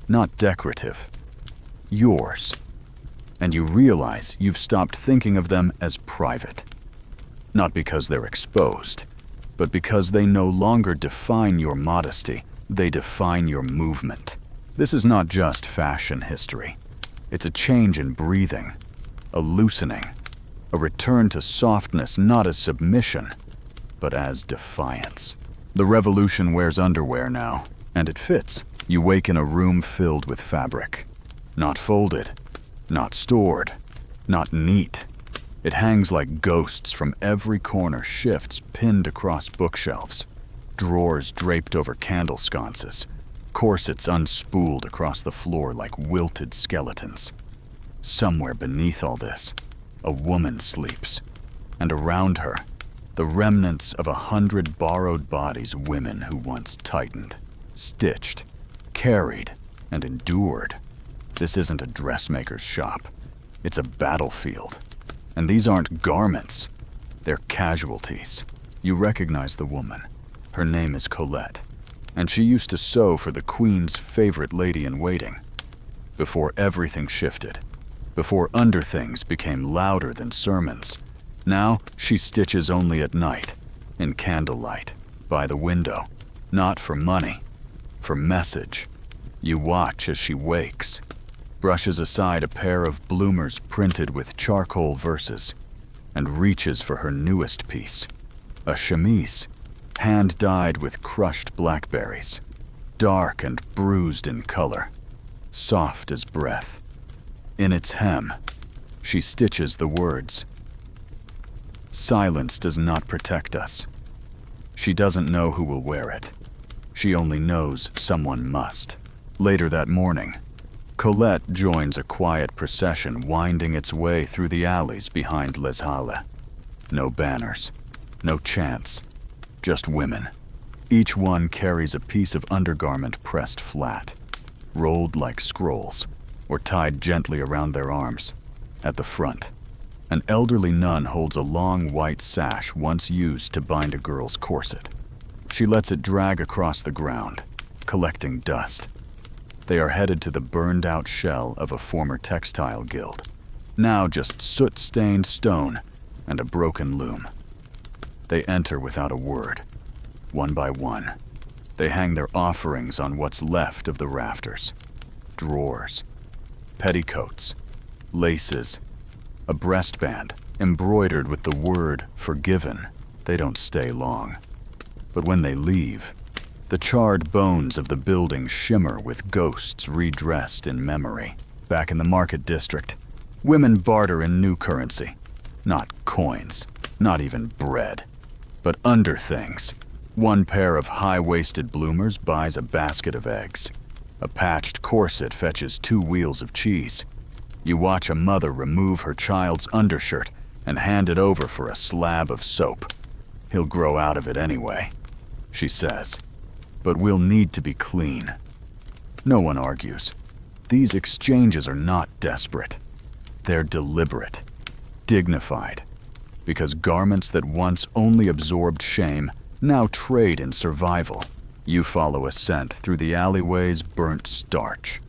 not decorative. Yours. And you realize you've stopped thinking of them as private. Not because they're exposed, but because they no longer define your modesty, they define your movement. This is not just fashion history. It's a change in breathing, a loosening, a return to softness not as submission, but as defiance. The revolution wears underwear now, and it fits. You wake in a room filled with fabric. Not folded, not stored, not neat. It hangs like ghosts from every corner, shifts pinned across bookshelves, drawers draped over candle sconces, corsets unspooled across the floor like wilted skeletons. Somewhere beneath all this, a woman sleeps, and around her, the remnants of 100 borrowed bodies women who once tightened, stitched, carried, and endured. This isn't a dressmaker's shop. It's a battlefield. And these aren't garments. They're casualties. You recognize the woman. Her name is Colette, and she used to sew for the Queen's favorite lady-in-waiting. Before everything shifted, before underthings became louder than sermons, now she stitches only at night, in candlelight, by the window, not for money, for message. You watch as she wakes, brushes aside a pair of bloomers printed with charcoal verses, and reaches for her newest piece, a chemise, hand-dyed with crushed blackberries, dark and bruised in color, soft as breath. In its hem, she stitches the words, "Silence does not protect us." She doesn't know who will wear it. She only knows someone must. Later that morning, Colette joins a quiet procession winding its way through the alleys behind Les Halles. No banners, no chants, just women. Each one carries a piece of undergarment pressed flat, rolled like scrolls, or tied gently around their arms. At the front, an elderly nun holds a long white sash once used to bind a girl's corset. She lets it drag across the ground, collecting dust. They are headed to the burned-out shell of a former textile guild, now just soot-stained stone and a broken loom. They enter without a word, one by one. They hang their offerings on what's left of the rafters. Drawers, petticoats, laces, a breastband embroidered with the word forgiven. They don't stay long. But when they leave, the charred bones of the building shimmer with ghosts redressed in memory. Back in the market district, women barter in new currency. Not coins, not even bread, but underthings. One pair of high-waisted bloomers buys a basket of eggs. A patched corset fetches 2 wheels of cheese. You watch a mother remove her child's undershirt and hand it over for a slab of soap. "He'll grow out of it anyway," she says, "but we'll need to be clean." No one argues. These exchanges are not desperate. They're deliberate, dignified, because garments that once only absorbed shame now trade in survival. You follow a scent through the alleyway's burnt starch.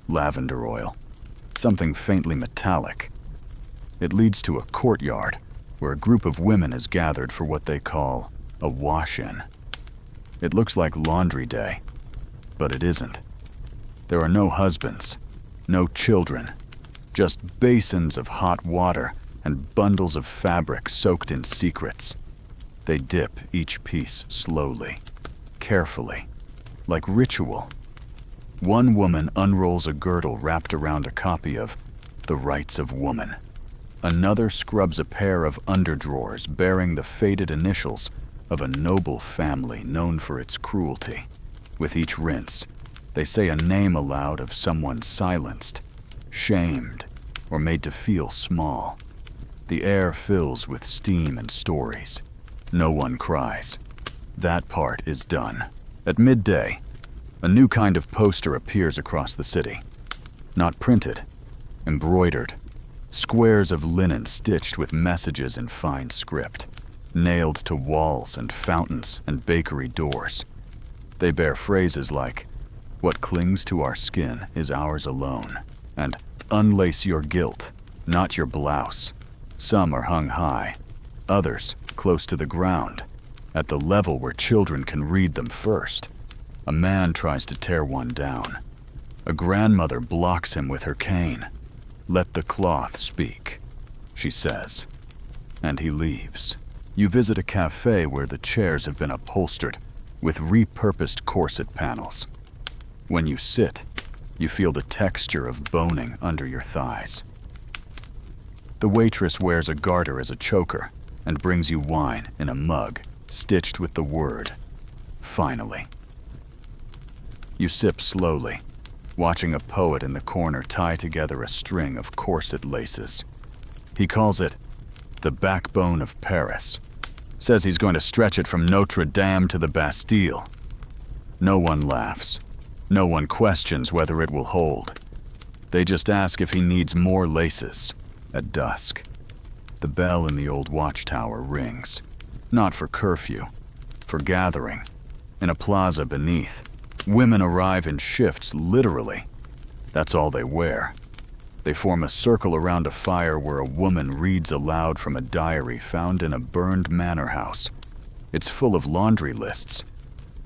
Lavender oil, something faintly metallic. It leads to a courtyard where a group of women is gathered for what they call a wash-in. It looks like laundry day, but it isn't. There are no husbands, no children, just basins of hot water and bundles of fabric soaked in secrets. They dip each piece slowly, carefully, like ritual. One woman unrolls a girdle wrapped around a copy of The Rights of Woman. Another scrubs a pair of underdrawers bearing the faded initials of a noble family known for its cruelty. With each rinse, they say a name aloud of someone silenced, shamed, or made to feel small. The air fills with steam and stories. No one cries. That part is done. At midday, a new kind of poster appears across the city. Not printed, embroidered. Squares of linen stitched with messages in fine script, nailed to walls and fountains and bakery doors. They bear phrases like, "What clings to our skin is ours alone," and "Unlace your guilt, not your blouse." Some are hung high, others close to the ground, at the level where children can read them first. A man tries to tear one down. A grandmother blocks him with her cane. "Let the cloth speak," she says, and he leaves. You visit a cafe where the chairs have been upholstered with repurposed corset panels. When you sit, you feel the texture of boning under your thighs. The waitress wears a garter as a choker and brings you wine in a mug stitched with the word, "Finally." You sip slowly, watching a poet in the corner tie together a string of corset laces. He calls it the backbone of Paris. Says he's going to stretch it from Notre Dame to the Bastille. No one laughs. No one questions whether it will hold. They just ask if he needs more laces at dusk. The bell in the old watchtower rings. Not for curfew, for gathering. In a plaza beneath, women arrive in shifts, literally. That's all they wear. They form a circle around a fire where a woman reads aloud from a diary found in a burned manor house. It's full of laundry lists.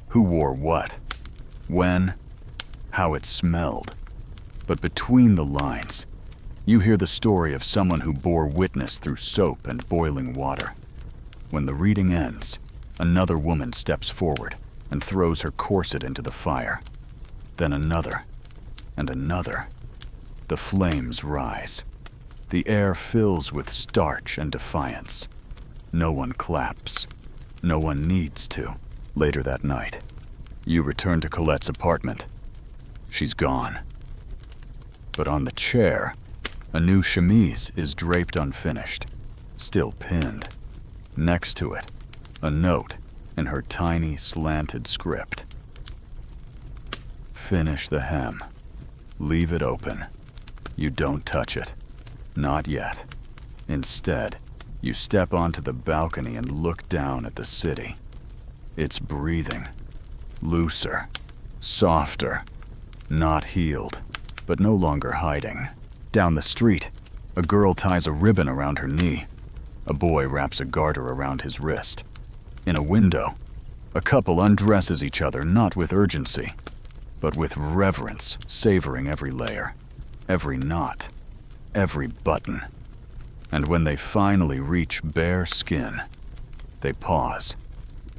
Who wore what? When? How it smelled. But between the lines, you hear the story of someone who bore witness through soap and boiling water. When the reading ends, another woman steps forward and throws her corset into the fire. Then another, and another. The flames rise. The air fills with starch and defiance. No one claps. No one needs to. Later that night, you return to Colette's apartment. She's gone. But on the chair, a new chemise is draped unfinished, still pinned. Next to it, a note in her tiny, slanted script. Finish the hem. Leave it open. You don't touch it. Not yet. Instead, you step onto the balcony and look down at the city. It's breathing. Looser. Softer. Not healed, but no longer hiding. Down the street, a girl ties a ribbon around her knee. A boy wraps a garter around his wrist. In a window, a couple undresses each other not with urgency, but with reverence, savoring every layer, every knot, every button. And when they finally reach bare skin, they pause.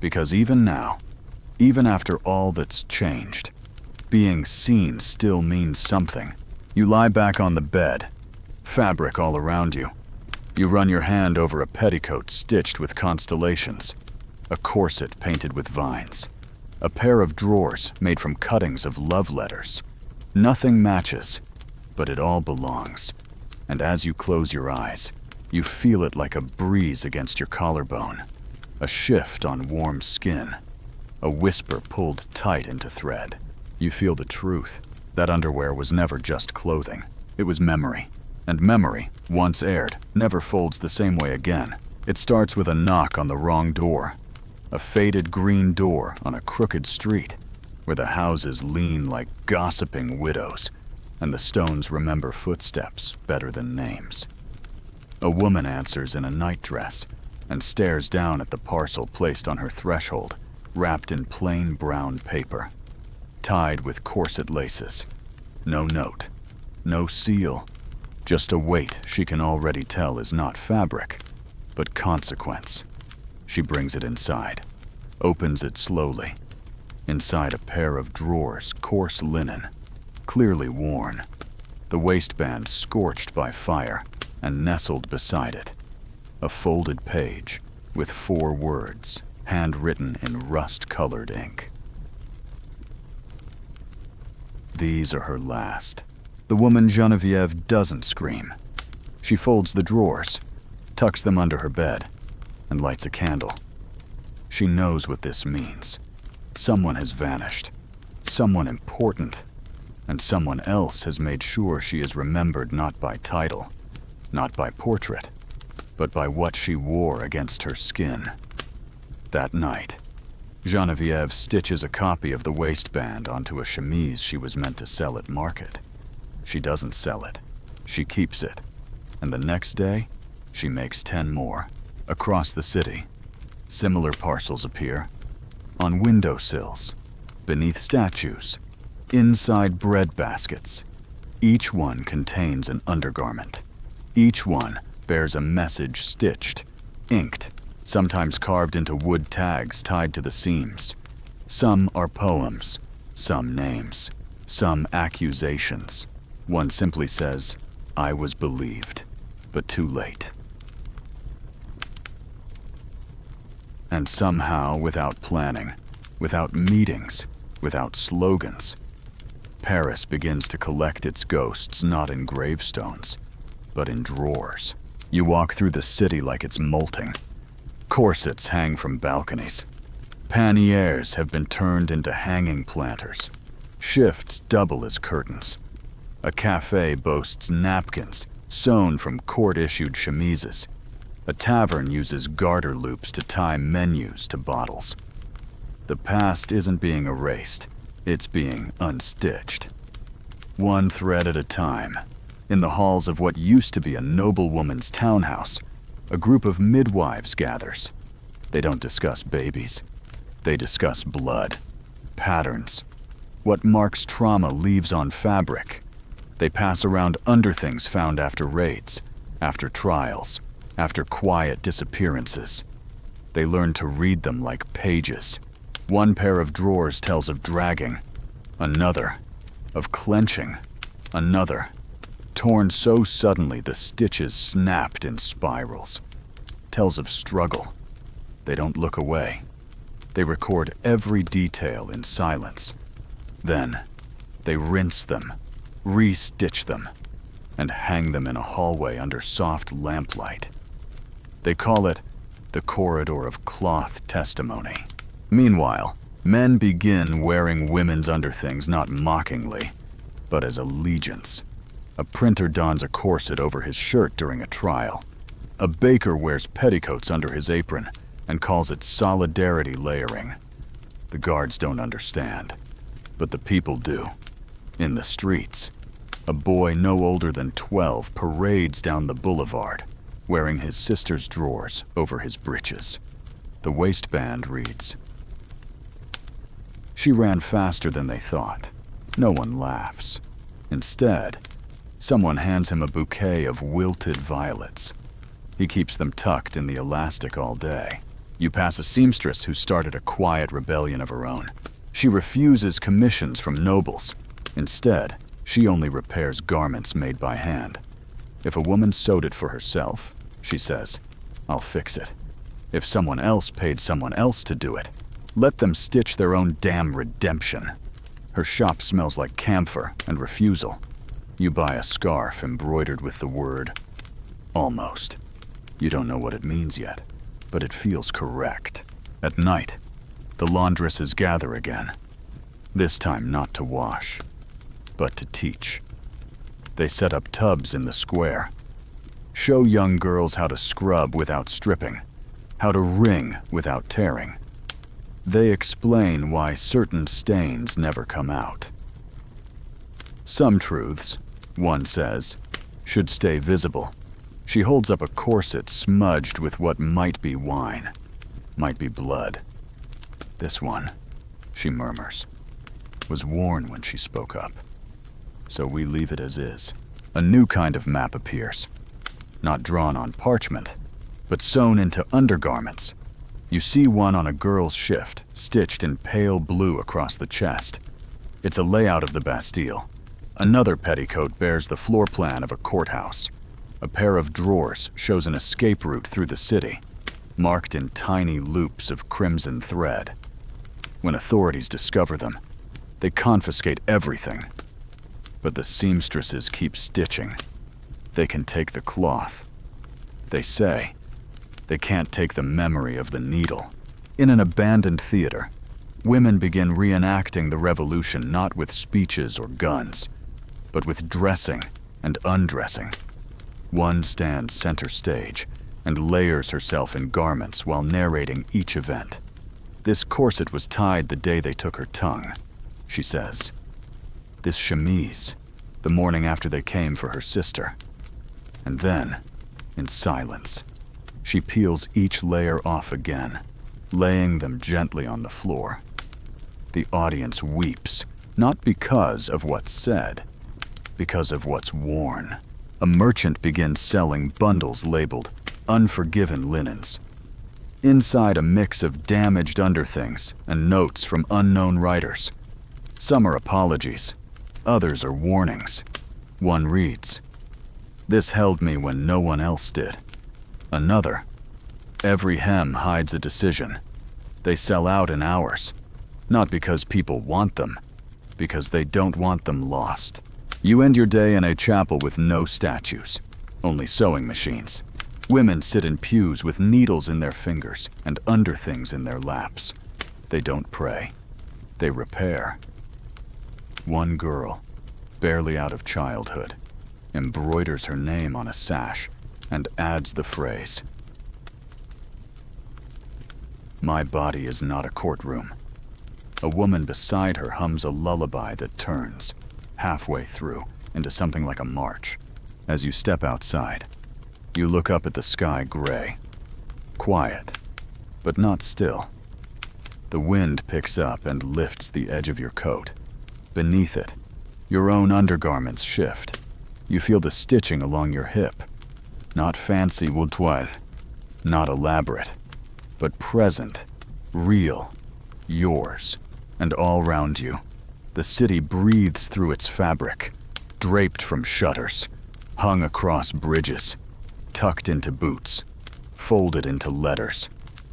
Because even now, even after all that's changed, being seen still means something. You lie back on the bed, fabric all around you. You run your hand over a petticoat stitched with constellations, a corset painted with vines, a pair of drawers made from cuttings of love letters. Nothing matches, but it all belongs. And as you close your eyes, you feel it like a breeze against your collarbone, a shift on warm skin, a whisper pulled tight into thread. You feel the truth. That underwear was never just clothing. It was memory. And memory, once aired, never folds the same way again. It starts with a knock on the wrong door. A faded green door on a crooked street, where the houses lean like gossiping widows, and the stones remember footsteps better than names. A woman answers in a nightdress and stares down at the parcel placed on her threshold, wrapped in plain brown paper, tied with corset laces. No note, no seal, just a weight she can already tell is not fabric, but consequence. She brings it inside, opens it slowly. Inside a pair of drawers, coarse linen, clearly worn, the waistband scorched by fire, and nestled beside it, a folded page with 4 words, handwritten in rust-colored ink. These are her last. The woman Geneviève doesn't scream. She folds the drawers, tucks them under her bed, and lights a candle. She knows what this means. Someone has vanished, someone important, and someone else has made sure she is remembered not by title, not by portrait, but by what she wore against her skin. That night, Geneviève stitches a copy of the waistband onto a chemise she was meant to sell at market. She doesn't sell it. She keeps it. And the next day, she makes 10 more. Across the city, similar parcels appear. On windowsills, beneath statues, inside bread baskets. Each one contains an undergarment. Each one bears a message stitched, inked, sometimes carved into wood tags tied to the seams. Some are poems, some names, some accusations. One simply says, "I was believed, but too late." And somehow, without planning, without meetings, without slogans, Paris begins to collect its ghosts not in gravestones, but in drawers. You walk through the city like it's molting. Corsets hang from balconies. Panniers have been turned into hanging planters. Shifts double as curtains. A cafe boasts napkins sewn from court-issued chemises. A tavern uses garter loops to tie menus to bottles. The past isn't being erased, it's being unstitched. One thread at a time. In the halls of what used to be a noblewoman's townhouse, a group of midwives gathers. They don't discuss babies. They discuss blood, patterns, what marks trauma leaves on fabric. They pass around underthings found after raids, after trials, after quiet disappearances. They learn to read them like pages. One pair of drawers tells of dragging, another of clenching, another torn so suddenly the stitches snapped in spirals. Tells of struggle. They don't look away. They record every detail in silence. Then, they rinse them, re-stitch them, and hang them in a hallway under soft lamplight. They call it the corridor of cloth testimony. Meanwhile, men begin wearing women's underthings not mockingly, but as allegiance. A printer dons a corset over his shirt during a trial. A baker wears petticoats under his apron and calls it solidarity layering. The guards don't understand, but the people do. In the streets, a boy no older than 12 parades down the boulevard, wearing his sister's drawers over his breeches. The waistband reads, "She ran faster than they thought." No one laughs. Instead, someone hands him a bouquet of wilted violets. He keeps them tucked in the elastic all day. You pass a seamstress who started a quiet rebellion of her own. She refuses commissions from nobles. Instead, she only repairs garments made by hand. If a woman sewed it for herself, she says, "I'll fix it." If someone else paid someone else to do it, let them stitch their own damn redemption. Her shop smells like camphor and refusal. You buy a scarf embroidered with the word almost. You don't know what it means yet, but it feels correct. At night, the laundresses gather again. This time not to wash, but to teach. They set up tubs in the square. Show young girls how to scrub without stripping, how to wring without tearing. They explain why certain stains never come out. Some truths, one says, should stay visible. She holds up a corset smudged with what might be wine, might be blood. This one, she murmurs, was worn when she spoke up. So we leave it as is. A new kind of map appears, not drawn on parchment, but sewn into undergarments. You see one on a girl's shift, stitched in pale blue across the chest. It's a layout of the Bastille. Another petticoat bears the floor plan of a courthouse. A pair of drawers shows an escape route through the city, marked in tiny loops of crimson thread. When authorities discover them, they confiscate everything. But the seamstresses keep stitching. They can take the cloth. They say they can't take the memory of the needle. In an abandoned theater, women begin reenacting the revolution not with speeches or guns, but with dressing and undressing. One stands center stage and layers herself in garments while narrating each event. This corset was tied the day they took her tongue, she says. This chemise, the morning after they came for her sister. And then, in silence, she peels each layer off again, laying them gently on the floor. The audience weeps, not because of what's said, because of what's worn. A merchant begins selling bundles labeled Unforgiven Linens. Inside a mix of damaged underthings and notes from unknown writers. Some are apologies, others are warnings. One reads, "This held me when no one else did." Another, "Every hem hides a decision. They sell out in hours, not because people want them, because they don't want them lost." You end your day in a chapel with no statues, only sewing machines. Women sit in pews with needles in their fingers and underthings in their laps. They don't pray. They repair. One girl, barely out of childhood, embroiders her name on a sash and adds the phrase, My body is not a courtroom. A woman beside her hums a lullaby that turns, halfway through, into something like a march. As you step outside, you look up at the sky gray. Quiet, but not still. The wind picks up and lifts the edge of your coat. Beneath it, your own undergarments shift. You feel the stitching along your hip. Not fancy woodtoise, not elaborate, but present, real, yours, and all round you. The city breathes through its fabric, draped from shutters, hung across bridges, tucked into boots, folded into letters.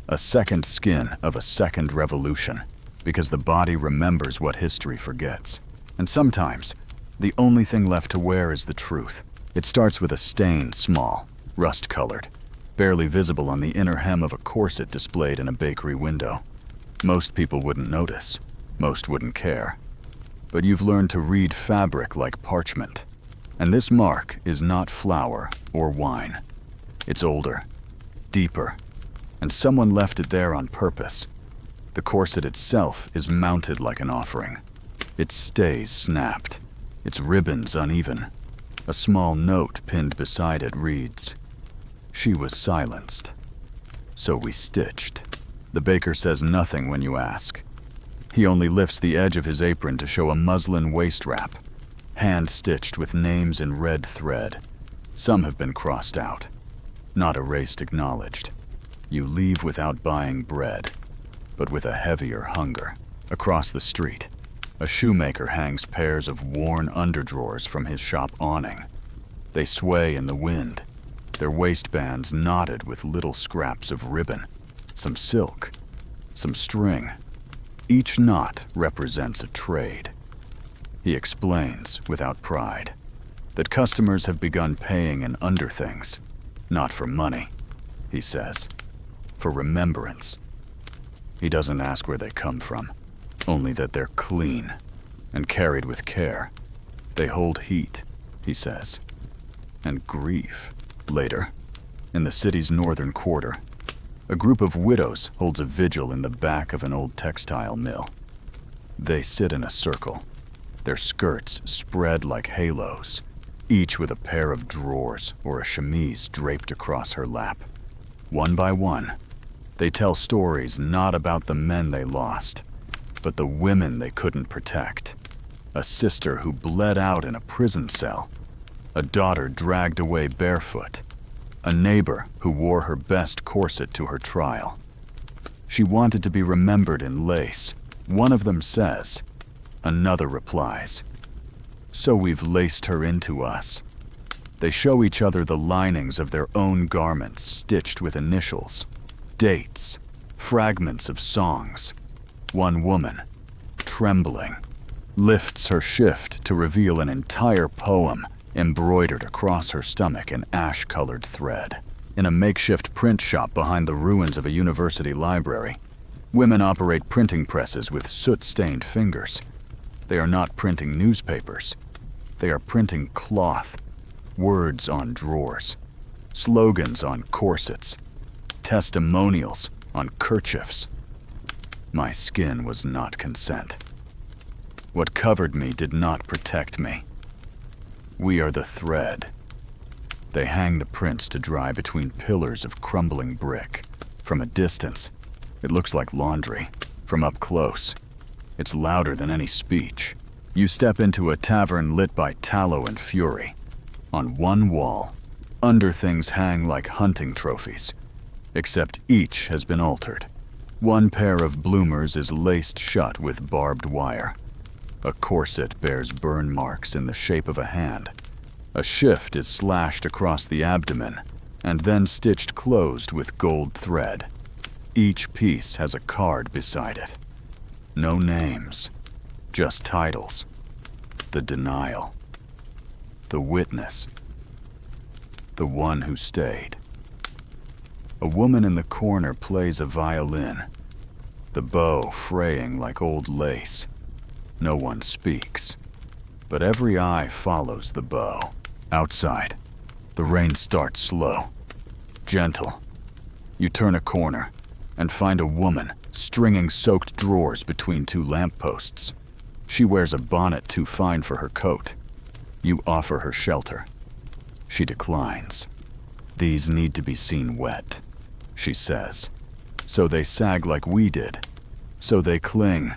A second skin of a second revolution, because the body remembers what history forgets. And sometimes, the only thing left to wear is the truth. It starts with a stain small, rust-colored, barely visible on the inner hem of a corset displayed in a bakery window. Most people wouldn't notice. Most wouldn't care. But you've learned to read fabric like parchment. And this mark is not flour or wine. It's older, deeper, and someone left it there on purpose. The corset itself is mounted like an offering. Its stays snapped, its ribbons uneven. A small note pinned beside it reads, "She was silenced, so we stitched." The baker says nothing when you ask. He only lifts the edge of his apron to show a muslin waist wrap, hand-stitched with names in red thread. Some have been crossed out, not erased, acknowledged. You leave without buying bread, but with a heavier hunger. Across the street, a shoemaker hangs pairs of worn underdrawers from his shop awning. They sway in the wind, their waistbands knotted with little scraps of ribbon, some silk, some string. Each knot represents a trade. He explains, without pride, that customers have begun paying in underthings, not for money, he says, for remembrance. He doesn't ask where they come from, only that they're clean and carried with care. They hold heat, he says, and grief. Later, in the city's northern quarter, a group of widows holds a vigil in the back of an old textile mill. They sit in a circle, their skirts spread like halos, each with a pair of drawers or a chemise draped across her lap. One by one, they tell stories not about the men they lost, but the women they couldn't protect. A sister who bled out in a prison cell, a daughter dragged away barefoot, a neighbor who wore her best corset to her trial. She wanted to be remembered in lace. One of them says, another replies, "So we've laced her into us." They show each other the linings of their own garments stitched with initials, dates, fragments of songs. One woman, trembling, lifts her shift to reveal an entire poem embroidered across her stomach in ash-colored thread. In a makeshift print shop behind the ruins of a university library, women operate printing presses with soot-stained fingers. They are not printing newspapers. They are printing cloth, words on drawers, slogans on corsets, testimonials on kerchiefs. My skin was not consent. What covered me did not protect me. We are the thread. They hang the prints to dry between pillars of crumbling brick. From a distance, it looks like laundry. From up close, it's louder than any speech. You step into a tavern lit by tallow and fury. On one wall, underthings hang like hunting trophies, except each has been altered. One pair of bloomers is laced shut with barbed wire. A corset bears burn marks in the shape of a hand. A shift is slashed across the abdomen and then stitched closed with gold thread. Each piece has a card beside it. No names, just titles. The denial. The witness. The one who stayed. A woman in the corner plays a violin, the bow fraying like old lace. No one speaks, but every eye follows the bow. Outside, the rain starts slow, gentle. You turn a corner, and find a woman stringing soaked drawers between two lampposts. She wears a bonnet too fine for her coat. You offer her shelter. She declines. "These need to be seen wet," she says. "So they sag like we did. So they cling."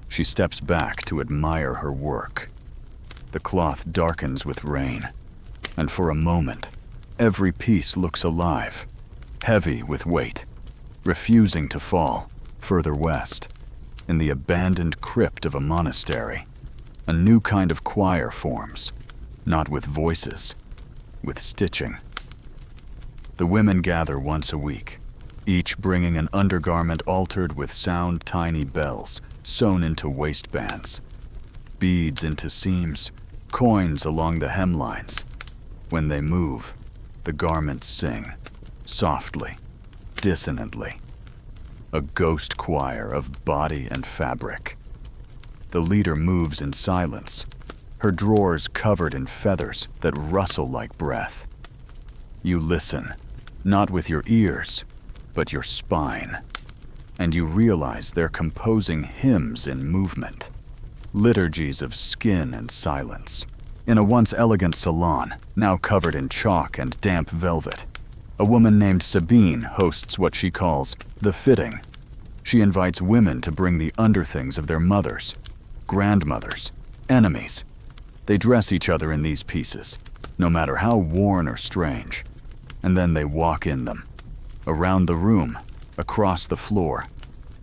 She steps back to admire her work. The cloth darkens with rain, and for a moment, every piece looks alive, heavy with weight, refusing to fall. Further west, in the abandoned crypt of a monastery, a new kind of choir forms, not with voices, with stitching. The women gather once a week, each bringing an undergarment altered with sound tiny bells sewn into waistbands, beads into seams, coins along the hemlines. When they move, the garments sing, softly, dissonantly. A ghost choir of body and fabric. The leader moves in silence, her drawers covered in feathers that rustle like breath. You listen, not with your ears, but your spine, and you realize they're composing hymns in movement, liturgies of skin and silence. In a once elegant salon, now covered in chalk and damp velvet, a woman named Sabine hosts what she calls the fitting. She invites women to bring the underthings of their mothers, grandmothers, enemies. They dress each other in these pieces, no matter how worn or strange, and then they walk in them, around the room, across the floor,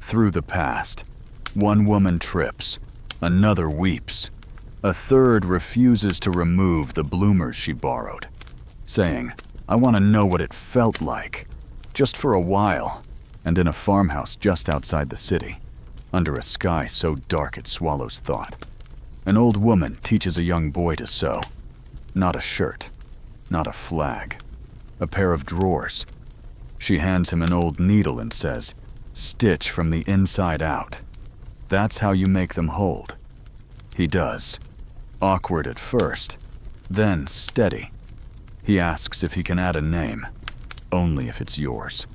through the past. One woman trips, another weeps. A third refuses to remove the bloomers she borrowed, saying, "I want to know what it felt like, just for a while," and in a farmhouse just outside the city, under a sky so dark it swallows thought. An old woman teaches a young boy to sew. Not a shirt, not a flag, a pair of drawers. She hands him an old needle and says, "Stitch from the inside out. That's how you make them hold." He does. Awkward at first, then steady. He asks if he can add a name. "Only if it's yours,"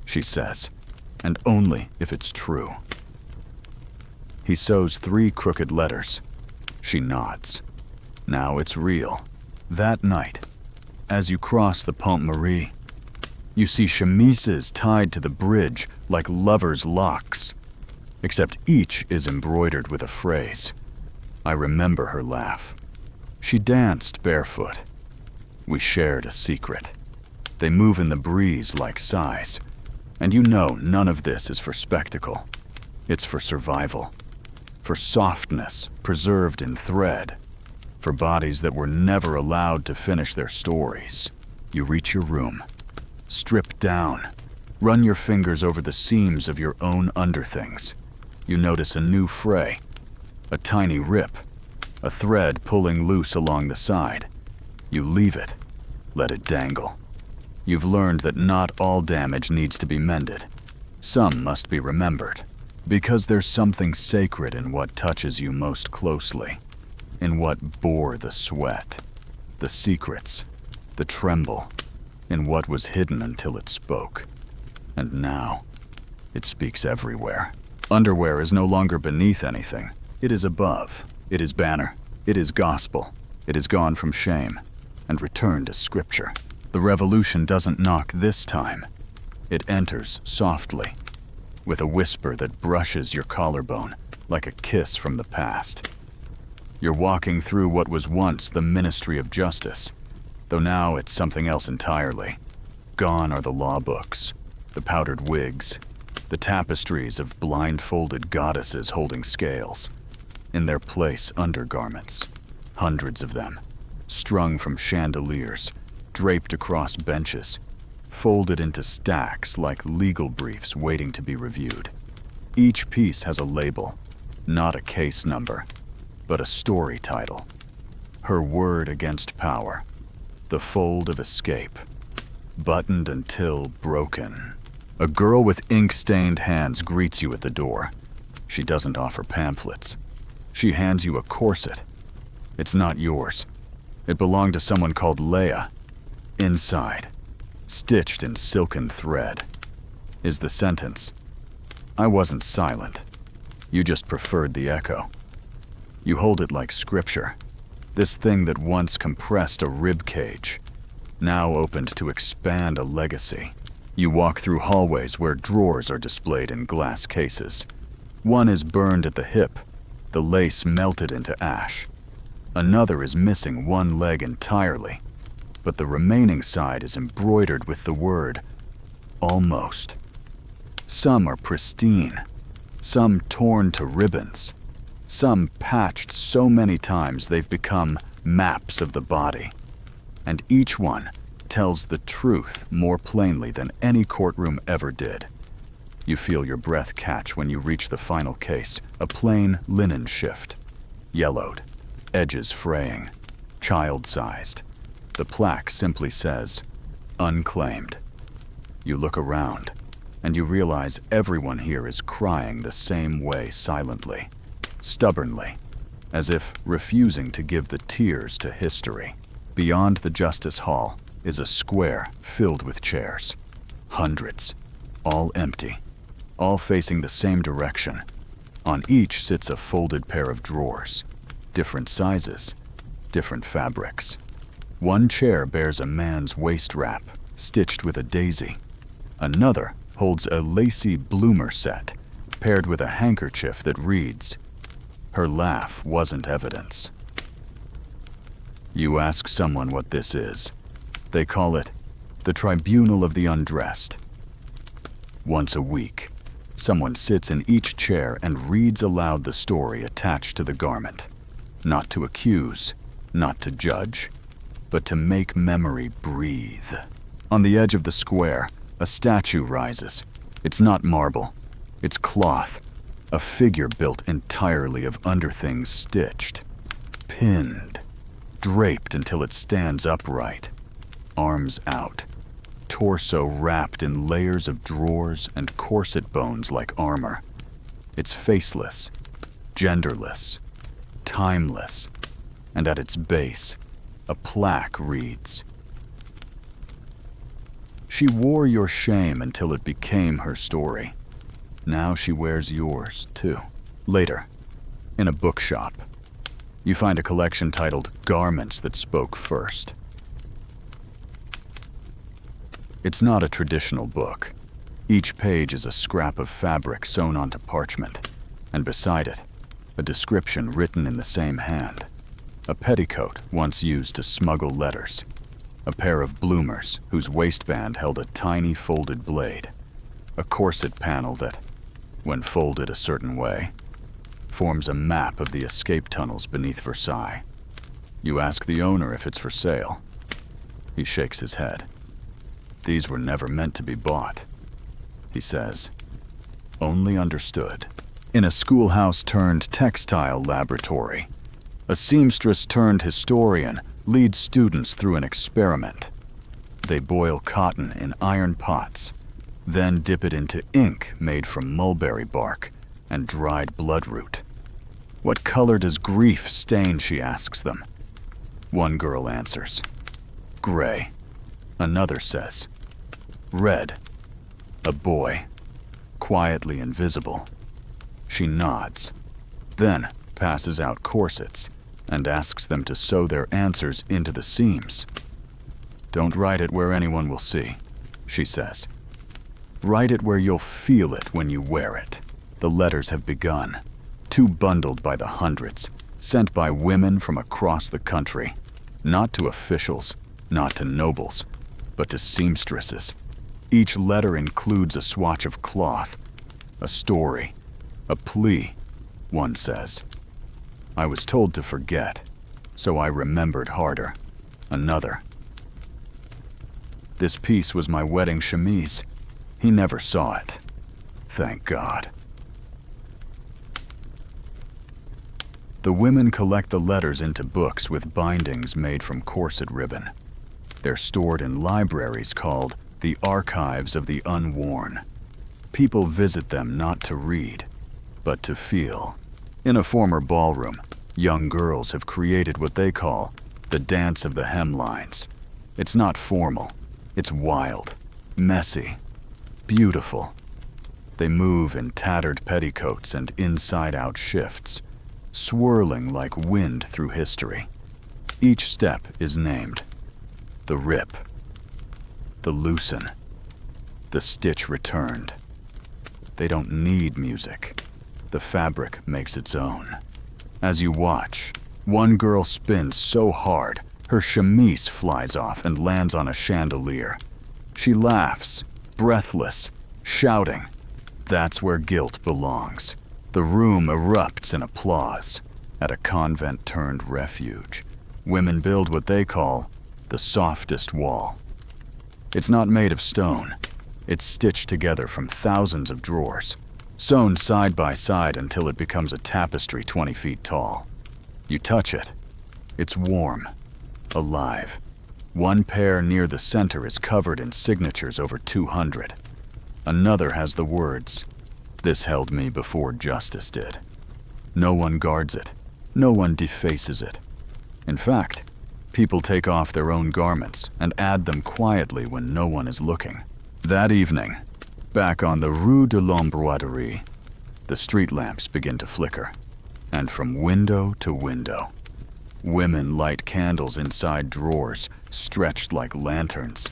she says, "and only if it's true." He sews 3 crooked letters. She nods. Now it's real. That night, as you cross the Pont Marie, you see chemises tied to the bridge like lovers' locks, except each is embroidered with a phrase. I remember her laugh. She danced barefoot. We shared a secret. They move in the breeze like sighs, and you know none of this is for spectacle. It's for survival, for softness preserved in thread, for bodies that were never allowed to finish their stories. You reach your room, strip down, run your fingers over the seams of your own underthings. You notice a new fray, a tiny rip, a thread pulling loose along the side. You leave it, let it dangle. You've learned that not all damage needs to be mended. Some must be remembered, because there's something sacred in what touches you most closely, in what bore the sweat, the secrets, the tremble, in what was hidden until it spoke. And now, it speaks everywhere. Underwear is no longer beneath anything. It is above. It is banner. It is gospel. It is gone from shame and returned to scripture. The revolution doesn't knock this time. It enters softly, with a whisper that brushes your collarbone like a kiss from the past. You're walking through what was once the ministry of justice, though now it's something else entirely. Gone are the law books, the powdered wigs, the tapestries of blindfolded goddesses holding scales. In their place, undergarments, hundreds of them, strung from chandeliers, draped across benches, folded into stacks like legal briefs waiting to be reviewed. Each piece has a label, not a case number, but a story title. Her word against power, the fold of escape, buttoned until broken. A girl with ink-stained hands greets you at the door. She doesn't offer pamphlets. She hands you a corset. It's not yours. It belonged to someone called Leia. Inside, stitched in silken thread, is the sentence. I wasn't silent. You just preferred the echo. You hold it like scripture. This thing that once compressed a rib cage, now opened to expand a legacy. You walk through hallways where drawers are displayed in glass cases. One is burned at the hip, the lace melted into ash. Another is missing one leg entirely, but the remaining side is embroidered with the word, almost. Some are pristine, some torn to ribbons, some patched so many times they've become maps of the body. And each one tells the truth more plainly than any courtroom ever did. You feel your breath catch when you reach the final case, a plain linen shift, yellowed, edges fraying, child-sized. The plaque simply says, unclaimed. You look around, and you realize everyone here is crying the same way silently, stubbornly, as if refusing to give the tears to history. Beyond the justice hall is a square filled with chairs. Hundreds, all empty, all facing the same direction. On each sits a folded pair of drawers, different sizes, different fabrics. One chair bears a man's waist wrap, stitched with a daisy. Another holds a lacy bloomer set, paired with a handkerchief that reads, "Her laugh wasn't evidence." You ask someone what this is. They call it the Tribunal of the Undressed. Once a week, someone sits in each chair and reads aloud the story attached to the garment. Not to accuse, not to judge, but to make memory breathe. On the edge of the square, a statue rises. It's not marble, it's cloth, a figure built entirely of underthings stitched, pinned, draped until it stands upright, arms out, torso wrapped in layers of drawers and corset bones like armor. It's faceless, genderless, timeless, and at its base, a plaque reads, "She wore your shame until it became her story. Now she wears yours, too." Later, in a bookshop, you find a collection titled Garments That Spoke First. It's not a traditional book. Each page is a scrap of fabric sewn onto parchment, and beside it, a description written in the same hand. A petticoat once used to smuggle letters. A pair of bloomers whose waistband held a tiny folded blade. A corset panel that, when folded a certain way, forms a map of the escape tunnels beneath Versailles. You ask the owner if it's for sale. He shakes his head. "These were never meant to be bought," he says. "Only understood." In a schoolhouse turned textile laboratory, a seamstress turned historian leads students through an experiment. They boil cotton in iron pots, then dip it into ink made from mulberry bark and dried bloodroot. "What color does grief stain?" she asks them. One girl answers, "Gray." Another says, "Red." A boy, quietly invisible. She nods, then passes out corsets and asks them to sew their answers into the seams. "Don't write it where anyone will see," she says. "Write it where you'll feel it when you wear it." The letters have begun, too bundled by the hundreds, sent by women from across the country, not to officials, not to nobles, but to seamstresses. Each letter includes a swatch of cloth, a story, a plea. One says, "I was told to forget, so I remembered harder." Another, "This piece was my wedding chemise. He never saw it. Thank God." The women collect the letters into books with bindings made from corset ribbon. They're stored in libraries called the Archives of the Unworn. People visit them not to read, but to feel. In a former ballroom, young girls have created what they call the dance of the hemlines. It's not formal. It's wild, messy, beautiful, They move in tattered petticoats and inside-out shifts, swirling like wind through history. Each step is named. The rip, the loosen, the stitch returned. They don't need music. The fabric makes its own. As you watch, one girl spins so hard, her chemise flies off and lands on a chandelier. She laughs, breathless, shouting. That's where guilt belongs. The room erupts in applause. At a convent-turned-refuge, women build what they call the softest wall. It's not made of stone. It's stitched together from thousands of drawers, sewn side by side until it becomes a tapestry 20 feet tall. You touch it. It's warm, alive. One pair near the center is covered in signatures over 200. Another has the words, "This held me before justice did." No one guards it. No one defaces it. In fact, people take off their own garments and add them quietly when no one is looking. That evening, back on the Rue de l'Embroiderie, the street lamps begin to flicker, and from window to window, women light candles inside drawers stretched like lanterns.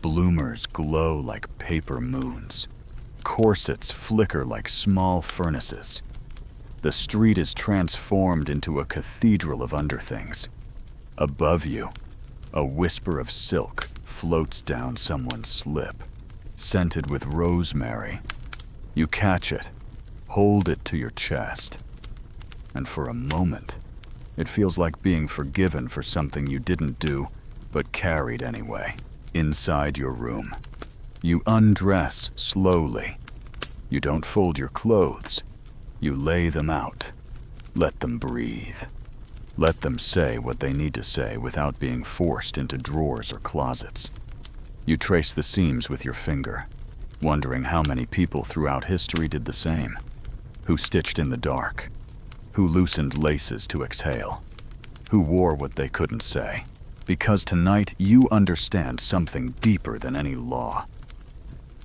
Bloomers glow like paper moons. Corsets flicker like small furnaces. The street is transformed into a cathedral of underthings. Above you, a whisper of silk floats down someone's slip, scented with rosemary. You catch it, hold it to your chest, and for a moment, it feels like being forgiven for something you didn't do, but carried anyway. Inside your room, you undress slowly. You don't fold your clothes. You lay them out. Let them breathe. Let them say what they need to say without being forced into drawers or closets. You trace the seams with your finger, wondering how many people throughout history did the same. Who stitched in the dark? Who loosened laces to exhale? Who wore what they couldn't say? Because tonight you understand something deeper than any law.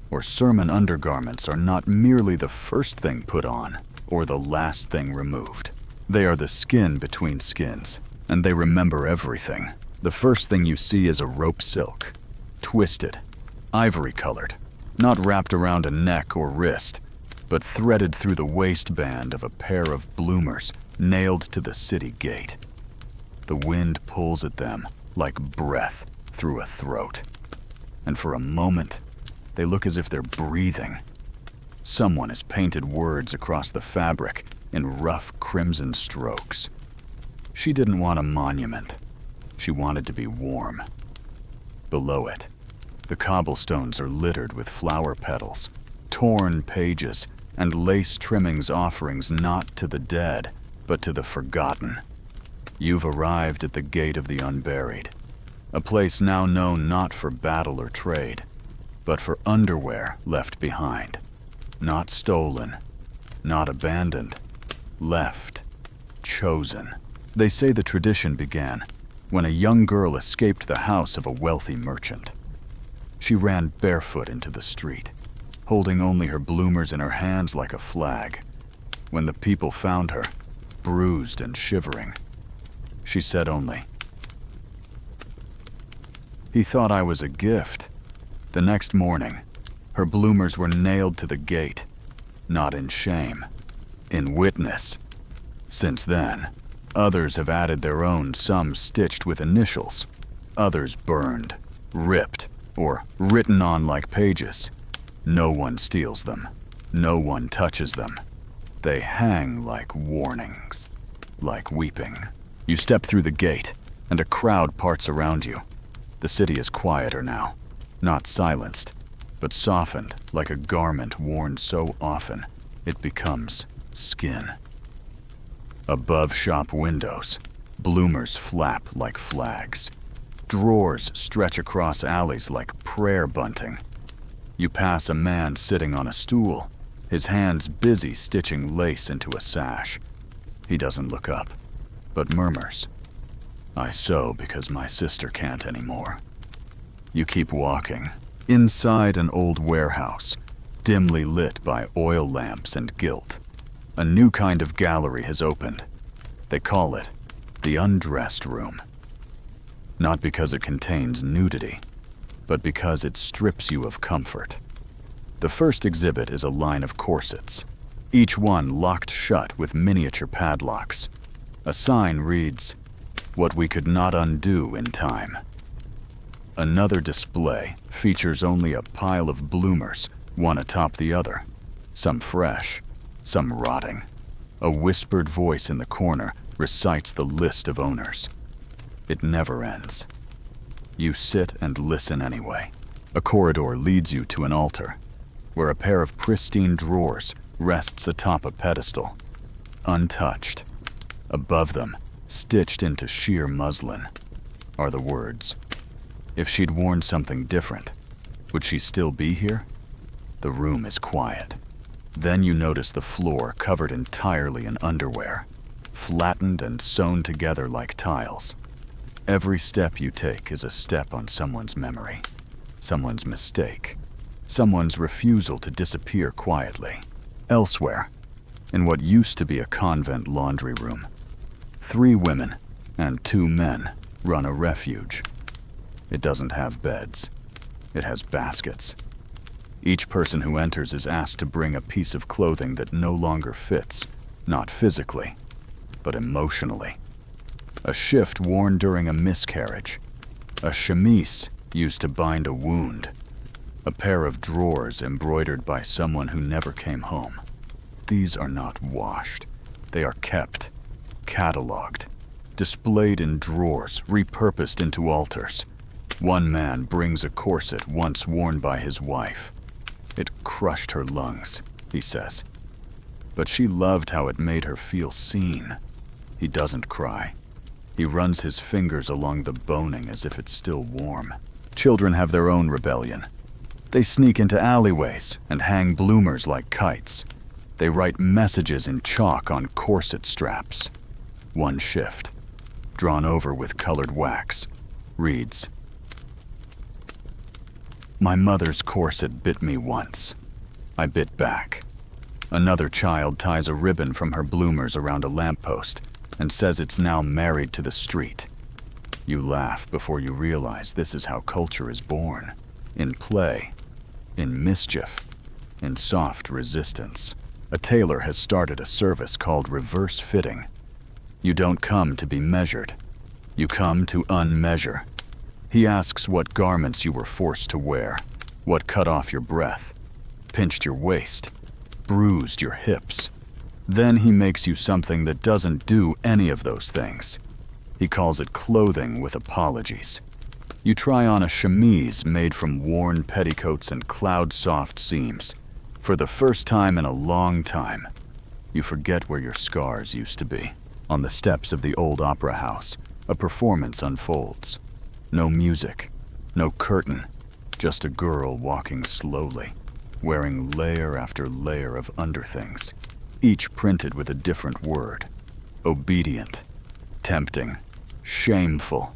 Or sermon undergarments are not merely the first thing put on or the last thing removed. They are the skin between skins, and they remember everything. The first thing you see is a rope silk, twisted, ivory-colored, not wrapped around a neck or wrist, but threaded through the waistband of a pair of bloomers nailed to the city gate. The wind pulls at them like breath through a throat, and for a moment, they look as if they're breathing. Someone has painted words across the fabric in rough crimson strokes. She didn't want a monument. She wanted to be warm. Below it, the cobblestones are littered with flower petals, torn pages, and lace trimmings offerings not to the dead, but to the forgotten. You've arrived at the gate of the unburied, a place now known not for battle or trade, but for underwear left behind. Not stolen, not abandoned, left, chosen. They say the tradition began when a young girl escaped the house of a wealthy merchant. She ran barefoot into the street, holding only her bloomers in her hands like a flag. When the people found her, bruised and shivering, she said only, "He thought I was a gift." The next morning, her bloomers were nailed to the gate, not in shame, in witness. Since then, others have added their own, some stitched with initials, others burned, ripped, or written on like pages. No one steals them. No one touches them. They hang like warnings, like weeping. You step through the gate, and a crowd parts around you. The city is quieter now, not silenced, but softened like a garment worn so often it becomes skin. Above shop windows, bloomers flap like flags. Drawers stretch across alleys like prayer bunting. You pass a man sitting on a stool, his hands busy stitching lace into a sash. He doesn't look up, but murmurs, "I sew because my sister can't anymore." You keep walking. Inside an old warehouse, dimly lit by oil lamps and gilt. A new kind of gallery has opened. They call it the undressed room. Not because it contains nudity, but because it strips you of comfort. The first exhibit is a line of corsets, each one locked shut with miniature padlocks. A sign reads, "What we could not undo in time." Another display features only a pile of bloomers, one atop the other, some fresh, some rotting. A whispered voice in the corner recites the list of owners. It never ends. You sit and listen anyway. A corridor leads you to an altar, where a pair of pristine drawers rests atop a pedestal, untouched. Above them, stitched into sheer muslin, are the words, "If she'd worn something different, would she still be here?" The room is quiet. Then you notice the floor covered entirely in underwear, flattened and sewn together like tiles. Every step you take is a step on someone's memory, someone's mistake, someone's refusal to disappear quietly. Elsewhere, in what used to be a convent laundry room, 3 women and 2 men run a refuge. It doesn't have beds. It has baskets. Each person who enters is asked to bring a piece of clothing that no longer fits, not physically, but emotionally. A shift worn during a miscarriage, a chemise used to bind a wound, a pair of drawers embroidered by someone who never came home. These are not washed. They are kept, catalogued, displayed in drawers, repurposed into altars. One man brings a corset once worn by his wife. "It crushed her lungs," he says. But she loved how it made her feel seen. He doesn't cry. He runs his fingers along the boning as if it's still warm. Children have their own rebellion. They sneak into alleyways and hang bloomers like kites. They write messages in chalk on corset straps. One shift, drawn over with colored wax, reads, "My mother's corset bit me once. I bit back." Another child ties a ribbon from her bloomers around a lamppost and says it's now married to the street. You laugh before you realize this is how culture is born. In play, in mischief, in soft resistance. A tailor has started a service called reverse fitting. You don't come to be measured. You come to unmeasure. He asks what garments you were forced to wear, what cut off your breath, pinched your waist, bruised your hips. Then he makes you something that doesn't do any of those things. He calls it clothing with apologies. You try on a chemise made from worn petticoats and cloud-soft seams. For the first time in a long time, you forget where your scars used to be. On the steps of the old opera house, a performance unfolds. No music, no curtain, just a girl walking slowly, wearing layer after layer of underthings, each printed with a different word. Obedient, tempting, shameful,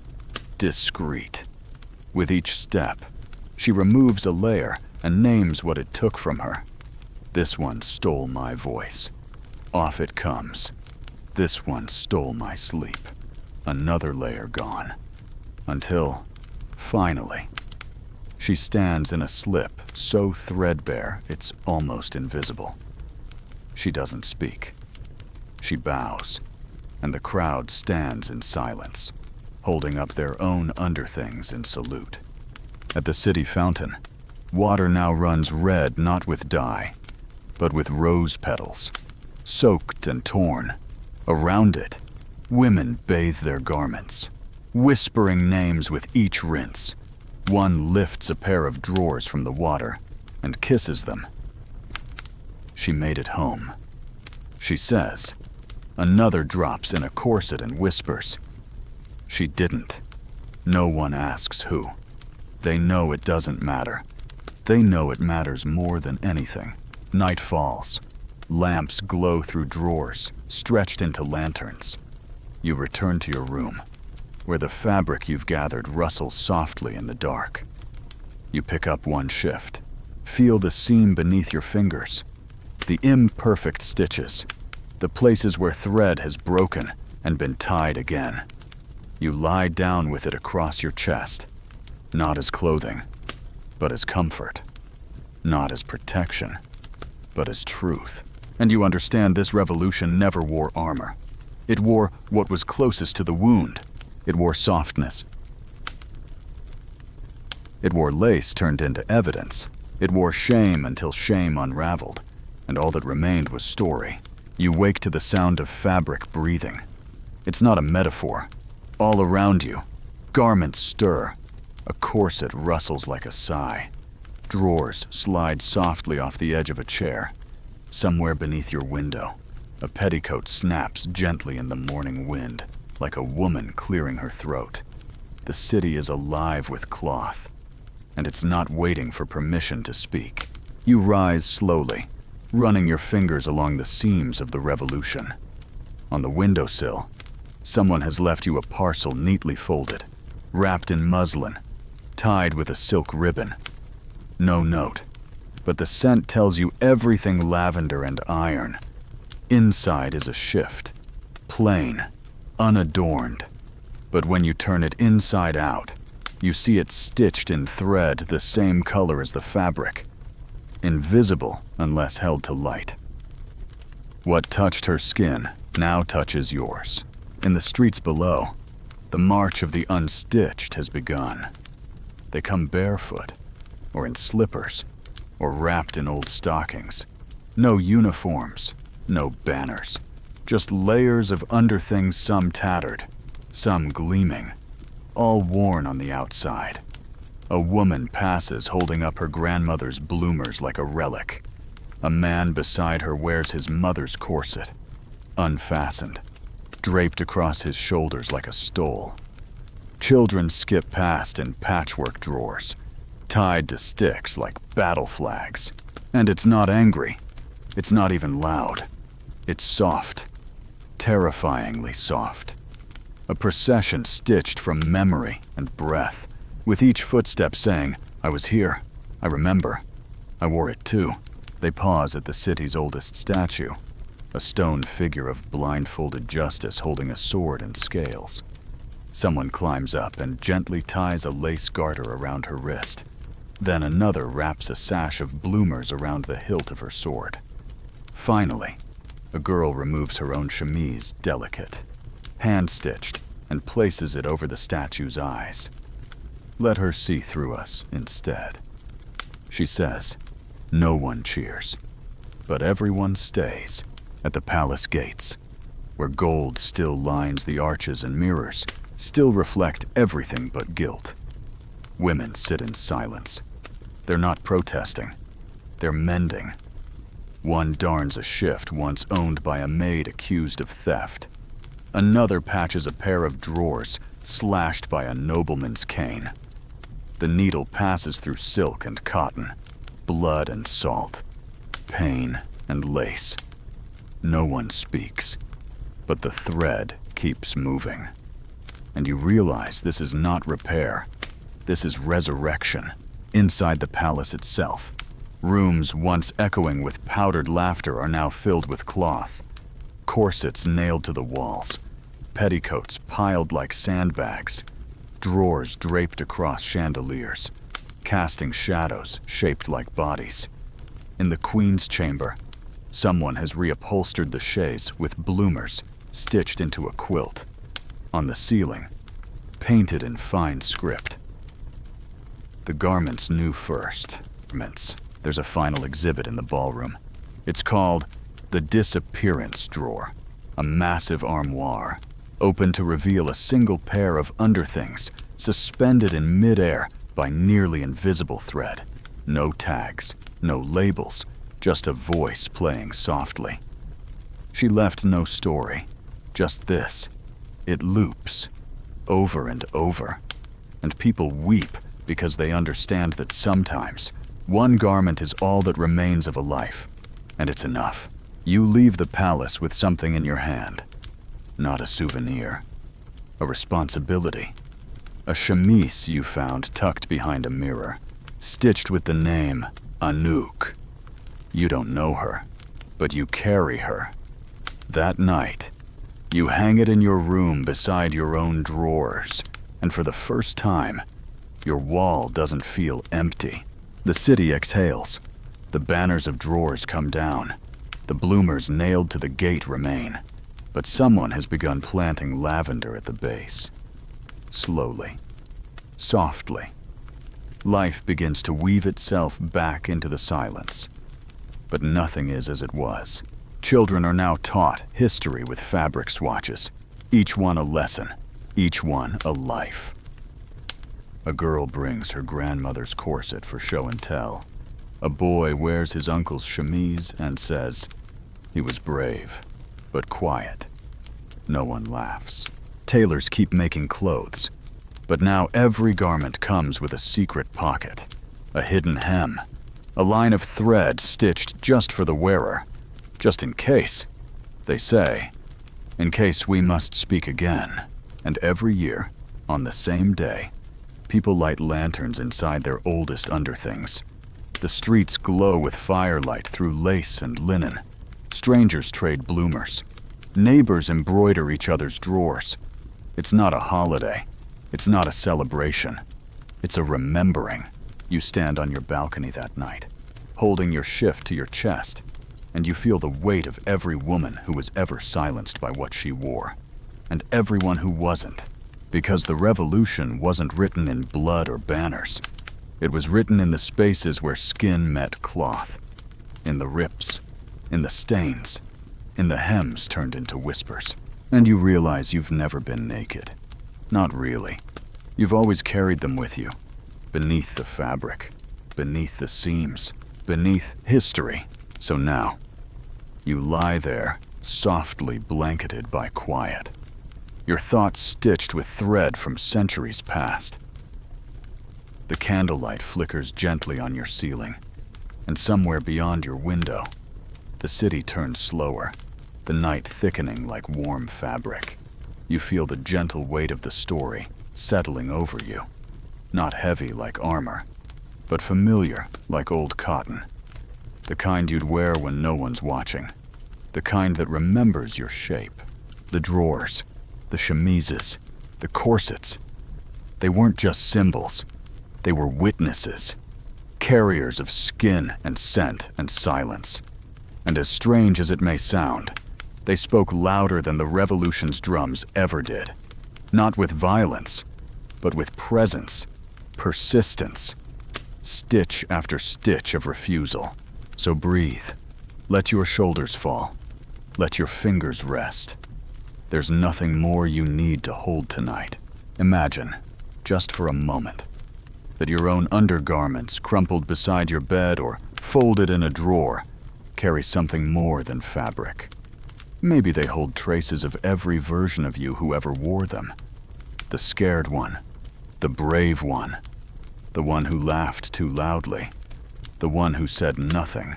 discreet. With each step, she removes a layer and names what it took from her. This one stole my voice. Off it comes. This one stole my sleep. Another layer gone. Until, finally, she stands in a slip so threadbare it's almost invisible. She doesn't speak. She bows, and the crowd stands in silence, holding up their own underthings in salute. At the city fountain, water now runs red not with dye, but with rose petals, soaked and torn. Around it, women bathe their garments, whispering names with each rinse. One lifts a pair of drawers from the water and kisses them. She made it home, she says. Another drops in a corset and whispers. She didn't. No one asks who. They know it doesn't matter. They know it matters more than anything. Night falls. Lamps glow through drawers, stretched into lanterns. You return to your room, where the fabric you've gathered rustles softly in the dark. You pick up one shift, Feel the seam beneath your fingers, the imperfect stitches, the places where thread has broken and been tied again. You lie down with it across your chest, not as clothing, but as comfort, not as protection, but as truth. And you understand this revolution never wore armor. It wore what was closest to the wound. It wore softness. It wore lace turned into evidence. It wore shame until shame unraveled, and all that remained was story. You wake to the sound of fabric breathing. It's not a metaphor. All around you, garments stir. A corset rustles like a sigh. Drawers slide softly off the edge of a chair. Somewhere beneath your window, a petticoat snaps gently in the morning wind, like a woman clearing her throat. The city is alive with cloth, and it's not waiting for permission to speak. You rise slowly, running your fingers along the seams of the revolution. On the windowsill, someone has left you a parcel neatly folded, wrapped in muslin, tied with a silk ribbon. No note, but the scent tells you everything lavender and iron. Inside is a shift, plain, unadorned. But when you turn it inside out, you see it stitched in thread the same color as the fabric, invisible unless held to light. What touched her skin now touches yours. In the streets below, the march of the unstitched has begun. They come barefoot, or in slippers, or wrapped in old stockings. No uniforms, no banners, just layers of underthings, some tattered, some gleaming, all worn on the outside. A woman passes holding up her grandmother's bloomers like a relic. A man beside her wears his mother's corset, unfastened, draped across his shoulders like a stole. Children skip past in patchwork drawers, tied to sticks like battle flags. And it's not angry. It's not even loud. It's soft, terrifyingly soft. A procession stitched from memory and breath, with each footstep saying, "I was here. I remember. I wore it too." They pause at the city's oldest statue, a stone figure of blindfolded justice holding a sword and scales. Someone climbs up and gently ties a lace garter around her wrist. Then another wraps a sash of bloomers around the hilt of her sword. Finally, a girl removes her own chemise, delicate, hand-stitched, and places it over the statue's eyes. Let her see through us instead. She says, no one cheers, but everyone stays at the palace gates, where gold still lines the arches and mirrors, still reflect everything but guilt. Women sit in silence. They're not protesting. They're mending. One darns a shift once owned by a maid accused of theft. Another patches a pair of drawers slashed by a nobleman's cane. The needle passes through silk and cotton, blood and salt, pain and lace. No one speaks, but the thread keeps moving. And you realize this is not repair. This is resurrection. Inside the palace itself, rooms once echoing with powdered laughter are now filled with cloth. Corsets nailed to the walls, petticoats piled like sandbags, drawers draped across chandeliers, casting shadows shaped like bodies. In the queen's chamber, someone has reupholstered the chaise with bloomers stitched into a quilt. On the ceiling, painted in fine script, the garments knew first. There's a final exhibit in the ballroom. It's called the Disappearance Drawer, a massive armoire, open to reveal a single pair of underthings suspended in midair by nearly invisible thread. No tags, no labels, just a voice playing softly. She left no story, just this. It loops, over and over, and people weep because they understand that sometimes one garment is all that remains of a life, and it's enough. You leave the palace with something in your hand, not a souvenir, a responsibility. A chemise you found tucked behind a mirror, stitched with the name Anouk. You don't know her, but you carry her. That night, you hang it in your room beside your own drawers, and for the first time, your wall doesn't feel empty. The city exhales. The banners of drawers come down. The bloomers nailed to the gate remain. But someone has begun planting lavender at the base. Slowly, softly, life begins to weave itself back into the silence. But nothing is as it was. Children are now taught history with fabric swatches, each one a lesson, each one a life. A girl brings her grandmother's corset for show and tell. A boy wears his uncle's chemise and says, "He was brave, but quiet." No one laughs. Tailors keep making clothes, but now every garment comes with a secret pocket, a hidden hem, a line of thread stitched just for the wearer, just in case, they say, in case we must speak again. And every year, on the same day, people light lanterns inside their oldest underthings. The streets glow with firelight through lace and linen. Strangers trade bloomers. Neighbors embroider each other's drawers. It's not a holiday. It's not a celebration. It's a remembering. You stand on your balcony that night, holding your shift to your chest, and you feel the weight of every woman who was ever silenced by what she wore, and everyone who wasn't. Because the revolution wasn't written in blood or banners. It was written in the spaces where skin met cloth, in the rips, in the stains, in the hems turned into whispers. And you realize you've never been naked. Not really. You've always carried them with you, beneath the fabric, beneath the seams, beneath history. So now, you lie there, softly blanketed by quiet. Your thoughts stitched with thread from centuries past. The candlelight flickers gently on your ceiling, and somewhere beyond your window, the city turns slower, the night thickening like warm fabric. You feel the gentle weight of the story settling over you, not heavy like armor, but familiar like old cotton, the kind you'd wear when no one's watching, the kind that remembers your shape. The drawers, the chemises, the corsets, they weren't just symbols, they were witnesses, carriers of skin and scent and silence. And as strange as it may sound, they spoke louder than the revolution's drums ever did. Not with violence, but with presence, persistence, stitch after stitch of refusal. So breathe, let your shoulders fall, let your fingers rest. There's nothing more you need to hold tonight. Imagine, just for a moment, that your own undergarments crumpled beside your bed or folded in a drawer carry something more than fabric. Maybe they hold traces of every version of you who ever wore them. The scared one, the brave one, the one who laughed too loudly, the one who said nothing,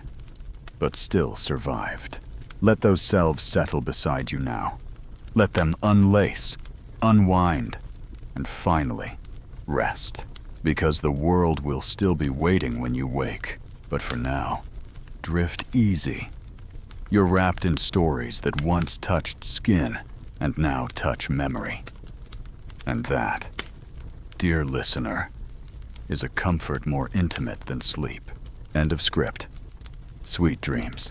but still survived. Let those selves settle beside you now. Let them unlace, unwind, and finally, rest. Because the world will still be waiting when you wake. But for now, drift easy. You're wrapped in stories that once touched skin and now touch memory. And that, dear listener, is a comfort more intimate than sleep. End of script. Sweet dreams.